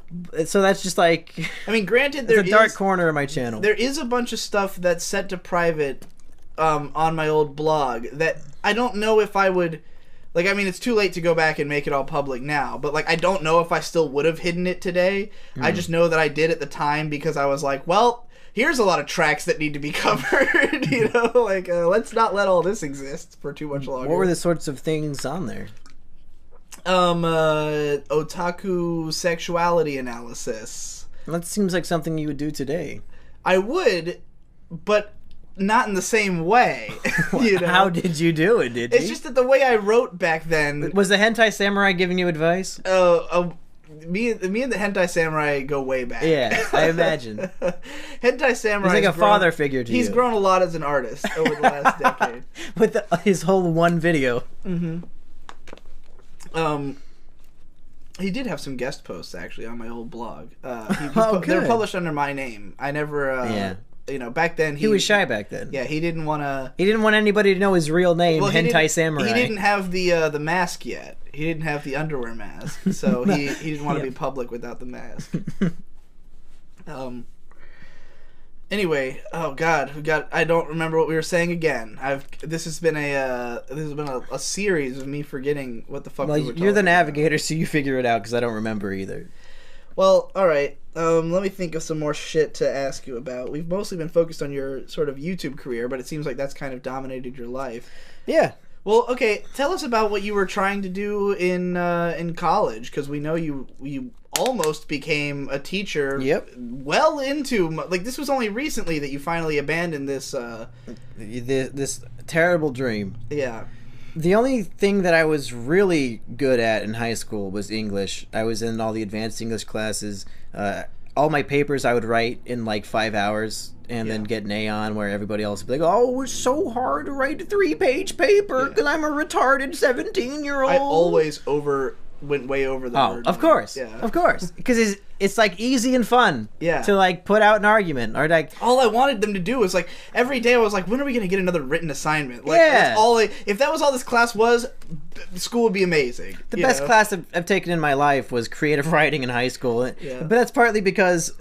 So that's just like... I mean, granted, there's a dark corner of my channel. There is a bunch of stuff that's set to private on my old blog that I don't know if I would... Like, I mean, it's too late to go back and make it all public now, but, like, I don't know if I still would have hidden it today. I just know that I did at the time because I was like, well, here's a lot of tracks that need to be covered. Like let's not let all this exist for too much longer. What were the sorts of things on there? Otaku sexuality analysis. That seems like something you would do today. I would, but not in the same way. How did you do it? It's just that the way I wrote back then. Was the hentai samurai giving you advice? Me and the hentai samurai go way back. Yeah, I imagine. Hentai samurai. He's like a father figure to you. He's grown a lot as an artist over the last decade. With his whole one video. Mm-hmm. He did have some guest posts actually on my old blog. Good. They were published under my name. I never. Back then he was shy back then. Yeah, he didn't want to. He didn't want anybody to know his real name, Hentai Samurai. He didn't have the mask yet. He didn't have the underwear mask, so he didn't want to be public without the mask. Anyway, oh God, I don't remember what we were saying again. This has been a series of me forgetting what the fuck we were talking about. You're the navigator, so you figure it out because I don't remember either. Well, all right. Let me think of some more shit to ask you about. We've mostly been focused on your sort of YouTube career, but it seems like that's kind of dominated your life. Yeah. Well, okay. Tell us about what you were trying to do in college, because we know you almost became a teacher. Yep. Well into this was only recently that you finally abandoned this. This terrible dream. Yeah. The only thing that I was really good at in high school was English. I was in all the advanced English classes. All my papers I would write in like 5 hours and then get an A on, where everybody else would be like, oh, it's so hard to write a 3-page paper because I'm a retarded 17-year-old. I always went way over the word. Of course. Yeah. Of course. Because it's like easy and fun to like put out an argument, or like all I wanted them to do was like every day I was like, when are we going to get another written assignment? Like that's all if that was all this class was, school would be amazing. The best class I've taken in my life was creative writing in high school. But that's partly because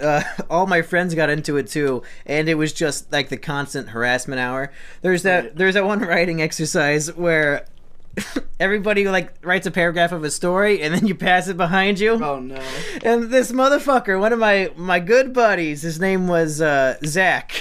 all my friends got into it too, and it was just like the constant harassment hour. There's that one writing exercise where everybody like writes a paragraph of a story and then you pass it behind you. Oh no. And this motherfucker, one of my good buddies, his name was Zach.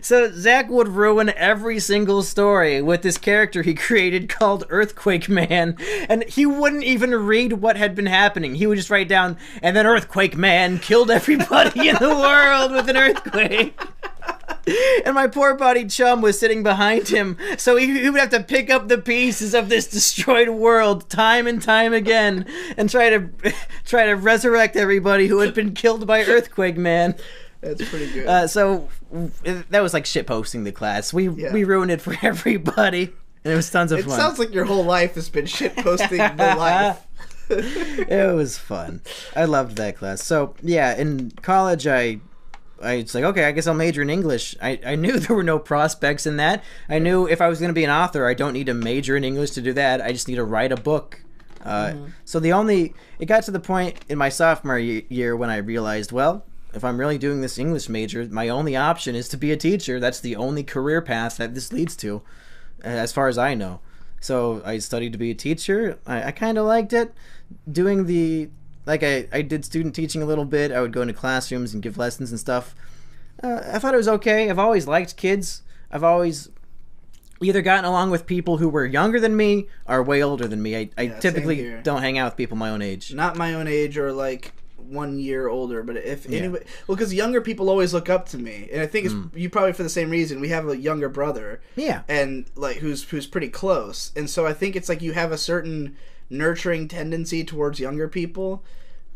So Zach would ruin every single story with this character he created called Earthquake Man, and he wouldn't even read what had been happening. He would just write down, and then Earthquake Man killed everybody in the world with an earthquake. And my poor buddy Chum was sitting behind him, so he would have to pick up the pieces of this destroyed world time and time again and try to resurrect everybody who had been killed by Earthquake Man. That's pretty good. So that was like shitposting the class. We ruined it for everybody, and it was tons of fun. It sounds like your whole life has been shitposting the life. It was fun. I loved that class. So yeah, in college I was like, okay, I guess I'll major in English. I knew there were no prospects in that. I knew if I was going to be an author, I don't need to major in English to do that. I just need to write a book. So it got to the point in my sophomore year when I realized, well, if I'm really doing this English major, my only option is to be a teacher. That's the only career path that this leads to, as far as I know. So I studied to be a teacher. I kind of liked it. Doing I did student teaching a little bit. I would go into classrooms and give lessons and stuff. I thought it was okay. I've always liked kids. I've always either gotten along with people who were younger than me or way older than me. I typically don't hang out with people my own age. Not my own age or like 1 year older, but anybody, well, because younger people always look up to me, and I think it's you probably for the same reason. We have a younger brother, and like who's pretty close, and so I think it's like you have a certain nurturing tendency towards younger people.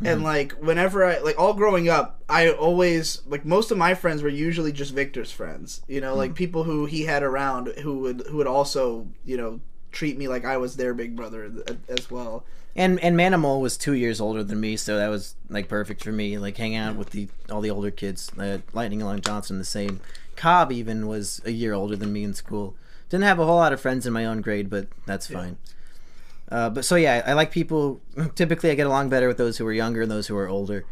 And like whenever all growing up, I always most of my friends were usually just Victor's friends, like people who he had around who would also treat me like I was their big brother as well. And Manimal was 2 years older than me, so that was like perfect for me. Like hang out with all the older kids. Lightning Long Johnson the same. Cobb even was a year older than me in school. Didn't have a whole lot of friends in my own grade, but that's fine. But so yeah, I like people. Typically, I get along better with those who are younger and those who are older.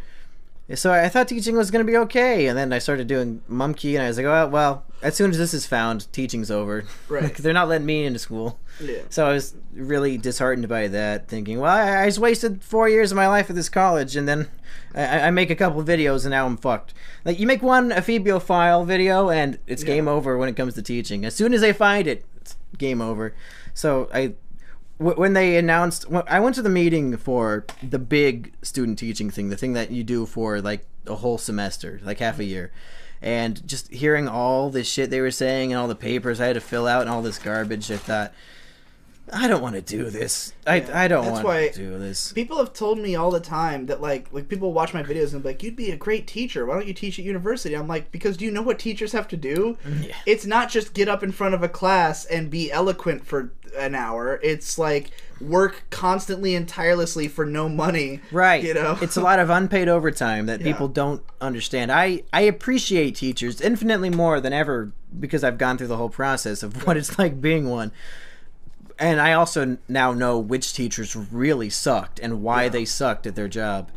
So I thought teaching was going to be okay, and then I started doing Mumkey, and I was like, oh well, as soon as this is found, teaching's over. Right. Like, they're not letting me into school. Yeah. So I was really disheartened by that, thinking, well, I just wasted 4 years of my life at this college, and then I make a couple videos, and now I'm fucked. Like, you make one ephebiophile video, and it's game over when it comes to teaching. As soon as they find it, it's game over. So when they announced, I went to the meeting for the big student teaching thing, the thing that you do for like a whole semester, like half a year. And just hearing all this shit they were saying and all the papers I had to fill out and all this garbage, I thought, I don't want to do this. I don't want to do this. People have told me all the time that like people watch my videos and be like, you'd be a great teacher. Why don't you teach at university? I'm like, because do you know what teachers have to do? Yeah. It's not just get up in front of a class and be eloquent for an hour. It's like work constantly and tirelessly for no money. Right. You know? It's a lot of unpaid overtime that people don't understand. I appreciate teachers infinitely more than ever because I've gone through the whole process of what it's like being one. And I also now know which teachers really sucked and why they sucked at their job.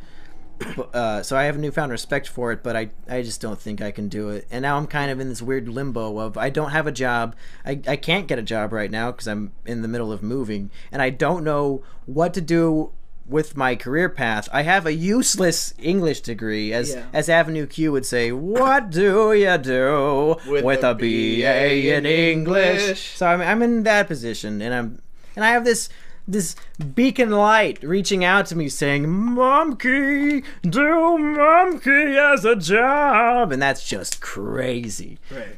So I have a newfound respect for it, but I just don't think I can do it. And now I'm kind of in this weird limbo of I don't have a job. I can't get a job right now because I'm in the middle of moving. And I don't know what to do with my career path. I have a useless English degree, as Avenue Q would say. What do you do with a BA in English? So I'm in that position, and I have this beacon light reaching out to me saying, Mumkey, do Mumkey as a job, and that's just crazy. Right.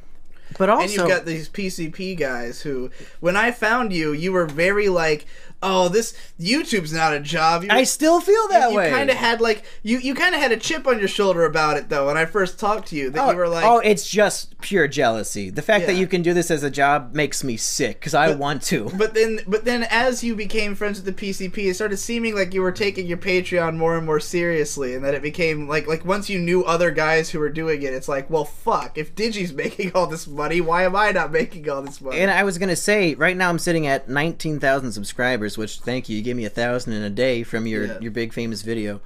But also, and you've got these PCP guys who, when I found you, you were very like, oh, this YouTube's not a job. I still feel that way. You kind of had like you kind of had a chip on your shoulder about it though. When I first talked to you, that you were like, oh, it's just pure jealousy. The fact that you can do this as a job makes me sick because I want to. But then, as you became friends with the PCP, it started seeming like you were taking your Patreon more and more seriously, and that it became like once you knew other guys who were doing it, it's like, well, fuck. If Digi's making all this money, why am I not making all this money? And I was gonna say, right now I'm sitting at 19,000 subscribers. Which, thank you gave me 1,000 in a day from your big famous video.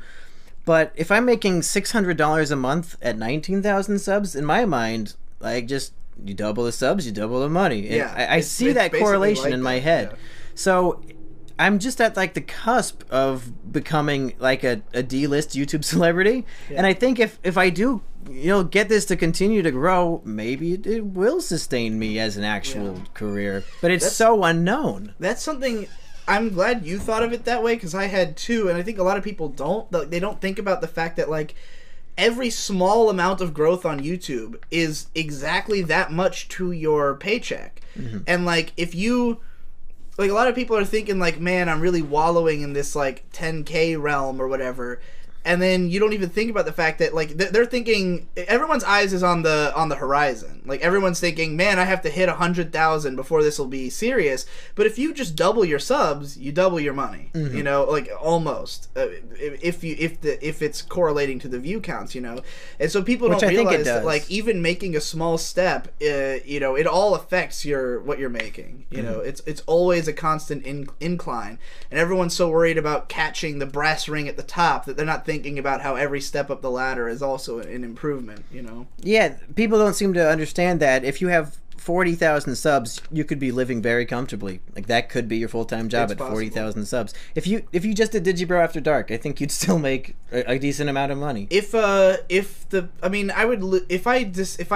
But if I'm making $600 a month at 19,000 subs, in my mind, like, just you double the subs, you double the money. And I see that correlation like in my head. So I'm just at like the cusp of becoming like a D-list YouTube celebrity, and I think if I do get this to continue to grow, maybe it will sustain me as an actual career. But that's so unknown. That's something. I'm glad you thought of it that way, because I had too, and I think a lot of people don't. They don't think about the fact that like every small amount of growth on YouTube is exactly that much to your paycheck. And like if you like, a lot of people are thinking like, man, I'm really wallowing in this like 10K realm or whatever. And then you don't even think about the fact that like they're thinking, everyone's eyes is on the horizon. Like everyone's thinking, man, I have to hit 100,000 before this will be serious. But if you just double your subs, you double your money. You know, like almost. If it's correlating to the view counts, and so people don't realize that like even making a small step, it all affects what you're making. You know, it's always a constant incline, and everyone's so worried about catching the brass ring at the top that they're not thinking about how every step up the ladder is also an improvement, Yeah, people don't seem to understand that if you have 40,000 subs, you could be living very comfortably. Like that could be your full-time job at 40,000 subs. If you just did Digibro After Dark, I think you'd still make a decent amount of money. If I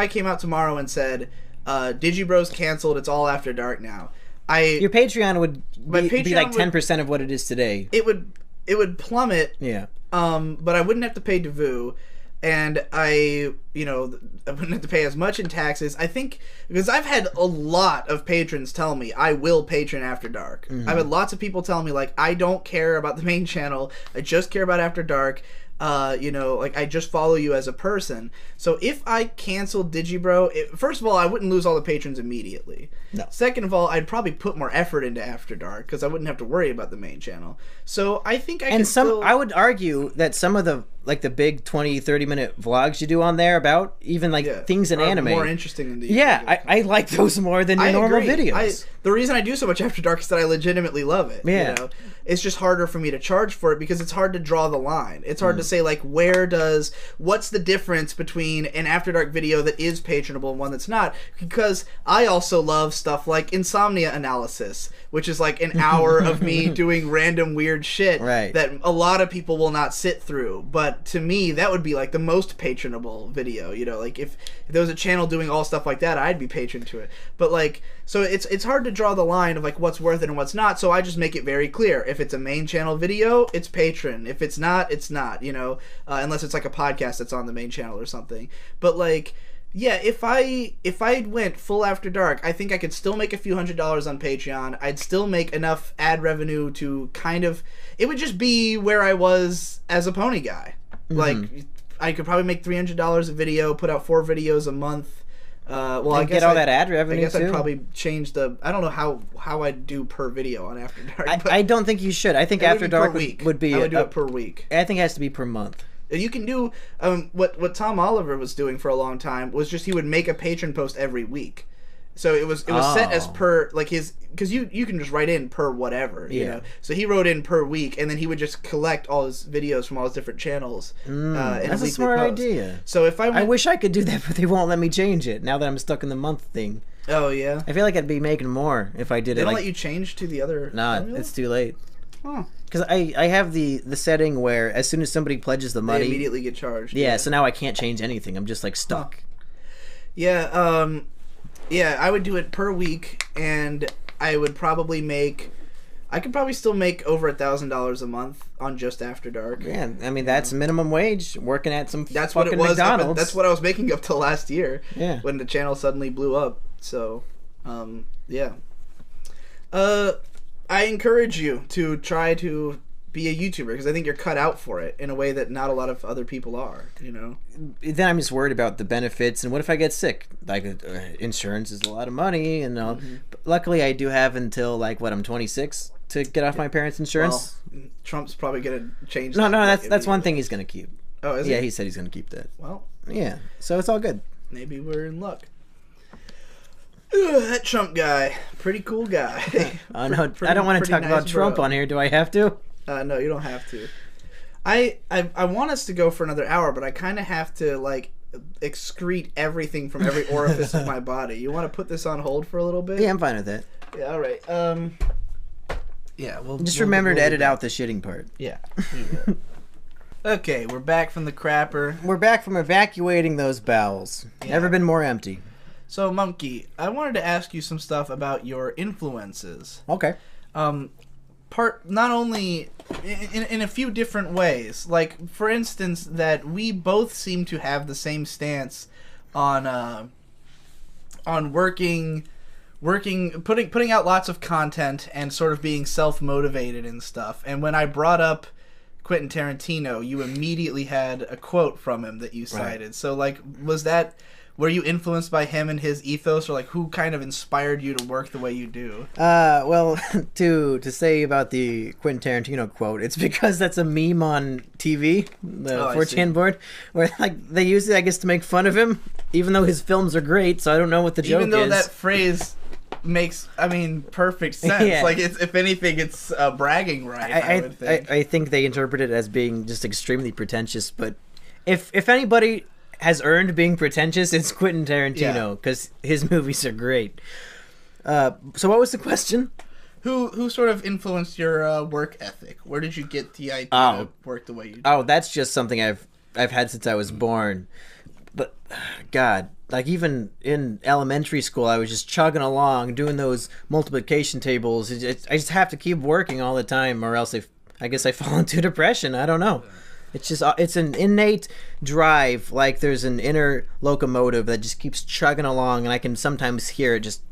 came out tomorrow and said Digibro's canceled, it's all After Dark now. Your Patreon would be like 10% of what it is today. It would plummet. Yeah. But I wouldn't have to pay Devu, and I wouldn't have to pay as much in taxes. I think, because I've had a lot of patrons tell me I will patron After Dark. I've had lots of people tell me like, I don't care about the main channel, I just care about After Dark. Like I just follow you as a person. So if I canceled Digibro, first of all, I wouldn't lose all the patrons immediately. No. Second of all, I'd probably put more effort into After Dark because I wouldn't have to worry about the main channel. So I think I would argue that some of the big 20-30 minute vlogs you do on there about even things in anime more interesting than the I like those more than your normal videos. The reason I do so much After Dark is that I legitimately love it. It's just harder for me to charge for it because it's hard to draw the line. It's hard to say, say, like, what's the difference between an After Dark video that is patronable and one that's not? Because I also love stuff like insomnia analysis, which is like an hour of me doing random weird shit that a lot of people will not sit through. But to me, that would be like the most patronable video, you know, like if there was a channel doing all stuff like that, I'd be patron to it. But like, so it's hard to draw the line of like what's worth it and what's not, so I just make it very clear. If it's a main channel video, it's patron. If it's not, it's not, you know, unless it's like a podcast that's on the main channel or something. But like, yeah, if I went full After Dark, I think I could still make a few $100s on Patreon. I'd still make enough ad revenue to kind of, it would just be where I was as a pony guy. Like, I could probably make $300 a video, put out 4 videos a month. Well, I guess get all that ad revenue. I guess too. I'd probably change the. I don't know how I'd do per video on After Dark. I don't think you should. I think After Dark would be. I would do it per week. I think it has to be per month. You can do what Tom Oliver was doing for a long time was just he would make a patron post every week. So it was set as per like his, because you can just write in per whatever, you know. So he wrote in per week, and then he would just collect all his videos from all his different channels. That's a smart idea. So if I wish I could do that, but they won't let me change it now that I'm stuck in the month thing. Oh yeah. I feel like I'd be making more if I did it. They don't let you change to the other. Nah, it's too late. Because I have the setting where as soon as somebody pledges the money, they immediately get charged. Yeah, so now I can't change anything. I'm just like stuck. Yeah. Yeah, I would do it per week, and I would probably I could probably still make over $1,000 a month on just After Dark. Yeah, I mean that's minimum wage working at some that's fucking what it was. McDonald's. That's what I was making up till last year. Yeah. When the channel suddenly blew up. So, yeah. I encourage you to try to be a YouTuber because I think you're cut out for it in a way that not a lot of other people are, you know. Then I'm just worried about the benefits and what if I get sick? Like insurance is a lot of money, and but luckily I do have until like I'm 26 to get off my parents' insurance. Well, Trump's probably gonna change. No, that's one thing he's gonna keep. Oh, is yeah, he? He said he's gonna keep that. Well, yeah, so it's all good. Maybe we're in luck. That Trump guy, pretty cool guy. Oh no, I don't want to talk about Trump on here. Do I have to? No, you don't have to. I want us to go for another hour, but I kind of have to like excrete everything from every orifice of my body. You want to put this on hold for a little bit? Yeah, I'm fine with that. Yeah, all right. Yeah, we'll remember to edit out the shitting part. Yeah. Okay, we're back from the crapper. We're back from evacuating those bowels. Yeah. Never been more empty. So, Mumkey, I wanted to ask you some stuff about your influences. Okay. Not only in a few different ways. Like, for instance, that we both seem to have the same stance on putting out lots of content and sort of being self-motivated and stuff. And when I brought up Quentin Tarantino, you immediately had a quote from him that you cited. Right. So, like, were you influenced by him and his ethos, or like who kind of inspired you to work the way you do? Well, to say about the Quentin Tarantino quote, it's because that's a meme on TV, the 4chan board, where like they use it, I guess, to make fun of him, even though his films are great. So I don't know what the joke is. Even though that phrase makes, perfect sense. Yeah. Like, it's, if anything, it's bragging right. I would think. I think they interpret it as being just extremely pretentious. But if anybody has earned being pretentious, it's Quentin Tarantino, because his movies are great. So what was the question? Who sort of influenced your work ethic? Where did you get the idea to work the way you do? Oh, that's just something I've had since I was born. But God, like even in elementary school, I was just chugging along, doing those multiplication tables. I just have to keep working all the time, or else I guess I fall into depression. I don't know. It's an innate drive, like there's an inner locomotive that just keeps chugging along, and I can sometimes hear it just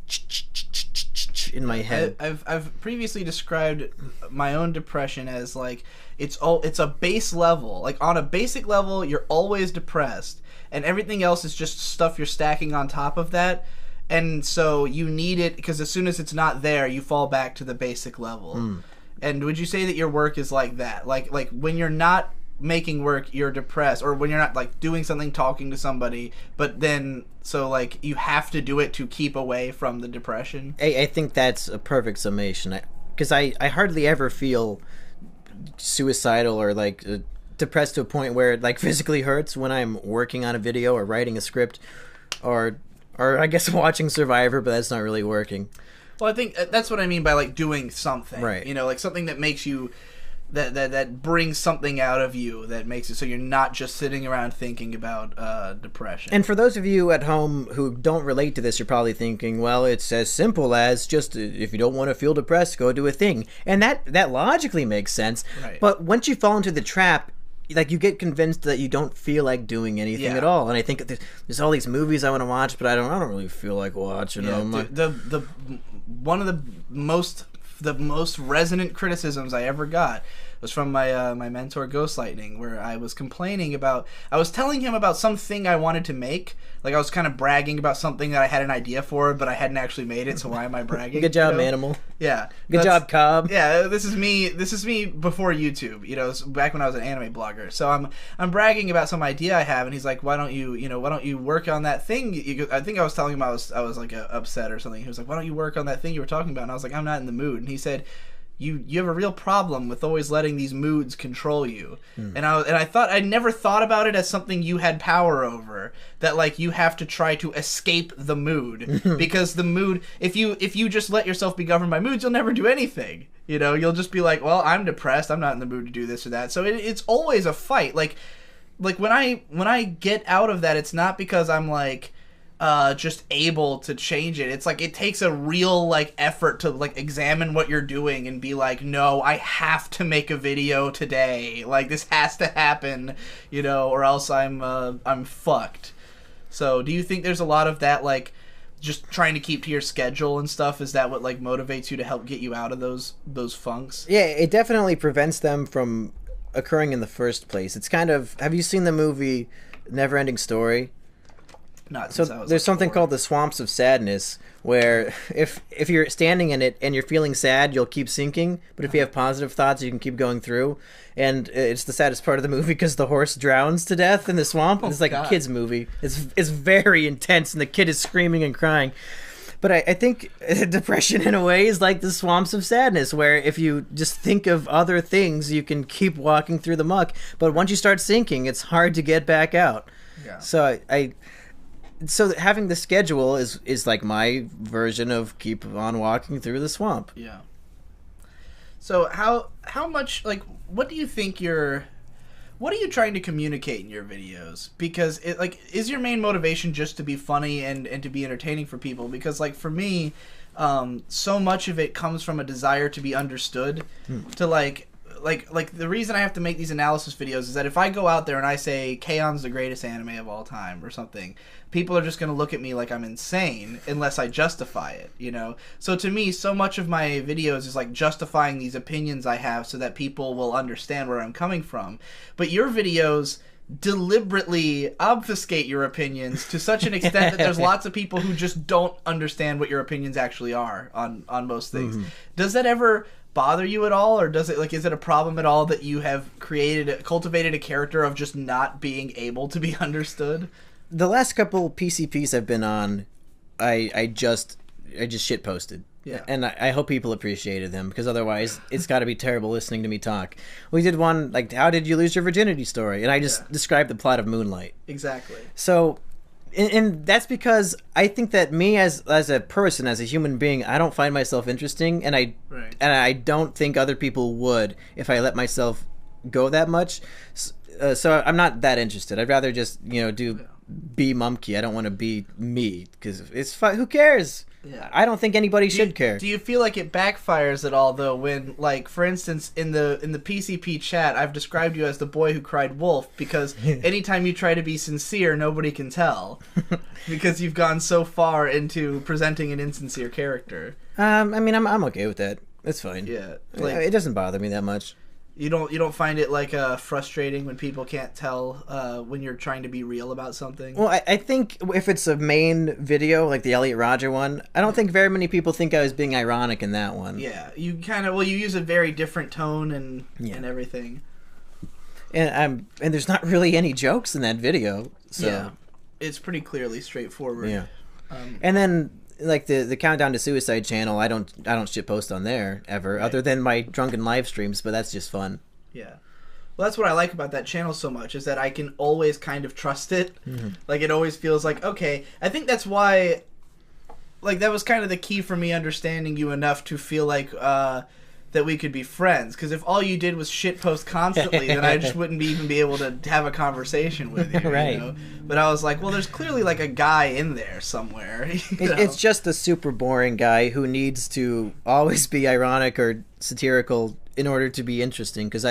in my head. I've previously described my own depression as like it's a base level. Like on a basic level, you're always depressed, and everything else is just stuff you're stacking on top of that. And so you need it, because as soon as it's not there, you fall back to the basic level. And would you say that your work is like that? Like when you're not making work, you're depressed, or when you're not like doing something, talking to somebody, but then so like you have to do it to keep away from the depression. I think that's a perfect summation, because I hardly ever feel suicidal or like depressed to a point where it like physically hurts when I'm working on a video or writing a script, or I guess watching Survivor, but that's not really working. Well, I think that's what I mean by like doing something, right? You know, like something that makes you that brings something out of you, that makes it so you're not just sitting around thinking about depression. And for those of you at home who don't relate to this, you're probably thinking, well, it's as simple as just if you don't want to feel depressed, go do a thing. And that logically makes sense. Right. But once you fall into the trap, like you get convinced that you don't feel like doing anything at all. And I think there's all these movies I want to watch, but I don't really feel like watching them. The one of the most resonant criticisms I ever got was from my my mentor Ghost Lightning, where I was complaining about, I was telling him about something I wanted to make, like I was kind of bragging about something that I had an idea for, but I hadn't actually made it, so why am I bragging? Good job, you know? Animal. Yeah. Good job, Cobb. Yeah, this is me before YouTube, you know, back when I was an anime blogger. So I'm bragging about some idea I have, and he's like, why don't you work on that thing? I think I was telling him I was like upset or something. He was like, why don't you work on that thing you were talking about? And I was like, I'm not in the mood. And he said, you have a real problem with always letting these moods control you. And I thought, I never thought about it as something you had power over, that like you have to try to escape the mood, because the mood, if you just let yourself be governed by moods, you'll never do anything. You know, you'll just be like, well, I'm depressed, I'm not in the mood to do this or that. So it's always a fight. Like when I get out of that, it's not because I'm like just able to change it. It's like it takes a real like effort to like examine what you're doing and be like, no, I have to make a video today. Like this has to happen, you know, or else I'm fucked. So do you think there's a lot of that, like just trying to keep to your schedule and stuff? Is that what like motivates you to help get you out of those funks? Yeah, it definitely prevents them from occurring in the first place. It's kind of, have you seen the movie Neverending Story? Not so there's something called the swamps of sadness, where if you're standing in it and you're feeling sad, you'll keep sinking, but if you have positive thoughts, you can keep going through. And it's the saddest part of the movie because the horse drowns to death in the swamp. It's like a kid's movie. It's very intense, and the kid is screaming and crying. But I think depression in a way is like the swamps of sadness, where if you just think of other things, you can keep walking through the muck. But once you start sinking, it's hard to get back out. Yeah. So So having the schedule is like my version of keep on walking through the swamp. Yeah. So how much, like, what do you think what are you trying to communicate in your videos? Because it, like, is your main motivation just to be funny and to be entertaining for people? Because like for me, so much of it comes from a desire to be understood, to like the reason I have to make these analysis videos is that if I go out there and I say K-on's the greatest anime of all time or something, people are just going to look at me like I'm insane unless I justify it, you know? So to me, so much of my videos is like justifying these opinions I have so that people will understand where I'm coming from. But your videos deliberately obfuscate your opinions to such an extent that there's lots of people who just don't understand what your opinions actually are on most things. Does that ever bother you at all, or does it, like, is it a problem at all that you have cultivated a character of just not being able to be understood? The last couple PCPs I've been on, I just shit posted. Yeah. And I hope people appreciated them, because otherwise it's got to be terrible listening to me talk. We did one, like, how did you lose your virginity story? And I just described the plot of Moonlight. Exactly. So, and that's because I think that me as a person, as a human being, I don't find myself interesting, and I don't think other people would if I let myself go that much. So I'm not that interested. I'd rather just, be Mumkey. I don't want to be me, because it's fun. Who cares? Yeah. I don't think anybody should care. Do you feel like it backfires at all, though, when, like, for instance, in the PCP chat, I've described you as the boy who cried wolf, because anytime you try to be sincere, nobody can tell, because you've gone so far into presenting an insincere character. I mean, I'm okay with that. It's fine. Yeah, like, it doesn't bother me that much. You don't find it like frustrating when people can't tell when you're trying to be real about something? Well, I think if it's a main video, like the Elliot Rodger one, I don't think very many people think I was being ironic in that one. Yeah, you kind of, you use a very different tone and everything. And there's not really any jokes in that video. So. Yeah, it's pretty clearly straightforward. Yeah. And then, like, the Countdown to Suicide channel, I don't shit post on there ever, other than my drunken live streams, but that's just fun. Yeah. Well, that's what I like about that channel so much, is that I can always kind of trust it. Like, it always feels like, okay. I think that's why, like, that was kind of the key for me understanding you enough to feel like that we could be friends. Because if all you did was shitpost constantly, then I just wouldn't even be able to have a conversation with you. Right. You know? But I was like, well, there's clearly, like, a guy in there somewhere. It's just a super boring guy who needs to always be ironic or satirical in order to be interesting. Because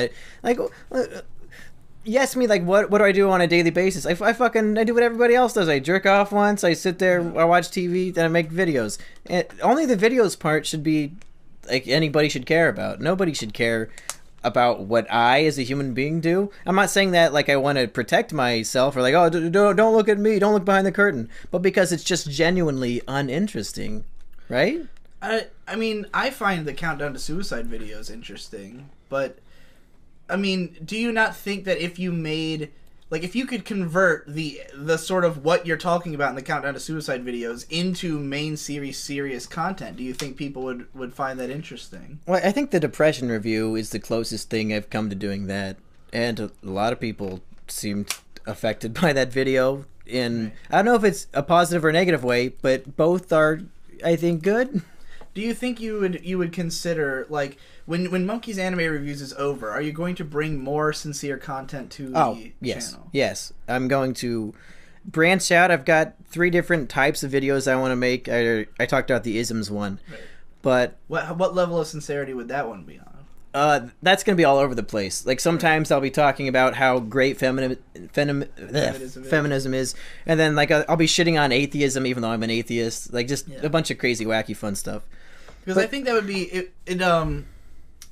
you ask me, like, what do I do on a daily basis? I do what everybody else does. I jerk off once, I sit there, I watch TV, then I make videos. And only the videos part should be, like, anybody should care about. Nobody should care about what I, as a human being, do. I'm not saying that, like, I want to protect myself, or like, oh, don't look at me, don't look behind the curtain. But because it's just genuinely uninteresting, right? I mean, I find the Countdown to Suicide videos interesting, but... I mean, do you not think that if you made, like, if you could convert the sort of what you're talking about in the Countdown to Suicide videos into main series serious content, do you think people would find that interesting? Well, I think the depression review is the closest thing I've come to doing that, and a lot of people seemed affected by that video. In I don't know if it's a positive or negative way, but both are, I think, good. Do you think you would consider, like, when Mumkey's anime reviews is over, are you going to bring more sincere content to the channel? Yes. I'm going to branch out. I've got 3 different types of videos I want to make. I talked about the isms one. Right. But what level of sincerity would that one be on? That's going to be all over the place. Like, sometimes I'll be talking about how great feminism is, and then, like, I'll be shitting on atheism even though I'm an atheist. Like, just a bunch of crazy, wacky, fun stuff. Because I think that would be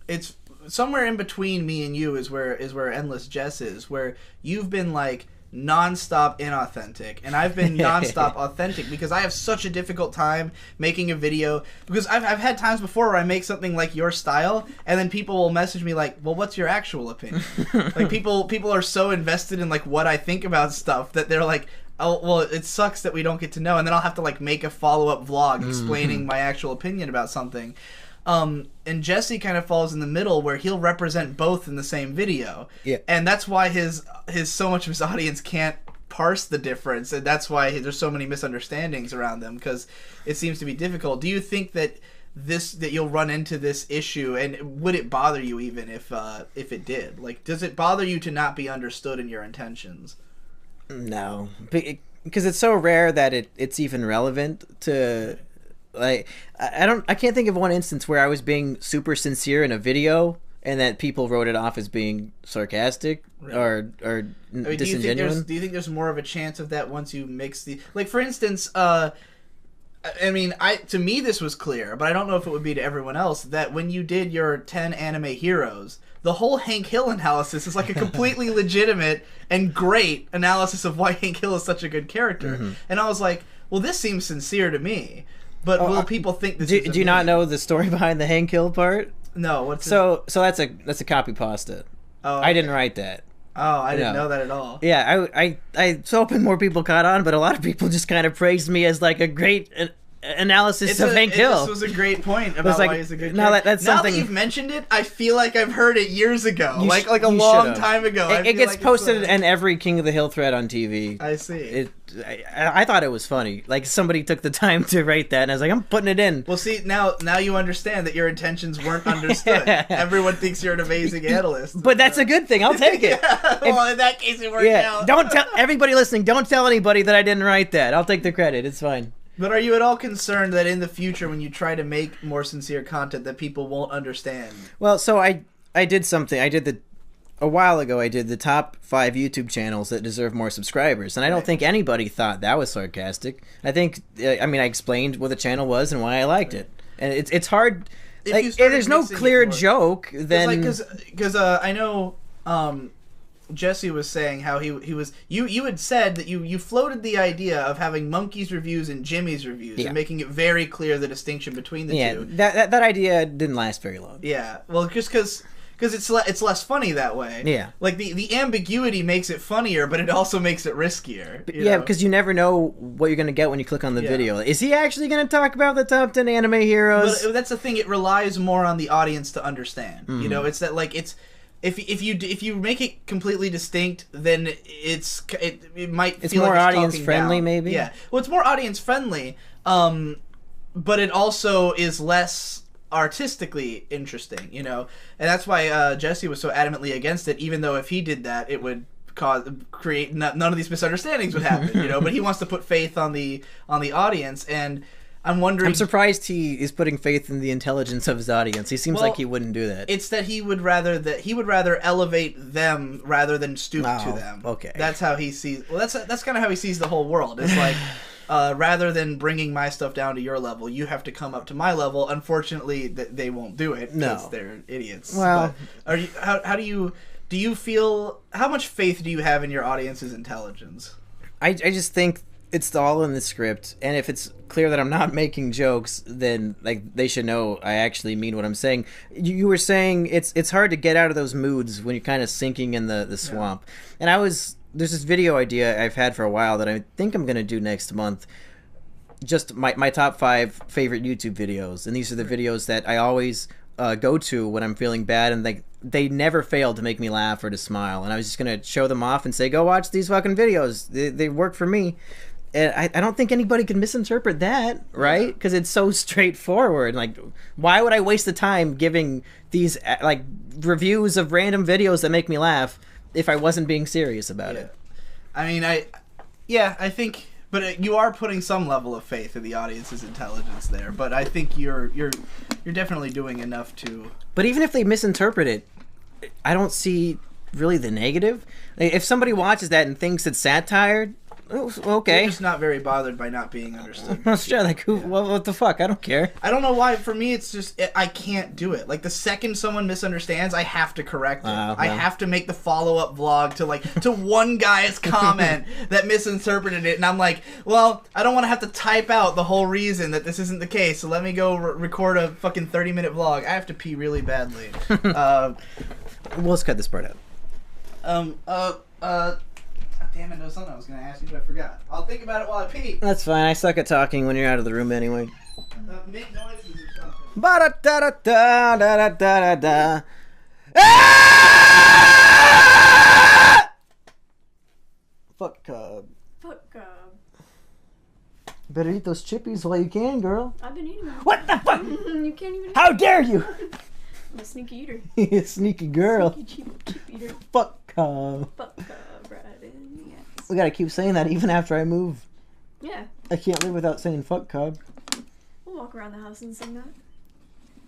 it's somewhere in between me and you is where Endless Jess is, where you've been, like, non-stop inauthentic, and I've been non-stop authentic, because I have such a difficult time making a video, because I've had times before where I make something like your style, and then people will message me like, well, what's your actual opinion? Like, people are so invested in, like, what I think about stuff that they're like, oh, well, it sucks that we don't get to know, and then I'll have to, like, make a follow-up vlog explaining my actual opinion about something. And Jesse kind of falls in the middle, where he'll represent both in the same video. Yeah. And that's why his so much of his audience can't parse the difference, and that's why there's so many misunderstandings around them, because it seems to be difficult. Do you think that you'll run into this issue, and would it bother you even if it did? Like, does it bother you to not be understood in your intentions? No, because it's so rare that it's even relevant to... Like, I can't think of one instance where I was being super sincere in a video and that people wrote it off as being sarcastic or disingenuous. Do you think there's more of a chance of that once you mix the, like, for instance, I mean, to me this was clear, but I don't know if it would be to everyone else, that when you did your 10 anime heroes, the whole Hank Hill analysis is like a completely legitimate and great analysis of why Hank Hill is such a good character. And I was like, well, this seems sincere to me. But will people think this? Do you not know the story behind the Hank Hill part? No. What's so that's a copy pasta. Oh, okay. I didn't write that. Oh, I didn't know that at all. Yeah, I was hoping more people caught on, but a lot of people just kind of praised me as, like, a great analysis of Hank Hill. This was a great point about why he's a good character. Now that you've mentioned it, I feel like I've heard it years ago, like a long time ago. It gets posted in every King of the Hill thread on TV. I see. I thought it was funny. Like, somebody took the time to write that, and I was like, I'm putting it in. Well, see, now you understand that your intentions weren't understood. Everyone thinks you're an amazing analyst. But that's a good thing. I'll take it. Well, in that case, it worked out. Don't tell everybody listening. Don't tell anybody that I didn't write that. I'll take the credit. It's fine. But are you at all concerned that in the future, when you try to make more sincere content, that people won't understand? Well, so I did something. A while ago, I did the top 5 YouTube channels that deserve more subscribers, and I don't think anybody thought that was sarcastic. I think, I explained what the channel was and why I liked it, and it's hard. Like, if there's no clear joke, then because I know Jesse was saying how he was you had said that you floated the idea of having Mumkey's reviews and Jimmy's reviews and making it very clear the distinction between the two. That idea didn't last very long. Yeah, well, just because it's less funny that way. Yeah. Like, the ambiguity makes it funnier, but it also makes it riskier. Because you never know what you're going to get when you click on the video. Is he actually going to talk about the top 10 anime heroes? But that's the thing. It relies more on the audience to understand. You know, it's that, like, it's... if you make it completely distinct, then it might It's feel more like audience talking friendly, down. maybe. Yeah, well, it's more audience friendly, but it also is less artistically interesting, you know, and that's why Jesse was so adamantly against it. Even though if he did that, it would create none of these misunderstandings would happen, you know. But he wants to put faith on the audience, and I'm wondering. I'm surprised he is putting faith in the intelligence of his audience. He seems like he wouldn't do that. It's that he would rather elevate them rather than stoop to them. Okay, that's how he sees. Well, that's kind of how he sees the whole world. It's like rather than bringing my stuff down to your level, you have to come up to my level. Unfortunately, they won't do it because they're idiots. Well, but are you? How do you feel? How much faith do you have in your audience's intelligence? I just think it's all in the script, and if it's clear that I'm not making jokes, then like they should know I actually mean what I'm saying. You were saying it's hard to get out of those moods when you're kind of sinking in the swamp. And there's this video idea I've had for a while that I think I'm gonna do next month. Just my top 5 favorite YouTube videos, and these are the videos that I always go to when I'm feeling bad, and they never fail to make me laugh or to smile. And I was just gonna show them off and say, go watch these fucking videos. They work for me. And I don't think anybody can misinterpret that, right? Because it's so straightforward. Like, why would I waste the time giving these like reviews of random videos that make me laugh if I wasn't being serious about it? I mean, I think, but you are putting some level of faith in the audience's intelligence there. But I think you're definitely doing enough to. But even if they misinterpret it, I don't see really the negative. Like, if somebody watches that and thinks it's satire. Okay. You're just not very bothered by not being understood. Sure, like, what the fuck? I don't care. I don't know why. For me, it's just I can't do it. Like, the second someone misunderstands, I have to correct it. I have to make the follow-up vlog to one guy's comment that misinterpreted it, and I'm like, well, I don't want to have to type out the whole reason that this isn't the case, so let me go record a fucking 30-minute vlog. I have to pee really badly. We'll just cut this part out. Damn it, there was something I was going to ask you, but I forgot. I'll think about it while I pee. That's fine. I suck at talking when you're out of the room anyway. Make noises or something. Ba-da-da-da-da-da-da-da-da. Fuck Cobb. Fuck Cobb. Better eat those chippies while you can, girl. I've been eating them. What the fuck? You can't even. How dare you? I'm a sneaky eater. You sneaky girl. Sneaky chip eater. Fuck Cobb. Fuck Cobb, right in the ass. We gotta keep saying that even after I move. Yeah. I can't live without saying fuck Cobb. We'll walk around the house and sing that.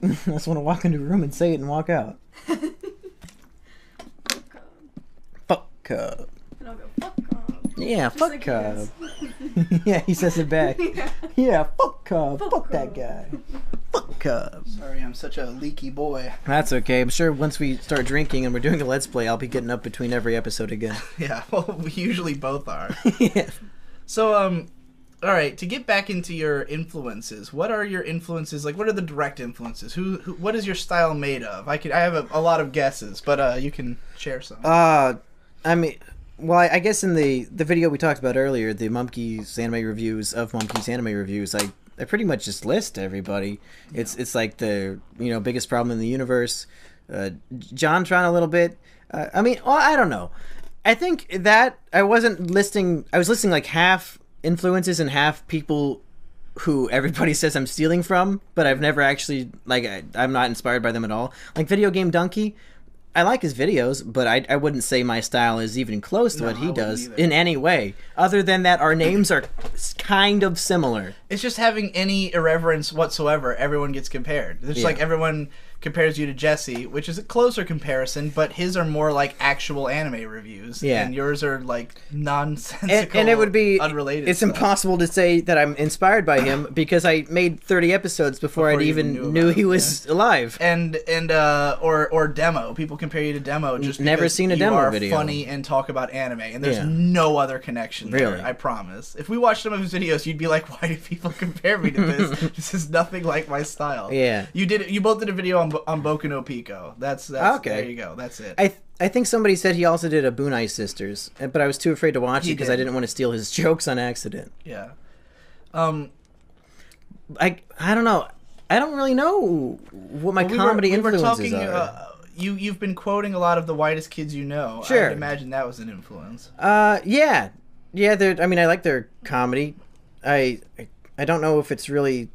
I just want to walk into a room and say it and walk out. Fuck Cobb. Fuck Cobb. And I'll go, fuck Cobb. Yeah, Just fuck like he Cobb. does. Yeah, he says it back. Yeah. Yeah, fuck Cobb. Fuck Fuck that Cobb. guy. Fuck Cobb. Sorry, I'm such a leaky boy. That's okay. I'm sure once we start drinking and we're doing a Let's Play, I'll be getting up between every episode again. Yeah, well, we usually both are. Yeah. So, all right, to get back into your influences, what are your influences? Like, what are the direct influences? What is your style made of? I have a lot of guesses, but you can share some. I mean, well, I guess in the video we talked about earlier, the Mumkey's anime reviews of Mumkey's anime reviews, I pretty much just list everybody. It's like the biggest problem in the universe. JonTron a little bit. I mean, well, I don't know. I think that I was listing like half influences and half people who everybody says I'm stealing from, but I've never actually I'm not inspired by them at all. Like Video Game Donkey. I like his videos, but I wouldn't say my style is even close to what he does in any way, other than that our names are kind of similar. It's just having any irreverence whatsoever, everyone gets compared. It's just like everyone compares you to Jesse, which is a closer comparison, but his are more like actual anime reviews, and yours are like nonsensical, and it would be unrelated. It's stuff. impossible to say that I'm inspired by him because I made 30 episodes before I even knew he was alive. And or Demo. People compare you to Demo just never because seen a you Demo are video. funny and talk about anime, and there's no other connection there, Really? I promise. If we watched some of his videos, you'd be like, why do people compare me to this? This is nothing like my style. Yeah. You both did a video on Boku no Pico. That's okay. There you go. That's it. I think somebody said he also did a Bunai Sisters, but I was too afraid to watch it because I didn't want to steal his jokes on accident. Yeah. I don't know. I don't really know what my comedy influences are. you've been quoting a lot of The Whitest Kids You Know. Sure. I would imagine that was an influence. Yeah. I mean, I like their comedy. I don't know if it's really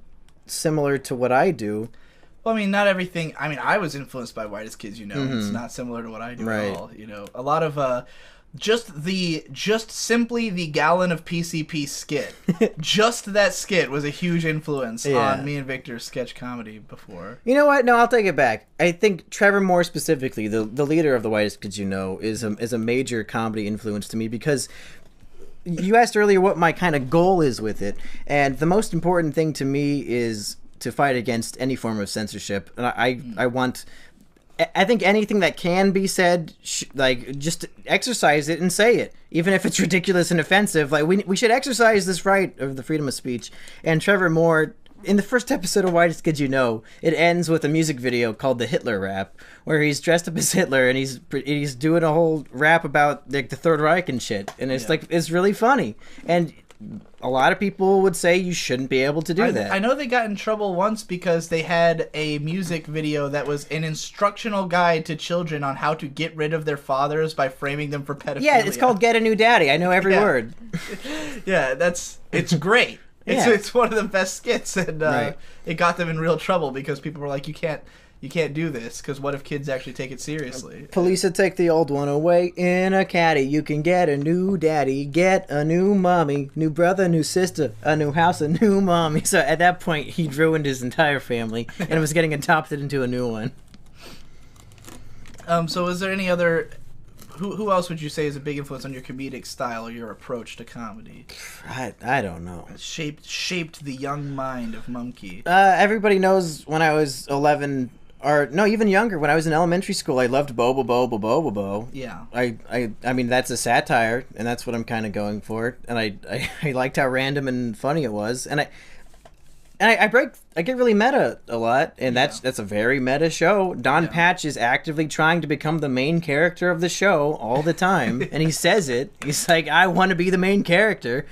similar to what I do. Well, I mean, not everything. I mean, I was influeed by Whitest Kids You Know. It's not similar to what I do at all. You know, a lot of just simply the gallon of PCP skit. Just that skit was a huge influence on me and Victor's sketch comedy before. You know what? No, I'll take it back. I think Trevor Moore specifically, the leader of The Whitest Kids You Know, is a major comedy influence to me because you asked earlier what my kind of goal is with it, and the most important thing to me is to fight against any form of censorship. And I think anything that can be said, like, just exercise it and say it, even if it's ridiculous and offensive. Like, we should exercise this right of the freedom of speech. And Trevor Moore, in the first episode of Whitest Kids You Know, it ends with a music video called the Hitler Rap, where he's dressed up as Hitler and he's doing a whole rap about like the Third Reich and shit. And it's it's really funny. And a lot of people would say you shouldn't be able to do that. I know they got in trouble once because they had a music video that was an instructional guide to children on how to get rid of their fathers by framing them for pedophilia. Yeah, it's called Get a New Daddy. I know every word. Yeah, it's great. It's one of the best skits, and it got them in real trouble because people were like, you can't do this, because what if kids actually take it seriously? Police will take the old one away in a caddy. You can get a new daddy, get a new mommy, new brother, new sister, a new house, a new mommy. So at that point, he'd ruined his entire family and was getting adopted into a new one. So is there any other... Who else would you say is a big influence on your comedic style or your approach to comedy? I don't know. Shaped the young mind of Mumkey. Everybody knows when I was 11... Or, no, even younger. When I was in elementary school, I loved Bobo Bobo Bobo Bo. Yeah. I mean, that's a satire, and that's what I'm kind of going for. And I liked how random and funny it was. And I get really meta a lot, and that's a very meta show. Don Patch is actively trying to become the main character of the show all the time, and he says it. He's like, I want to be the main character.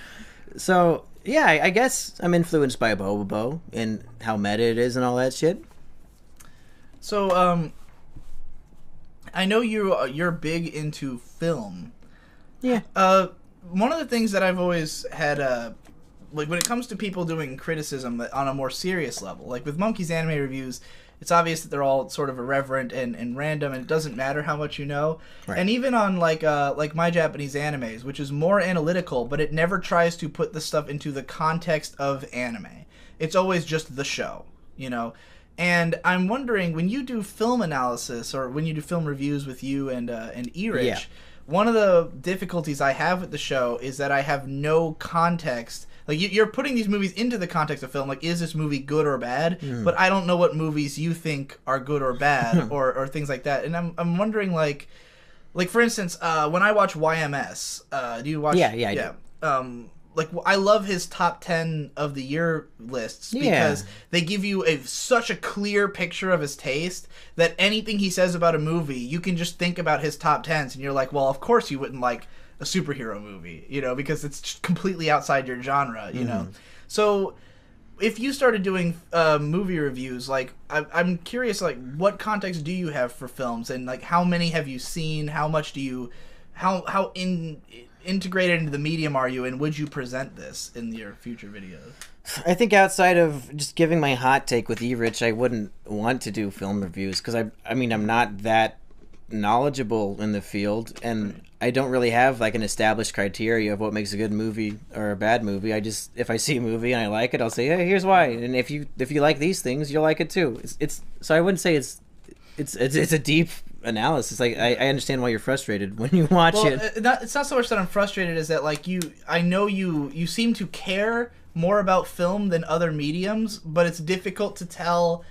So, yeah, I guess I'm influenced by Bobo Bo and how meta it is and all that shit. So, I know you're big into film. Yeah. One of the things that I've always had, like when it comes to people doing criticism on a more serious level, like with Mumkey's anime reviews, it's obvious that they're all sort of irreverent and random, and it doesn't matter how much you know. Right. And even on like My Japanese Animes, which is more analytical, but it never tries to put the stuff into the context of anime. It's always just the show, you know. And I'm wondering, when you do film analysis or when you do film reviews with you and Erich, one of the difficulties I have with the show is that I have no context. Like, you're putting these movies into the context of film, like, is this movie good or bad? But I don't know what movies you think are good or bad or things like that. And I'm wondering, like for instance, when I watch YMS, do you watch... Yeah. Like, I love his top 10 of the year lists because they give you such a clear picture of his taste that anything he says about a movie, you can just think about his top 10s and you're like, well, of course you wouldn't like a superhero movie, you know, because it's just completely outside your genre, you know. So if you started doing movie reviews, like, I'm curious, like, what context do you have for films, and like, how many have you seen? How much do you, how integrated into the medium are you, and would you present this in your future videos? I think outside of just giving my hot take with Erich, I wouldn't want to do film reviews because I mean I'm not that knowledgeable in the field, and I don't really have like an established criteria of what makes a good movie or a bad movie. I just, if I see a movie and I like it, I'll say, hey, here's why, and if you like these things, you'll like it too. It's so I wouldn't say it's a deep analysis. Like, I understand why you're frustrated when you watch it. It's not so much that I'm frustrated as that, like, I know you seem to care more about film than other mediums, but it's difficult to tell,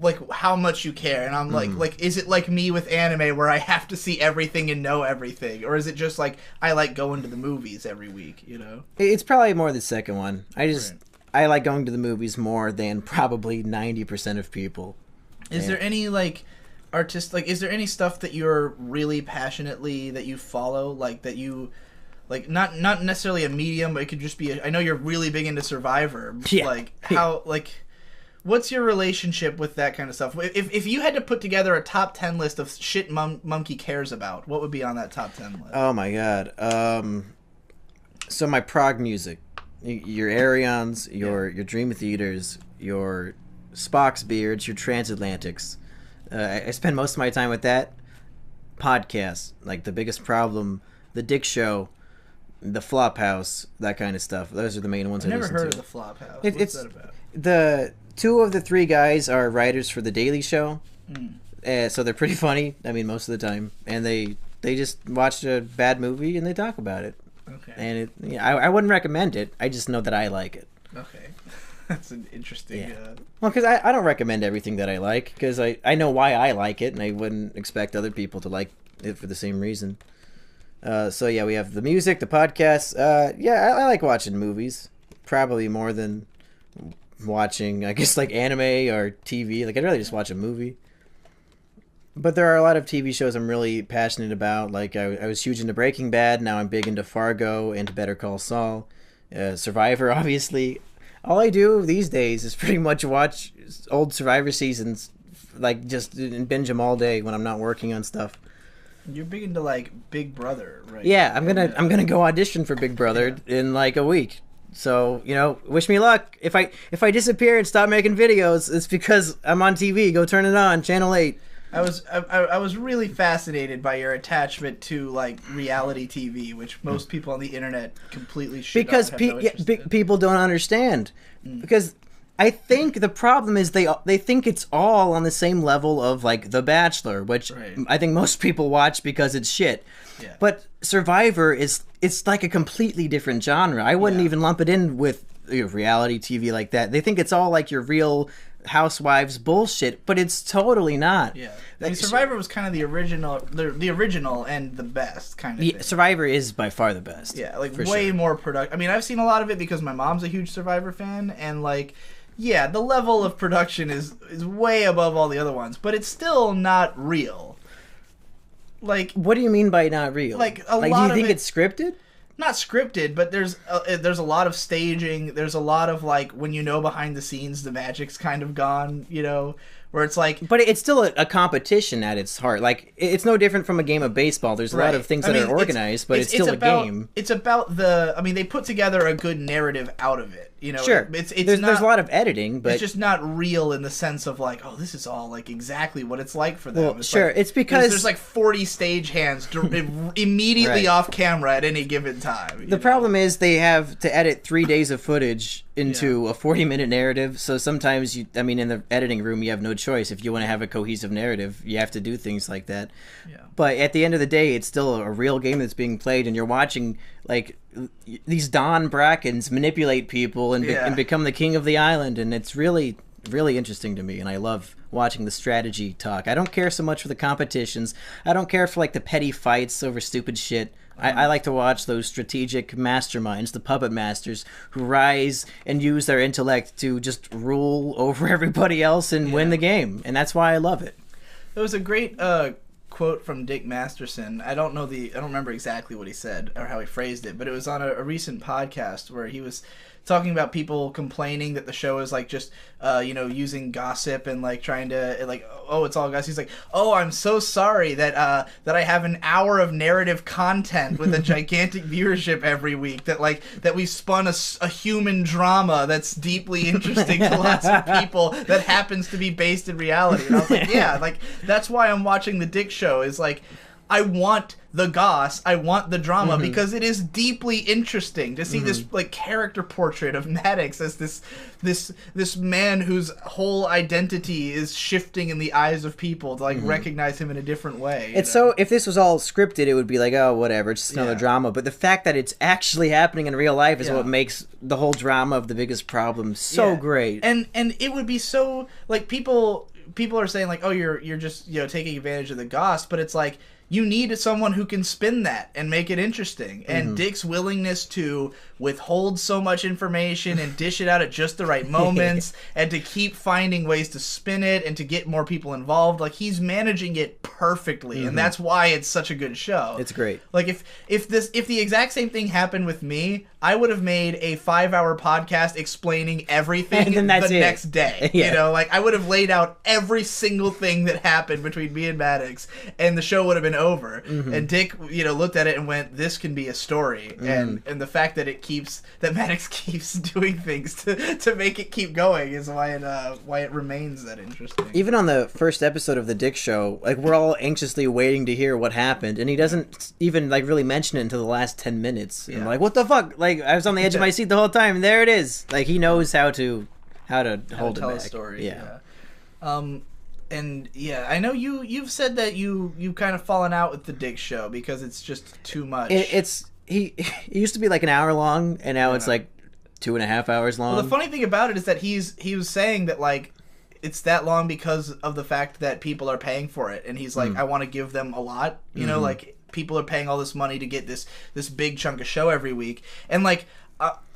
like, how much you care. And I'm like, is it like me with anime where I have to see everything and know everything, or is it just like I like going to the movies every week, you know? It's probably more the second one. I like going to the movies more than probably 90% of people. Is there any, like, is there any stuff that you're really passionately, that you follow, like, that you, like, not necessarily a medium, but it could just be, I know you're really big into Survivor. Yeah. Like, how, like, What's your relationship with that kind of stuff? If you had to put together a top 10 list of shit Mumkey cares about, what would be on that top 10 list? Oh my god. So my prog music, your Arions, your Dream Theaters, your Spock's Beards, your Transatlantics. I spend most of my time with that. Podcasts, like The Biggest Problem, The Dick Show, The Flophouse, that kind of stuff. Those are the main ones I never listen heard to. of The Flophouse. What's that about? The two of the three guys are writers for The Daily Show. So they're pretty funny, I mean, most of the time. And they just watched a bad movie and they talk about it. Okay. And I wouldn't recommend it. I just know that I like it. Okay. That's an interesting... Yeah. Well, because I don't recommend everything that I like, because I know why I like it, and I wouldn't expect other people to like it for the same reason. So yeah, we have the music, the podcasts. I like watching movies, probably more than watching, I guess, like anime or TV. Like, I'd rather just watch a movie. But there are a lot of TV shows I'm really passionate about. Like, I was huge into Breaking Bad. Now I'm big into Fargo and Better Call Saul. Survivor, obviously. All I do these days is pretty much watch old Survivor seasons, like, just binge them all day when I'm not working on stuff. You're big into, like, Big Brother, right? Yeah, I'm gonna go audition for Big Brother in like a week. So, wish me luck. If I disappear and stop making videos, it's because I'm on TV. Go turn it on, Channel 8. I was really fascinated by your attachment to, like, reality TV, which most people on the internet completely shit because on, have no interest in. people don't understand. Because I think the problem is they think it's all on the same level of, like, The Bachelor, which I think most people watch because it's shit. Yeah. But Survivor it's like a completely different genre. I wouldn't even lump it in with reality TV like that. They think it's all like your Real Housewives bullshit, but it's totally not. Yeah, I mean, Survivor was kind of the original, the original and the best kind of thing. Survivor is by far the best. Yeah, like way more production. I mean, I've seen a lot of it because my mom's a huge Survivor fan, and like, yeah, the level of production is way above all the other ones, but it's still not real. Like, what do you mean by not real? Like, do you think it's scripted? Not scripted, but there's a lot of staging. There's a lot of, like, when behind the scenes, the magic's kind of gone, where it's like... But it's still a competition at its heart. Like, it's no different from a game of baseball. There's a lot of things that are organized, but it's still a game. It's about they put together a good narrative out of it. Sure. There's a lot of editing, but... It's just not real in the sense of, like, oh, this is all, like, exactly what it's like for them. Well, it's sure, like, it's because... There's like, 40 stage-hands immediately off camera at any given time. The problem is they have to edit 3 days of footage into a 40-minute narrative, so sometimes, in the editing room, you have no choice. If you want to have a cohesive narrative, you have to do things like that. Yeah. But at the end of the day, it's still a real game that's being played, and you're watching, like, these Don Brackens manipulate people and become the king of the island, and it's really, really interesting to me, and I love watching the strategy talk. I don't care so much for the competitions. I don't care for, like, the petty fights over stupid shit. I like to watch those strategic masterminds, the puppet masters, who rise and use their intellect to just rule over everybody else and win the game, and that's why I love it. There was a great quote from Dick Masterson. I don't remember exactly what he said or how he phrased it, but it was on a recent podcast where he was talking about people complaining that the show is like just using gossip and like trying to like, oh, it's all gossip. He's like, oh, I'm so sorry that I have an hour of narrative content with a gigantic viewership every week, that we've spun a human drama that's deeply interesting to lots of people that happens to be based in reality. And I was like, yeah, like that's why I'm watching the Dick Show, is like, I want the goss, I want the drama, because it is deeply interesting to see this like character portrait of Maddox as this man whose whole identity is shifting in the eyes of people to like recognize him in a different way. It's so, if this was all scripted, it would be like, oh, whatever, it's just another drama. But the fact that it's actually happening in real life is what makes the whole drama of The Biggest Problem so great. And it would be so like people are saying like, oh, you're just taking advantage of the goss, but it's like, you need someone who can spin that and make it interesting. And Dick's willingness to withhold so much information and dish it out at just the right moments and to keep finding ways to spin it and to get more people involved. Like, he's managing it perfectly, and that's why it's such a good show. It's great. Like, if the exact same thing happened with me, I would have made a 5-hour podcast explaining everything And then that's the it. next day. Yeah. You know, like, I would have laid out every single thing that happened between me and Maddox, and the show would have been over. And Dick, you know, looked at it and went, "This can be a story." And the fact that Maddox keeps doing things to make it keep going is why it remains that interesting. Even on the first episode of the Dick Show, like, we're all anxiously waiting to hear what happened, and he doesn't even like really mention it until the last 10 minutes. And I'm like, what the fuck? Like, I was on the edge of my seat the whole time, and there it is. Like, he knows how to hold it tell back. a story. Yeah. And yeah, I know you've said that you've kind of fallen out with the Dick Show because it's just too much. It used to be like an hour long, and now it's like 2.5 hours long. Well, the funny thing about it is that he was saying that, like, it's that long because of the fact that people are paying for it, and he's like, I want to give them a lot, you know, like, people are paying all this money to get this big chunk of show every week, and like,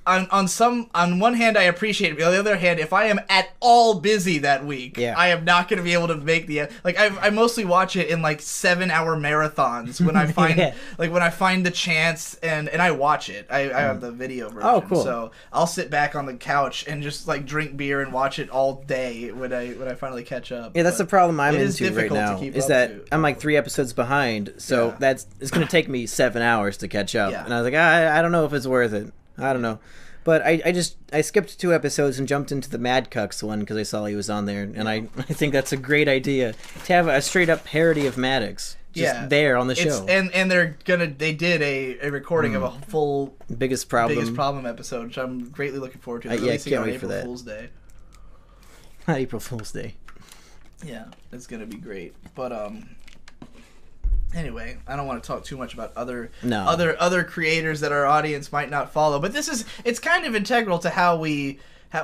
on one hand I appreciate it, but on the other hand, if I am at all busy that week, I am not going to be able to make I mostly watch it in like 7-hour marathons when I find when I find the chance, and I watch it. I have the video version. Oh, cool. So I'll sit back on the couch and just like drink beer and watch it all day when I finally catch up. Yeah, that's the problem I'm it is into right difficult to now. keep Is up that to. I'm like 3 episodes behind, so it's going to take me 7 hours to catch up. Yeah. And I was like, I don't know if it's worth it. I don't know. But I skipped 2 episodes and jumped into the Mad Cucks one because I saw he was on there, and I think that's a great idea to have a straight up parody of Maddox just there on the show. And they did a recording of a full biggest problem episode, which I'm greatly looking forward to. I Releasing can't on wait for April that. Fool's Day. April Fool's Day. Yeah, it's gonna be great. But anyway, I don't want to talk too much about other creators that our audience might not follow. But it's kind of integral to how we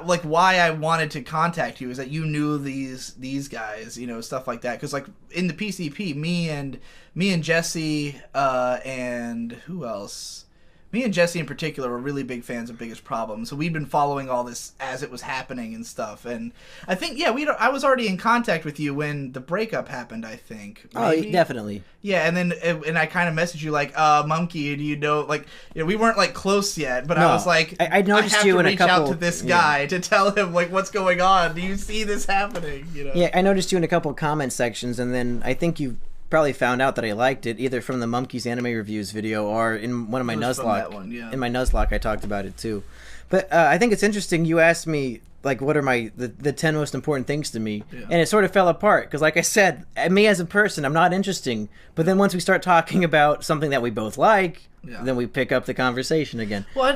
like why I wanted to contact you is that you knew these guys, you know, stuff like that. Because like in the PCP, me and Jesse and who else? Me and Jesse in particular were really big fans of Biggest Problem, so we'd been following all this as it was happening and stuff. And I think, I was already in contact with you when the breakup happened, I think. Maybe? Oh, definitely. Yeah, and I kind of messaged you like, Mumkey, do you know, like, you know, we weren't like close yet, but I was like, I noticed have you to in a reach couple out to this guy to tell him like what's going on. Do you see this happening? You know? Yeah, I noticed you in a couple comment sections, and then I think you probably found out that I liked it either from the Mumkey's anime reviews video or in one of my Nuzlocke. In my Nuzlocke, I talked about it too. But I think it's interesting. You asked me like, what are the 10 most important things to me, and it sort of fell apart because, like I said, me as a person, I'm not interesting. But then once we start talking about something that we both like, then we pick up the conversation again. Well, I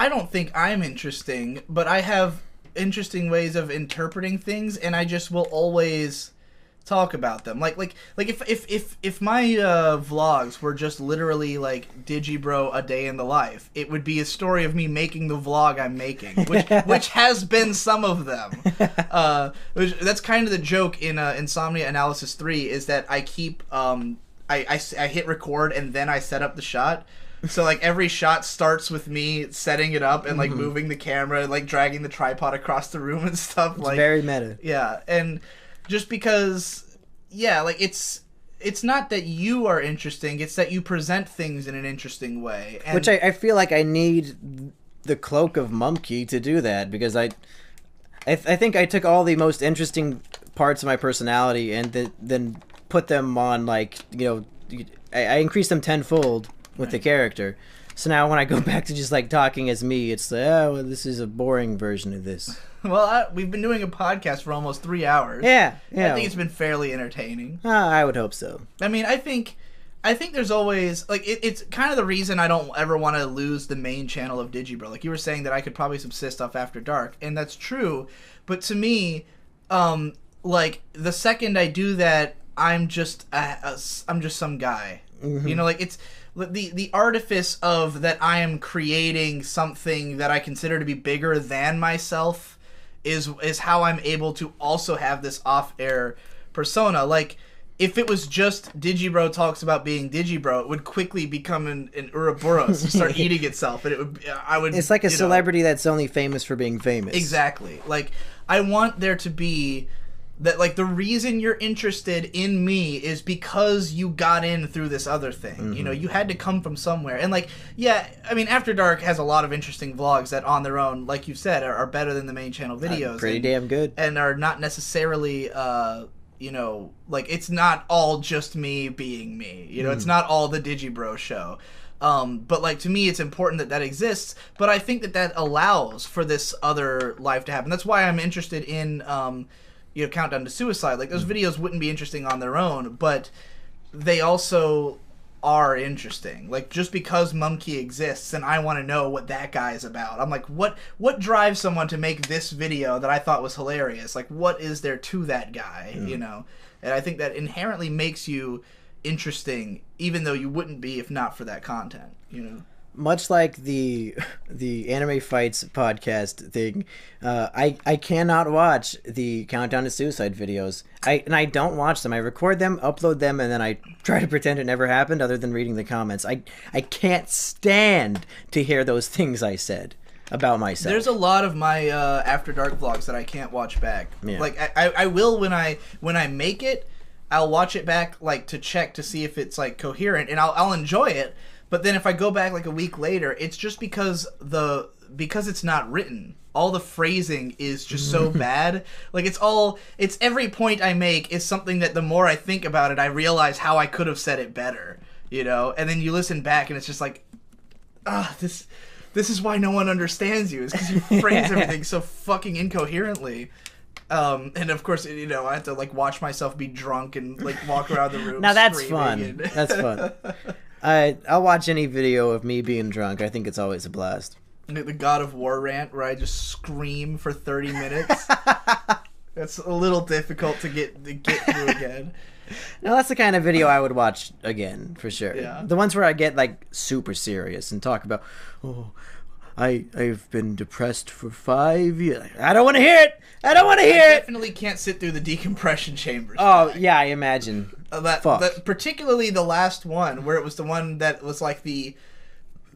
don't think I'm interesting, but I have interesting ways of interpreting things, and I just will always talk about them. Like if my vlogs were just literally like Digibro a day in the life, it would be a story of me making the vlog I'm making, which has been some of them. That's kind of the joke in Insomnia Analysis 3 is that I keep I hit record and then I set up the shot. So like every shot starts with me setting it up and like moving the camera and like dragging the tripod across the room and stuff. It's very meta. Yeah, and just because, like it's not that you are interesting, it's that you present things in an interesting way. And which I feel like I need the cloak of Mumkey to do that, because I think I took all the most interesting parts of my personality and then put them on, like, you know, I increased them tenfold with the character. So now when I go back to just like talking as me, it's like, well, this is a boring version of this. Well, we've been doing a podcast for almost 3 hours. Yeah. I think it's been fairly entertaining. I would hope so. I mean, I think there's always, like, it's kind of the reason I don't ever want to lose the main channel of Digibro. Like, you were saying that I could probably subsist off After Dark, and that's true. But to me, like, the second I do that, I'm just some guy. Mm-hmm. You know, like, it's the artifice of that I am creating something that I consider to be bigger than myself is how I'm able to also have this off-air persona. Like, if it was just Digibro talks about being Digibro, it would quickly become an Ouroboros and start eating itself, and it would. I would. It's like a celebrity that's only famous for being famous. Exactly. Like, I want there to be that, like, the reason you're interested in me is because you got in through this other thing. Mm-hmm. You know, you had to come from somewhere. And, like, yeah, I mean, After Dark has a lot of interesting vlogs that on their own, like you said, are better than the main channel videos. Pretty damn good. And are not necessarily, you know, like, it's not all just me being me. You know, it's not all the Digibro show. But, like, to me, it's important that that exists. But I think that that allows for this other life to happen. That's why I'm interested in, you know, Countdown to Suicide. Like, those videos wouldn't be interesting on their own, but they also are interesting. Like, just because Mumkey exists and I want to know what that guy is about. I'm like, what drives someone to make this video that I thought was hilarious? Like, what is there to that guy, you know? And I think that inherently makes you interesting, even though you wouldn't be if not for that content, you know? Much like the Anime Fights podcast thing, I cannot watch the Countdown to Suicide videos. I don't watch them. I record them, upload them, and then I try to pretend it never happened other than reading the comments. I can't stand to hear those things I said about myself. There's a lot of my After Dark vlogs that I can't watch back. Yeah. Like, I will when I make it, I'll watch it back, like, to check to see if it's, like, coherent, and I'll enjoy it. But then if I go back like a week later, it's just because it's not written. All the phrasing is just so bad. Like, it's every point I make is something that the more I think about it, I realize how I could have said it better, you know? And then you listen back and it's just like, this is why no one understands you, is because you phrase everything so fucking incoherently. And of course, you know, I have to, like, watch myself be drunk and, like, walk around the room. Now that's screaming fun. That's fun. I'll watch any video of me being drunk. I think it's always a blast. The God of War rant where I just scream for 30 minutes. That's a little difficult to get through again. Now that's the kind of video I would watch again, for sure. Yeah. The ones where I get, like, super serious and talk about, I've been depressed for 5 years. I don't want to hear it. I don't want to hear I it. definitely can't sit through the decompression chambers. Oh, yeah, I imagine. That particularly the last one, where it was the one that was like the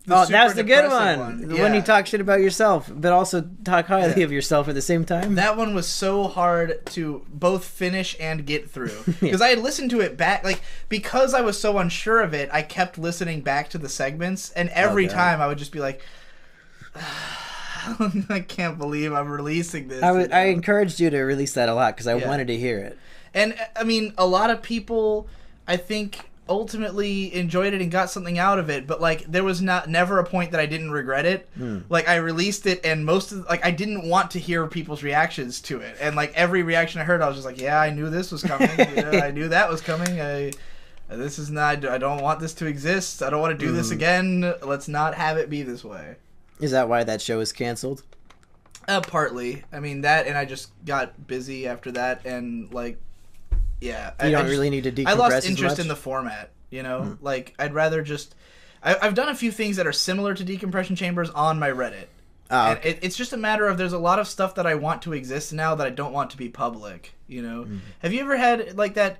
that was super the good depressing one. The one you talk shit about yourself, but also talk highly of yourself at the same time. That one was so hard to both finish and get through. Because I had listened to it back, like, because I was so unsure of it, I kept listening back to the segments, and every time I would just be like, I can't believe I'm releasing this. I encouraged you to release that a lot because I wanted to hear it. And, I mean, a lot of people, I think, ultimately enjoyed it and got something out of it, but, like, there was never a point that I didn't regret it. Like, I released it, and I didn't want to hear people's reactions to it. And, like, every reaction I heard, I was just like, yeah, I knew this was coming. I knew that was coming. I don't want this to exist. I don't want to do this again. Let's not have it be this way. Is that why that show is canceled? Partly. I mean, that, and I just got busy after that, and, like, yeah. You don't really need to decompress. I lost as interest much? in the format, you know? Like, I'd rather just... I've done a few things that are similar to decompression chambers on my Reddit. Oh, and it's just a matter of there's a lot of stuff that I want to exist now that I don't want to be public, you know? Have you ever had, like, I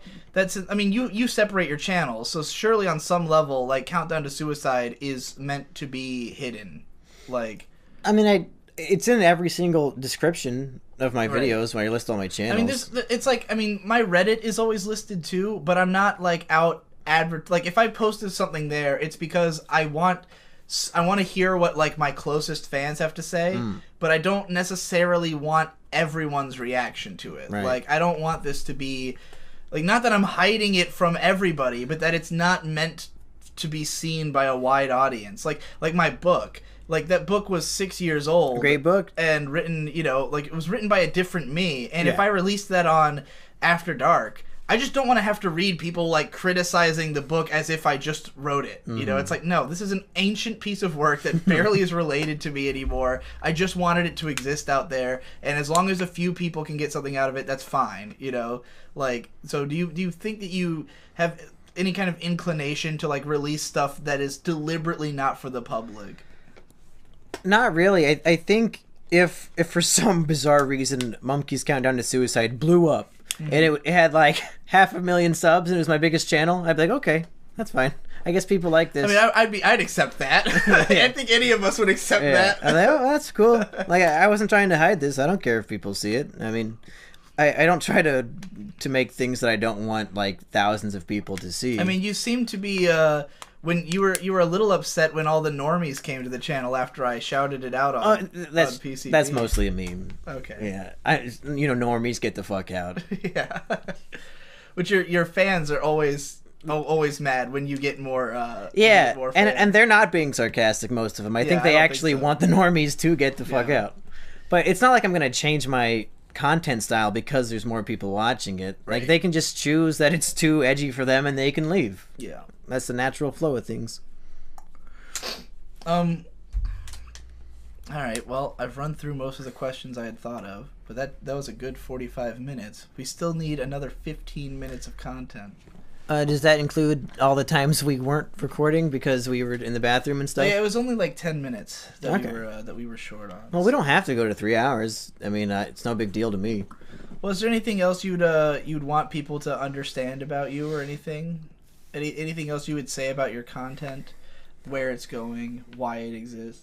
mean, you separate your channels, so surely on some level, like, Countdown to Suicide is meant to be hidden. Like... I mean, it's in every single description of my videos when I list all my channels. I mean, it's like, I mean, my Reddit is always listed too, but I'm not, like, out like, if I posted something there, it's because I want to hear what, like, my closest fans have to say, but I don't necessarily want everyone's reaction to it. Right. Like, I don't want this to be, like, not that I'm hiding it from everybody, but that it's not meant to be seen by a wide audience. Like my book. Like, that book was 6 years old. Great book. And written, you know, like, it was written by a different me. And if I released that on After Dark, I just don't want to have to read people, like, criticizing the book as if I just wrote it. You know, it's like, no, this is an ancient piece of work that barely is related to me anymore. I just wanted it to exist out there. And as long as a few people can get something out of it, that's fine, you know? Like, so do you think that you have any kind of inclination to, like, release stuff that is deliberately not for the public? Not really. I think if for some bizarre reason Mumkey's Countdown to Suicide blew up and it had like 500,000 subs, and it was my biggest channel, I'd be like, okay, that's fine. I guess people like this. I mean, I'd accept that. I think any of us would accept that. I'm like, oh, that's cool. Like, I wasn't trying to hide this. I don't care if people see it. I mean, I don't try to make things that I don't want like thousands of people to see. I mean, you seem to be when you were a little upset when all the normies came to the channel after I shouted it out on PCB. That's mostly a meme. Okay. Yeah, normies get the fuck out. Yeah. But your fans are always mad when you get more. More and they're not being sarcastic. Most of them, I think they actually want the normies to get the fuck out. But it's not like I'm gonna change my content style because there's more people watching it. Right. Like, they can just choose that it's too edgy for them and they can leave. Yeah, that's the natural flow of things. All right, well, I've run through most of the questions I had thought of, but that was a good 45 minutes. We still need another 15 minutes of content. Does that include all the times we weren't recording because we were in the bathroom and stuff? Yeah, it was only like 10 minutes that we were short on. Well, we don't have to go to 3 hours. I mean, it's no big deal to me. Well, is there anything else you'd want people to understand about you, or anything? Anything else you would say about your content, where it's going, why it exists?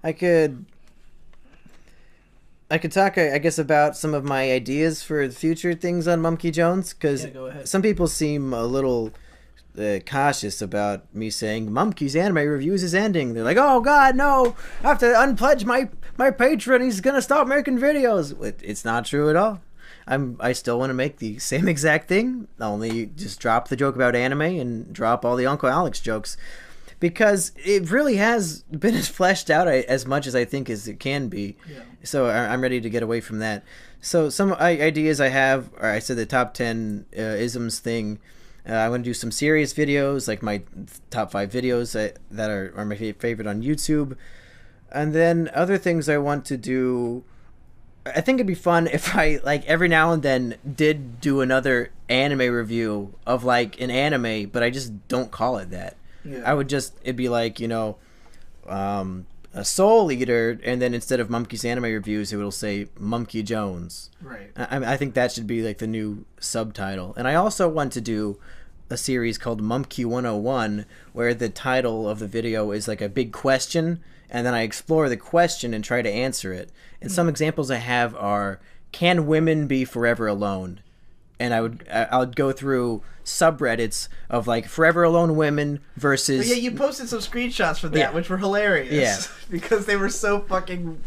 I could talk, I guess, about some of my ideas for future things on Mumkey Jones, because some people seem a little cautious about me saying Mumkey's anime reviews is ending. They're like, oh god, no, I have to unpledge my patron, he's gonna stop making videos. It's not true at all. I still want to make the same exact thing, only just drop the joke about anime and drop all the Uncle Alex jokes, because it really has been as fleshed out as much as I think as it can be. Yeah. So I'm ready to get away from that. So some ideas I have are, I said the top 10 isms thing. I want to do some serious videos, like my top 5 videos that are my favorite on YouTube. And then other things I want to do, I think it'd be fun if I, like, every now and then did do another anime review of, like, an anime, but I just don't call it that. Yeah. It'd be like, a Soul Eater, and then instead of Mumkey's anime reviews, it will say Mumkey Jones. Right. I think that should be like the new subtitle. And I also want to do a series called Mumkey 101, where the title of the video is like a big question, and then I explore the question and try to answer it. And some examples I have are, can women be forever alone? And I would go through subreddits of like forever alone women versus. But yeah, you posted some screenshots for that, which were hilarious. Yeah, because they were so fucking.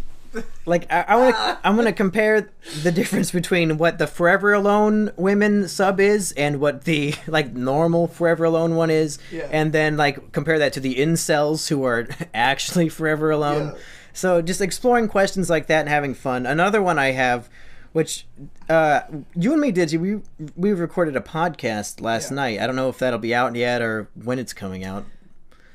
Like I'm gonna compare the difference between what the forever alone women sub is and what the like normal forever alone one is, and then like compare that to the incels who are actually forever alone. Yeah. So just exploring questions like that and having fun. Another one I have, which you and me did, we recorded a podcast last night. I don't know if that'll be out yet or when it's coming out.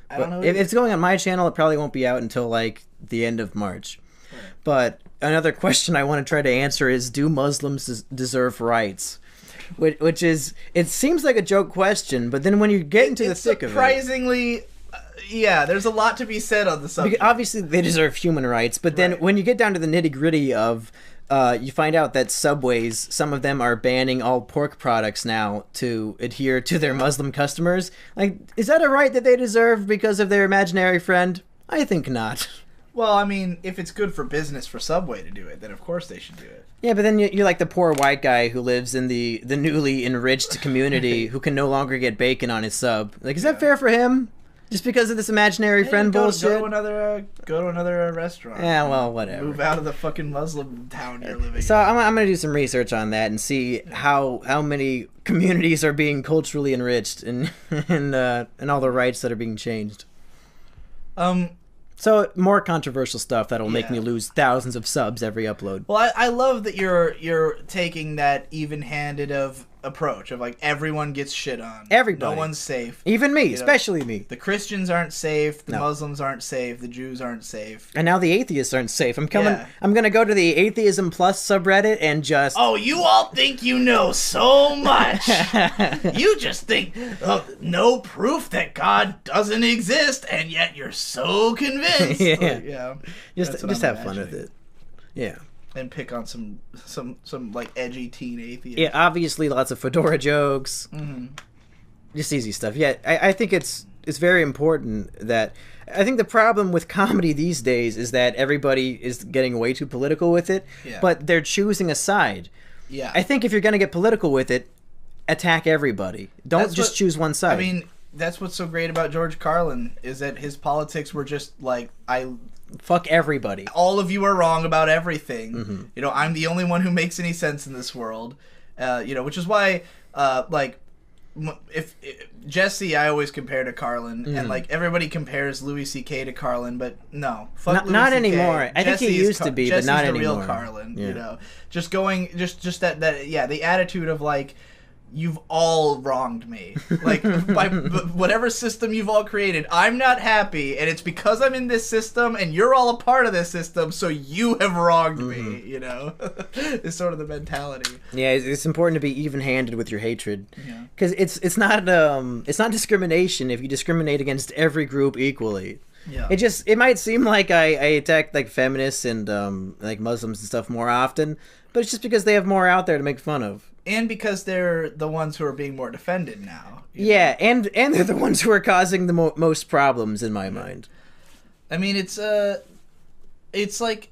I don't know. If it's going on my channel, it probably won't be out until like the end of March. Right. But another question I want to try to answer is, do Muslims deserve rights? Which is, it seems like a joke question, but then when you get into the thick of it, surprisingly, yeah, there's a lot to be said on the subject. Obviously, they deserve human rights, but then when you get down to the nitty gritty of, you find out that Subways, some of them are banning all pork products now to adhere to their Muslim customers. Like, is that a right that they deserve because of their imaginary friend? I think not. Well, I mean, if it's good for business for Subway to do it, then of course they should do it. Yeah, but then you're like the poor white guy who lives in the newly enriched community who can no longer get bacon on his sub. Like, is that fair for him? Just because of this imaginary friend bullshit? Go to another restaurant. Yeah, well, whatever. Move out of the fucking Muslim town you're living in. So I'm going to do some research on that and see how many communities are being culturally enriched and all the rights that are being changed. So more controversial stuff that'll make me lose thousands of subs every upload. Well, I love that you're taking that even-handed approach of like everyone gets shit on. Everybody. No one's safe. Even me, especially me. The Christians aren't safe. The Muslims aren't safe. The Jews aren't safe. And now the atheists aren't safe. I'm gonna go to the Atheism Plus subreddit and just. Oh, you all think you know so much. You just think no proof that God doesn't exist, and yet you're so convinced. Yeah. Just have fun with it. Yeah. and pick on some like edgy teen atheist. Yeah, obviously lots of fedora jokes. Mm-hmm. Just easy stuff. Yeah, I think it's very important that... I think the problem with comedy these days is that everybody is getting way too political with it, but they're choosing a side. Yeah. I think if you're going to get political with it, attack everybody. Don't just choose one side. I mean, that's what's so great about George Carlin, is that his politics were just like, fuck everybody. All of you are wrong about everything. Mm-hmm. You know, I'm the only one who makes any sense in this world. You know, which is why, like, if Jesse, I always compare to Carlin, and like everybody compares Louis C.K. to Carlin, but no, fuck Louis not C.K. anymore. I think he used to be, Jesse's but not the anymore. real Carlin. Yeah. You know, just that yeah, the attitude of like, you've all wronged me. Like, by whatever system you've all created, I'm not happy, and it's because I'm in this system, and you're all a part of this system, so you have wronged me, you know? It's sort of the mentality. Yeah, it's important to be even-handed with your hatred. Yeah. Because it's not discrimination if you discriminate against every group equally. Yeah. It might seem like I attack like feminists and like Muslims and stuff more often, but it's just because they have more out there to make fun of. And because they're the ones who are being more defended now. Yeah, and they're the ones who are causing the most problems in my mind. I mean, it's like,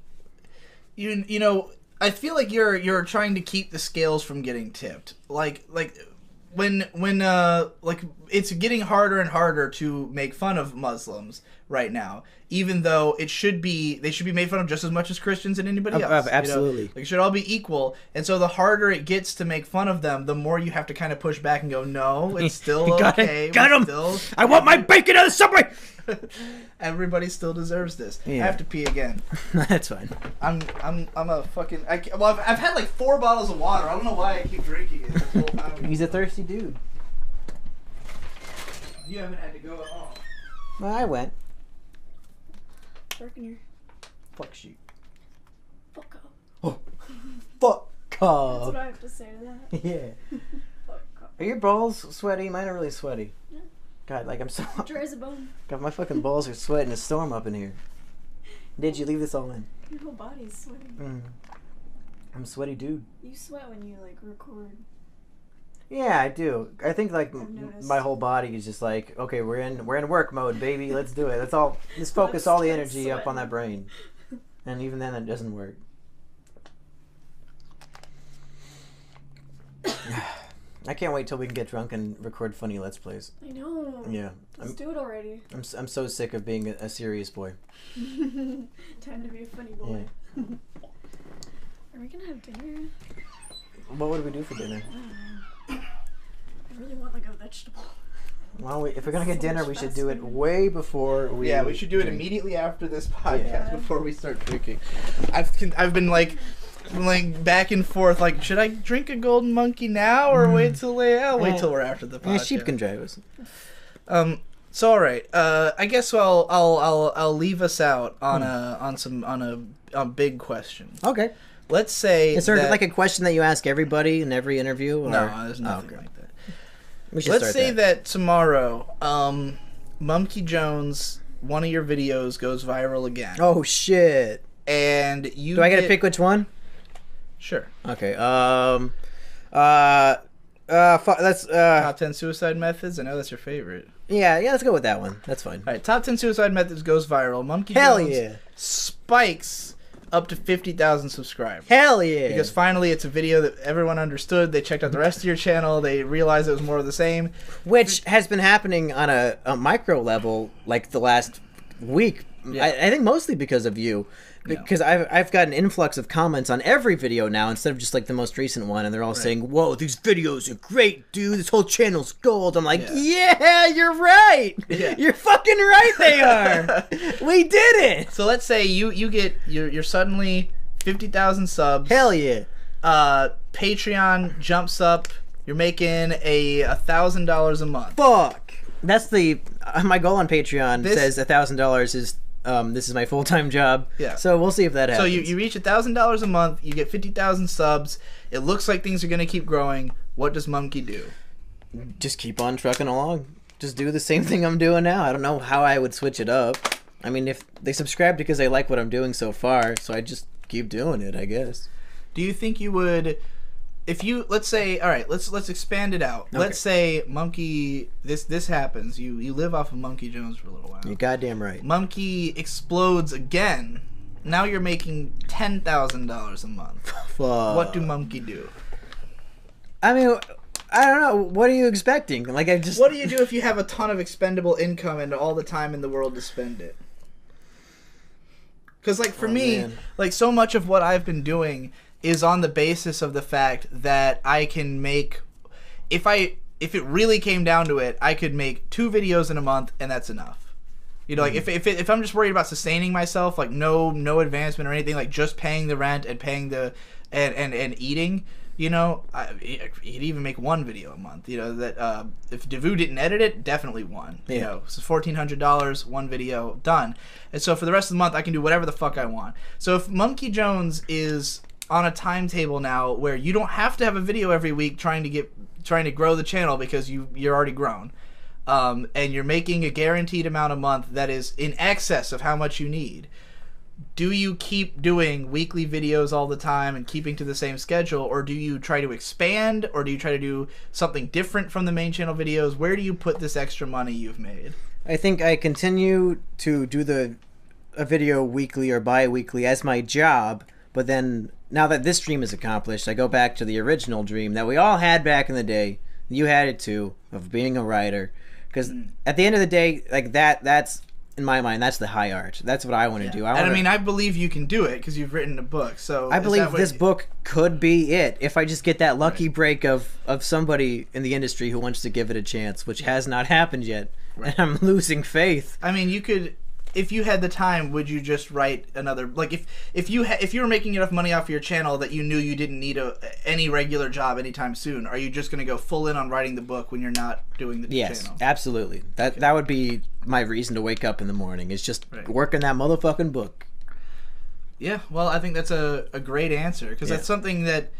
you know, I feel like you're trying to keep the scales from getting tipped. Like when like it's getting harder and harder to make fun of Muslims right now, even though they should be made fun of just as much as Christians and anybody else. Absolutely. You know? Like, it should all be equal. And so the harder it gets to make fun of them, the more you have to kind of push back and go, no, it's still okay. Got him. I want my bacon on the Subway. Everybody still deserves this. Yeah. I have to pee again. That's fine. I'm a fucking. I've had like 4 bottles of water. I don't know why I keep drinking it this whole time. He's a thirsty dude. You haven't had to go at all. Well, I went. Dark in here. Fuck you. Fuck up. Oh, fuck That's off. what I have to say to that. Yeah. Fuck up. Are your balls sweaty? Mine are really sweaty. Yeah. God, like I'm so. Dry as a bone. God, my fucking balls are sweating a storm up in here. Did you leave this all in? Your whole body's sweating. I'm a sweaty dude. You sweat when you like record. Yeah, I do. I think like I've noticed. my whole body is just like, okay, we're in work mode, baby. Let's do it. Let's focus Let's all the start energy up on that sweating. brain. And even then, it doesn't work. I can't wait till we can get drunk and record funny Let's Plays. I know. Yeah, Let's do it already. I'm so sick of being a serious boy. Time to be a funny boy. Are we gonna have dinner? What would we do for dinner? I really want like a vegetable. Well, if we're gonna get So dinner, much we should fast do it food. way before we. Yeah, we should do it drink. immediately after this podcast Yeah. before we start drinking. I've been like back and forth. Like, should I drink a golden monkey now or wait till wait till we're after the podcast? Yeah, sheep can drive us. So all right. I guess I'll leave us out on a big question. Okay. Let's say Is there that, like a question that you ask everybody in every interview? Or? no, there's nothing okay. like that. We should Let's start say that tomorrow, Mumkey Jones, one of your videos goes viral again. Oh shit! And you Do I get to pick which one? Sure. Okay. That's Top 10 suicide methods. I know that's your favorite. yeah. Let's go with that one. That's fine. All right. Top 10 suicide methods goes viral. Mumkey Hell Jones yeah! spikes up to 50,000 subscribers. Hell yeah! Because finally, it's a video that everyone understood. They checked out the rest of your channel. They realized it was more of the same. Which has been happening on a micro level like the last week. Yeah. I think mostly because of you. Because I've got an influx of comments on every video now instead of just like the most recent one, and they're all saying, "Whoa, these videos are great, dude! This whole channel's gold." I'm like, "Yeah, you're right. Yeah. You're fucking right. They are. We did it. So let's say you're suddenly 50,000 subs. Hell yeah! Patreon jumps up. You're making $1,000 a month. Fuck. That's the my goal on Patreon. This- says $1,000 is this is my full-time job. Yeah. So we'll see if that So happens. you reach $1,000 a month. You get 50,000 subs. It looks like things are gonna keep growing. What does Mumkey do? just keep on trucking along. Just do the same thing I'm doing now. I don't know how I would switch it up. I mean, if they subscribe because they like what I'm doing so far, so I just keep doing it, I guess. Do you think you would, if you, let's say, all right, let's expand it out. Okay. Let's say Mumkey, this happens. You live off of Mumkey Jones for a little while. You're goddamn right. Mumkey explodes again. Now you're making $10,000 a month. What do Mumkey do? I mean, I don't know. What are you expecting? Like, I just. What do you do if you have a ton of expendable income and all the time in the world to spend it? Because, like, for me, man. like, so much of what I've been doing is on the basis of the fact that I can make, if it really came down to it, I could make 2 videos in a month and that's enough. You know, like, if I'm just worried about sustaining myself, like, no advancement or anything, like, just paying the rent and paying the, and eating, you know, he'd even make 1 video a month. You know, that if Devu didn't edit it, definitely 1. You know, so $1,400, 1 video, done. And so for the rest of the month, I can do whatever the fuck I want. So if Mumkey Jones is on a timetable now where you don't have to have a video every week trying to grow the channel because you're already grown, and you're making a guaranteed amount a month that is in excess of how much you need. Do you keep doing weekly videos all the time and keeping to the same schedule, or do you try to expand, or do you try to do something different from the main channel videos? Where do you put this extra money you've made? I think I continue to do a video weekly or bi-weekly as my job, but then now that this dream is accomplished, I go back to the original dream that we all had back in the day. You had it too, of being a writer. Because at the end of the day, like that's, in my mind, that's the high art. That's what I want to do. I mean, I believe you can do it because you've written a book. So I believe this book could be it if I just get that lucky break of somebody in the industry who wants to give it a chance, which has not happened yet. Right. And I'm losing faith. I mean, you could, if you had the time, would you just write another, like if you were making enough money off your channel that you knew you didn't need any regular job anytime soon, are you just going to go full in on writing the book when you're not doing the channel? Yes, absolutely. That would be my reason to wake up in the morning, is just working that motherfucking book. Yeah, well, I think that's a great answer, because that's something that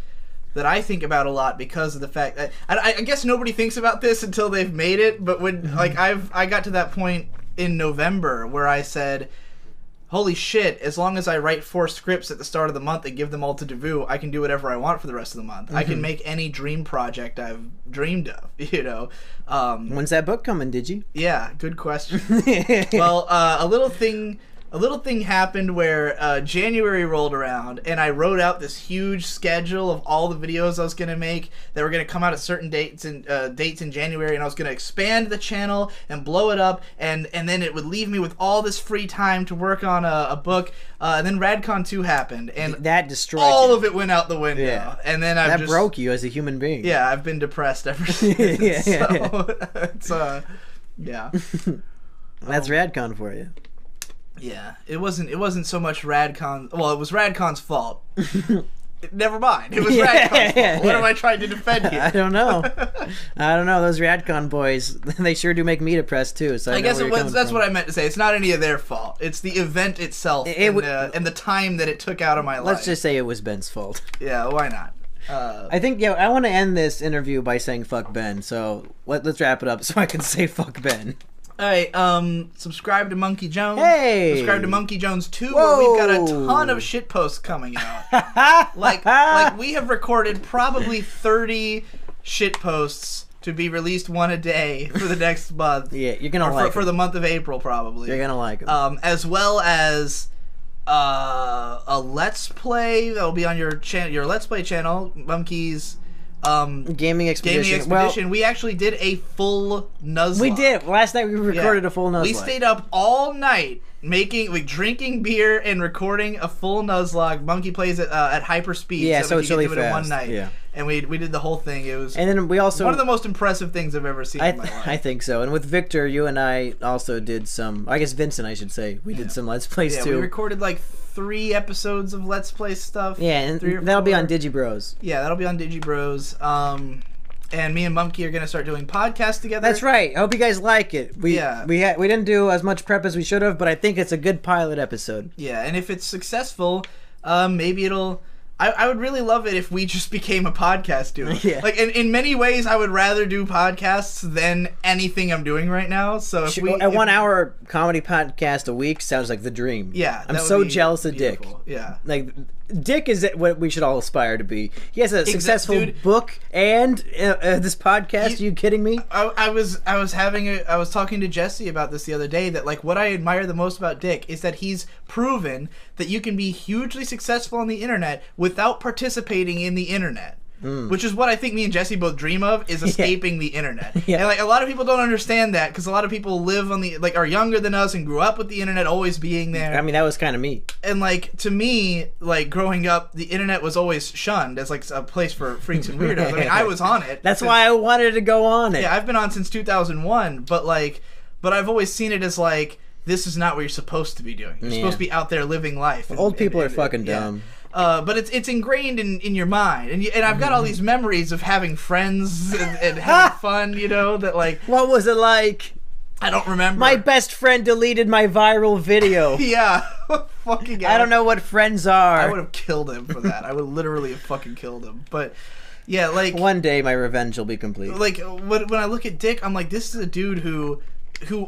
I think about a lot, because of the fact that I guess nobody thinks about this until they've made it, but when like I got to that point in November where I said, holy shit, as long as I write 4 scripts at the start of the month and give them all to Devu, I can do whatever I want for the rest of the month. I can make any dream project I've dreamed of, you know. When's that book coming, did you? Yeah, good question. Well, a little thing happened where January rolled around, and I wrote out this huge schedule of all the videos I was going to make that were going to come out at certain dates in January, and I was going to expand the channel and blow it up, and then it would leave me with all this free time to work on a book, and then RadCon 2 happened, and that destroyed all you. of it went out the window, and then that broke you as a human being. Yeah, I've been depressed ever since. So, it's yeah. That's RadCon for you. Yeah, it wasn't so much RadCon. Well, it was RadCon's fault. Never mind. It was RadCon's fault. What am I trying to defend here? I don't know. Those RadCon boys, they sure do make me depressed too. So I guess that's what I meant to say. It's not any of their fault. It's the event itself and the time that it took out of my life. Let's just say it was Ben's fault. Yeah, why not? I think I want to end this interview by saying fuck Ben. So let's wrap it up so I can say fuck Ben. Alright, subscribe to Mumkey Jones. Hey! Subscribe to Mumkey Jones 2, Whoa! where we've got a ton of shit posts coming out. like we have recorded probably 30 shit posts to be released 1 a day for the next month. Yeah, you're gonna like for the month of April, probably. You're gonna like them. As well as a Let's Play that'll be on your Let's Play channel, Mumkey's Gaming Expedition. Well, we actually did a full Nuzlocke. We did. Last night we recorded a full Nuzlocke. We stayed up all night drinking beer and recording a full Nuzlocke. Mumkey plays it at hyper speed. Yeah, so it's really fast. In one night. Yeah. And we did the whole thing. It was and then we also one of the most impressive things I've ever seen in my life. I think so. And with Victor, you and I also did some. I guess Vincent, I should say, we did some Let's Plays too. We recorded like 3 episodes of Let's Play stuff. Yeah, and that'll be on Digibros. Yeah, that'll be on Digibros. And me and Mumkey are gonna start doing podcasts together. That's right. I hope you guys like it. We didn't do as much prep as we should have, but I think it's a good pilot episode. Yeah, and if it's successful, maybe it'll I would really love it if we just became a podcast duo. Yeah. Like, in many ways, I would rather do podcasts than anything I'm doing right now. So if we... A 1 hour comedy podcast a week sounds like the dream. Yeah. I'm so jealous of beautiful. Dick. Yeah. Like, Dick is what we should all aspire to be. He has a successful dude, book and this podcast. Are you kidding me? I was talking to Jesse about this the other day, that like what I admire the most about Dick is that he's proven that you can be hugely successful on the internet without participating in the internet. Which is what I think me and Jesse both dream of, is escaping the internet. Yeah. And like a lot of people don't understand that, because a lot of people live on the, like, are younger than us and grew up with the internet always being there. I mean, that was kind of me. And like, to me, like, growing up, the internet was always shunned as like a place for freaks and weirdos. I mean, I was on it. That's why I wanted to go on it. Yeah, I've been on since 2001, but I've always seen it as like, this is not what you're supposed to be doing. You're supposed to be out there living life. Old people are fucking dumb. But it's ingrained in your mind, and I've got all these memories of having friends and having fun, you know, that like... What was it like? I don't remember. My best friend deleted my viral video. Yeah. Fucking I don't know what friends are. I would have killed him for that. I would literally have fucking killed him. But, yeah, like... One day my revenge will be complete. Like, when I look at Dick, I'm like, this is a dude who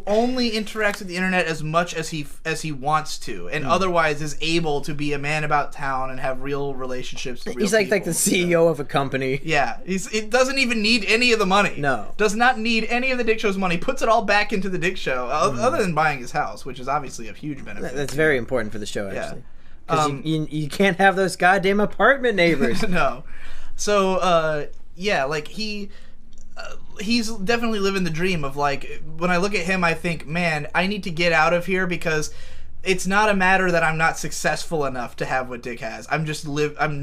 only interacts with the internet as much as he wants to, and otherwise is able to be a man about town and have real relationships with real He's like people, the CEO of a company. Yeah, it doesn't even need any of the money. No. Does not need any of the Dick Show's money. Puts it all back into the Dick Show, other than buying his house, which is obviously a huge benefit. That's very important for the show, actually. Yeah. Because you can't have those goddamn apartment neighbors. No. So, yeah, like, he's definitely living the dream of, like, when I look at him, I think, man, I need to get out of here, because it's not a matter that I'm not successful enough to have what Dick has. I'm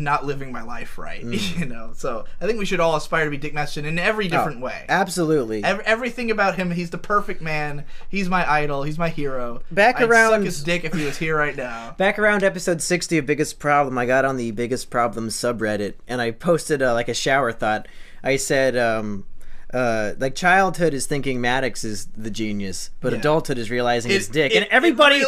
not living my life right, you know? So I think we should all aspire to be Dick Masterson in every different way. Absolutely. Everything about him, he's the perfect man. He's my idol. He's my hero. I'd suck his dick if he was here right now. Back around episode 60 of Biggest Problem, I got on the Biggest Problem subreddit, and I posted like a shower thought. I said, like, childhood is thinking Maddox is the genius, but adulthood is realizing it's Dick. And everybody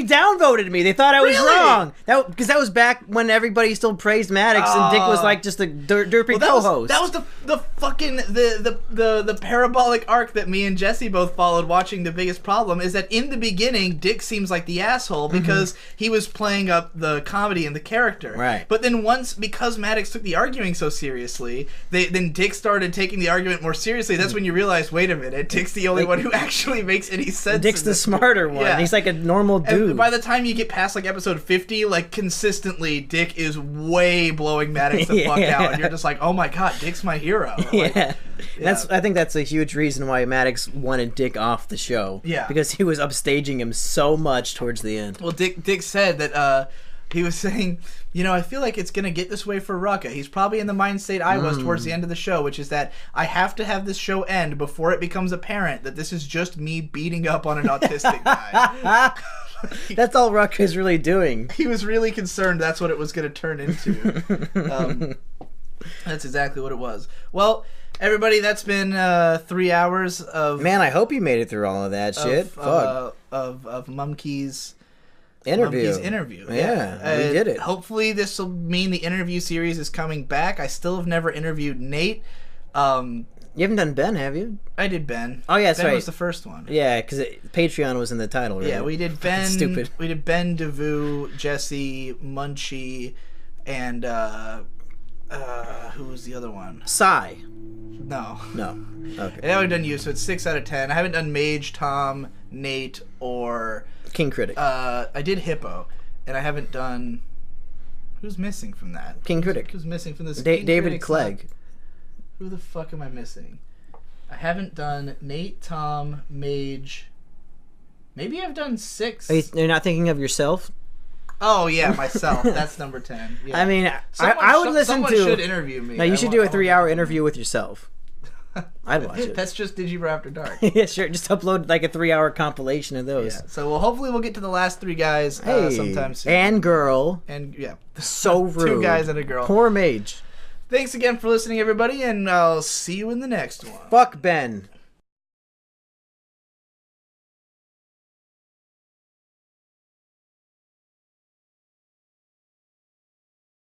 downvoted me. They thought I was wrong. Because that was back when everybody still praised Maddox, and Dick was like just a derpy co-host. That was the fucking the parabolic arc that me and Jesse both followed watching The Biggest Problem, is that in the beginning Dick seems like the asshole because he was playing up the comedy and the character. Right. But then because Maddox took the arguing so seriously, then Dick started taking the argument more seriously. That's when you realize, wait a minute, Dick's the only one who actually makes any sense. Dick's the smarter one. Yeah. He's like a normal dude. And by the time you get past like episode 50, like consistently, Dick is way blowing Maddox the fuck out, and you're just like, oh my god, Dick's my hero. Like, I think that's a huge reason why Maddox wanted Dick off the show. Yeah, because he was upstaging him so much towards the end. Well, Dick said that he was saying, you know, I feel like it's going to get this way for Rucka. He's probably in the mind state I was towards the end of the show, which is that I have to have this show end before it becomes apparent that this is just me beating up on an autistic guy. That's all Rucka is really doing. He was really concerned that's what it was going to turn into. That's exactly what it was. Well, everybody, that's been 3 hours of... Man, I hope you made it through all of that shit. Fuck. Of Mumkey's interview. Yeah, we did it. Hopefully this will mean the interview series is coming back. I still have never interviewed Nate. You haven't done Ben, have you? I did Ben. Oh, yeah, that's Ben right. was the first one. Yeah, because Patreon was in the title, right? Yeah, we did Ben. Stupid. We did Ben, Devu, Jesse, Munchie, and who was the other one? Psy. No. Okay. And I've done you, so it's 6 out of 10. I haven't done Mage, Tom, Nate, or King Critic. I did Hippo, and I haven't done. Who's missing from that? King Critic. Who's missing from this? David Clegg. Who the fuck am I missing? I haven't done Nate, Tom, Mage. Maybe I've done 6. You're not thinking of yourself? Oh yeah, myself. That's number 10. Yeah. I mean, I would listen someone to. Someone should interview me. No, you should do a 3-hour interview with yourself. I'd watch it. That's just Digibro After Dark. Yeah, sure. Just upload like a 3-hour compilation of those. Yeah. So hopefully we'll get to the last 3 guys sometime soon. And girl. And yeah, so rude. 2 guys and a girl. Poor Mage. Thanks again for listening, everybody, and I'll see you in the next one. Fuck Ben.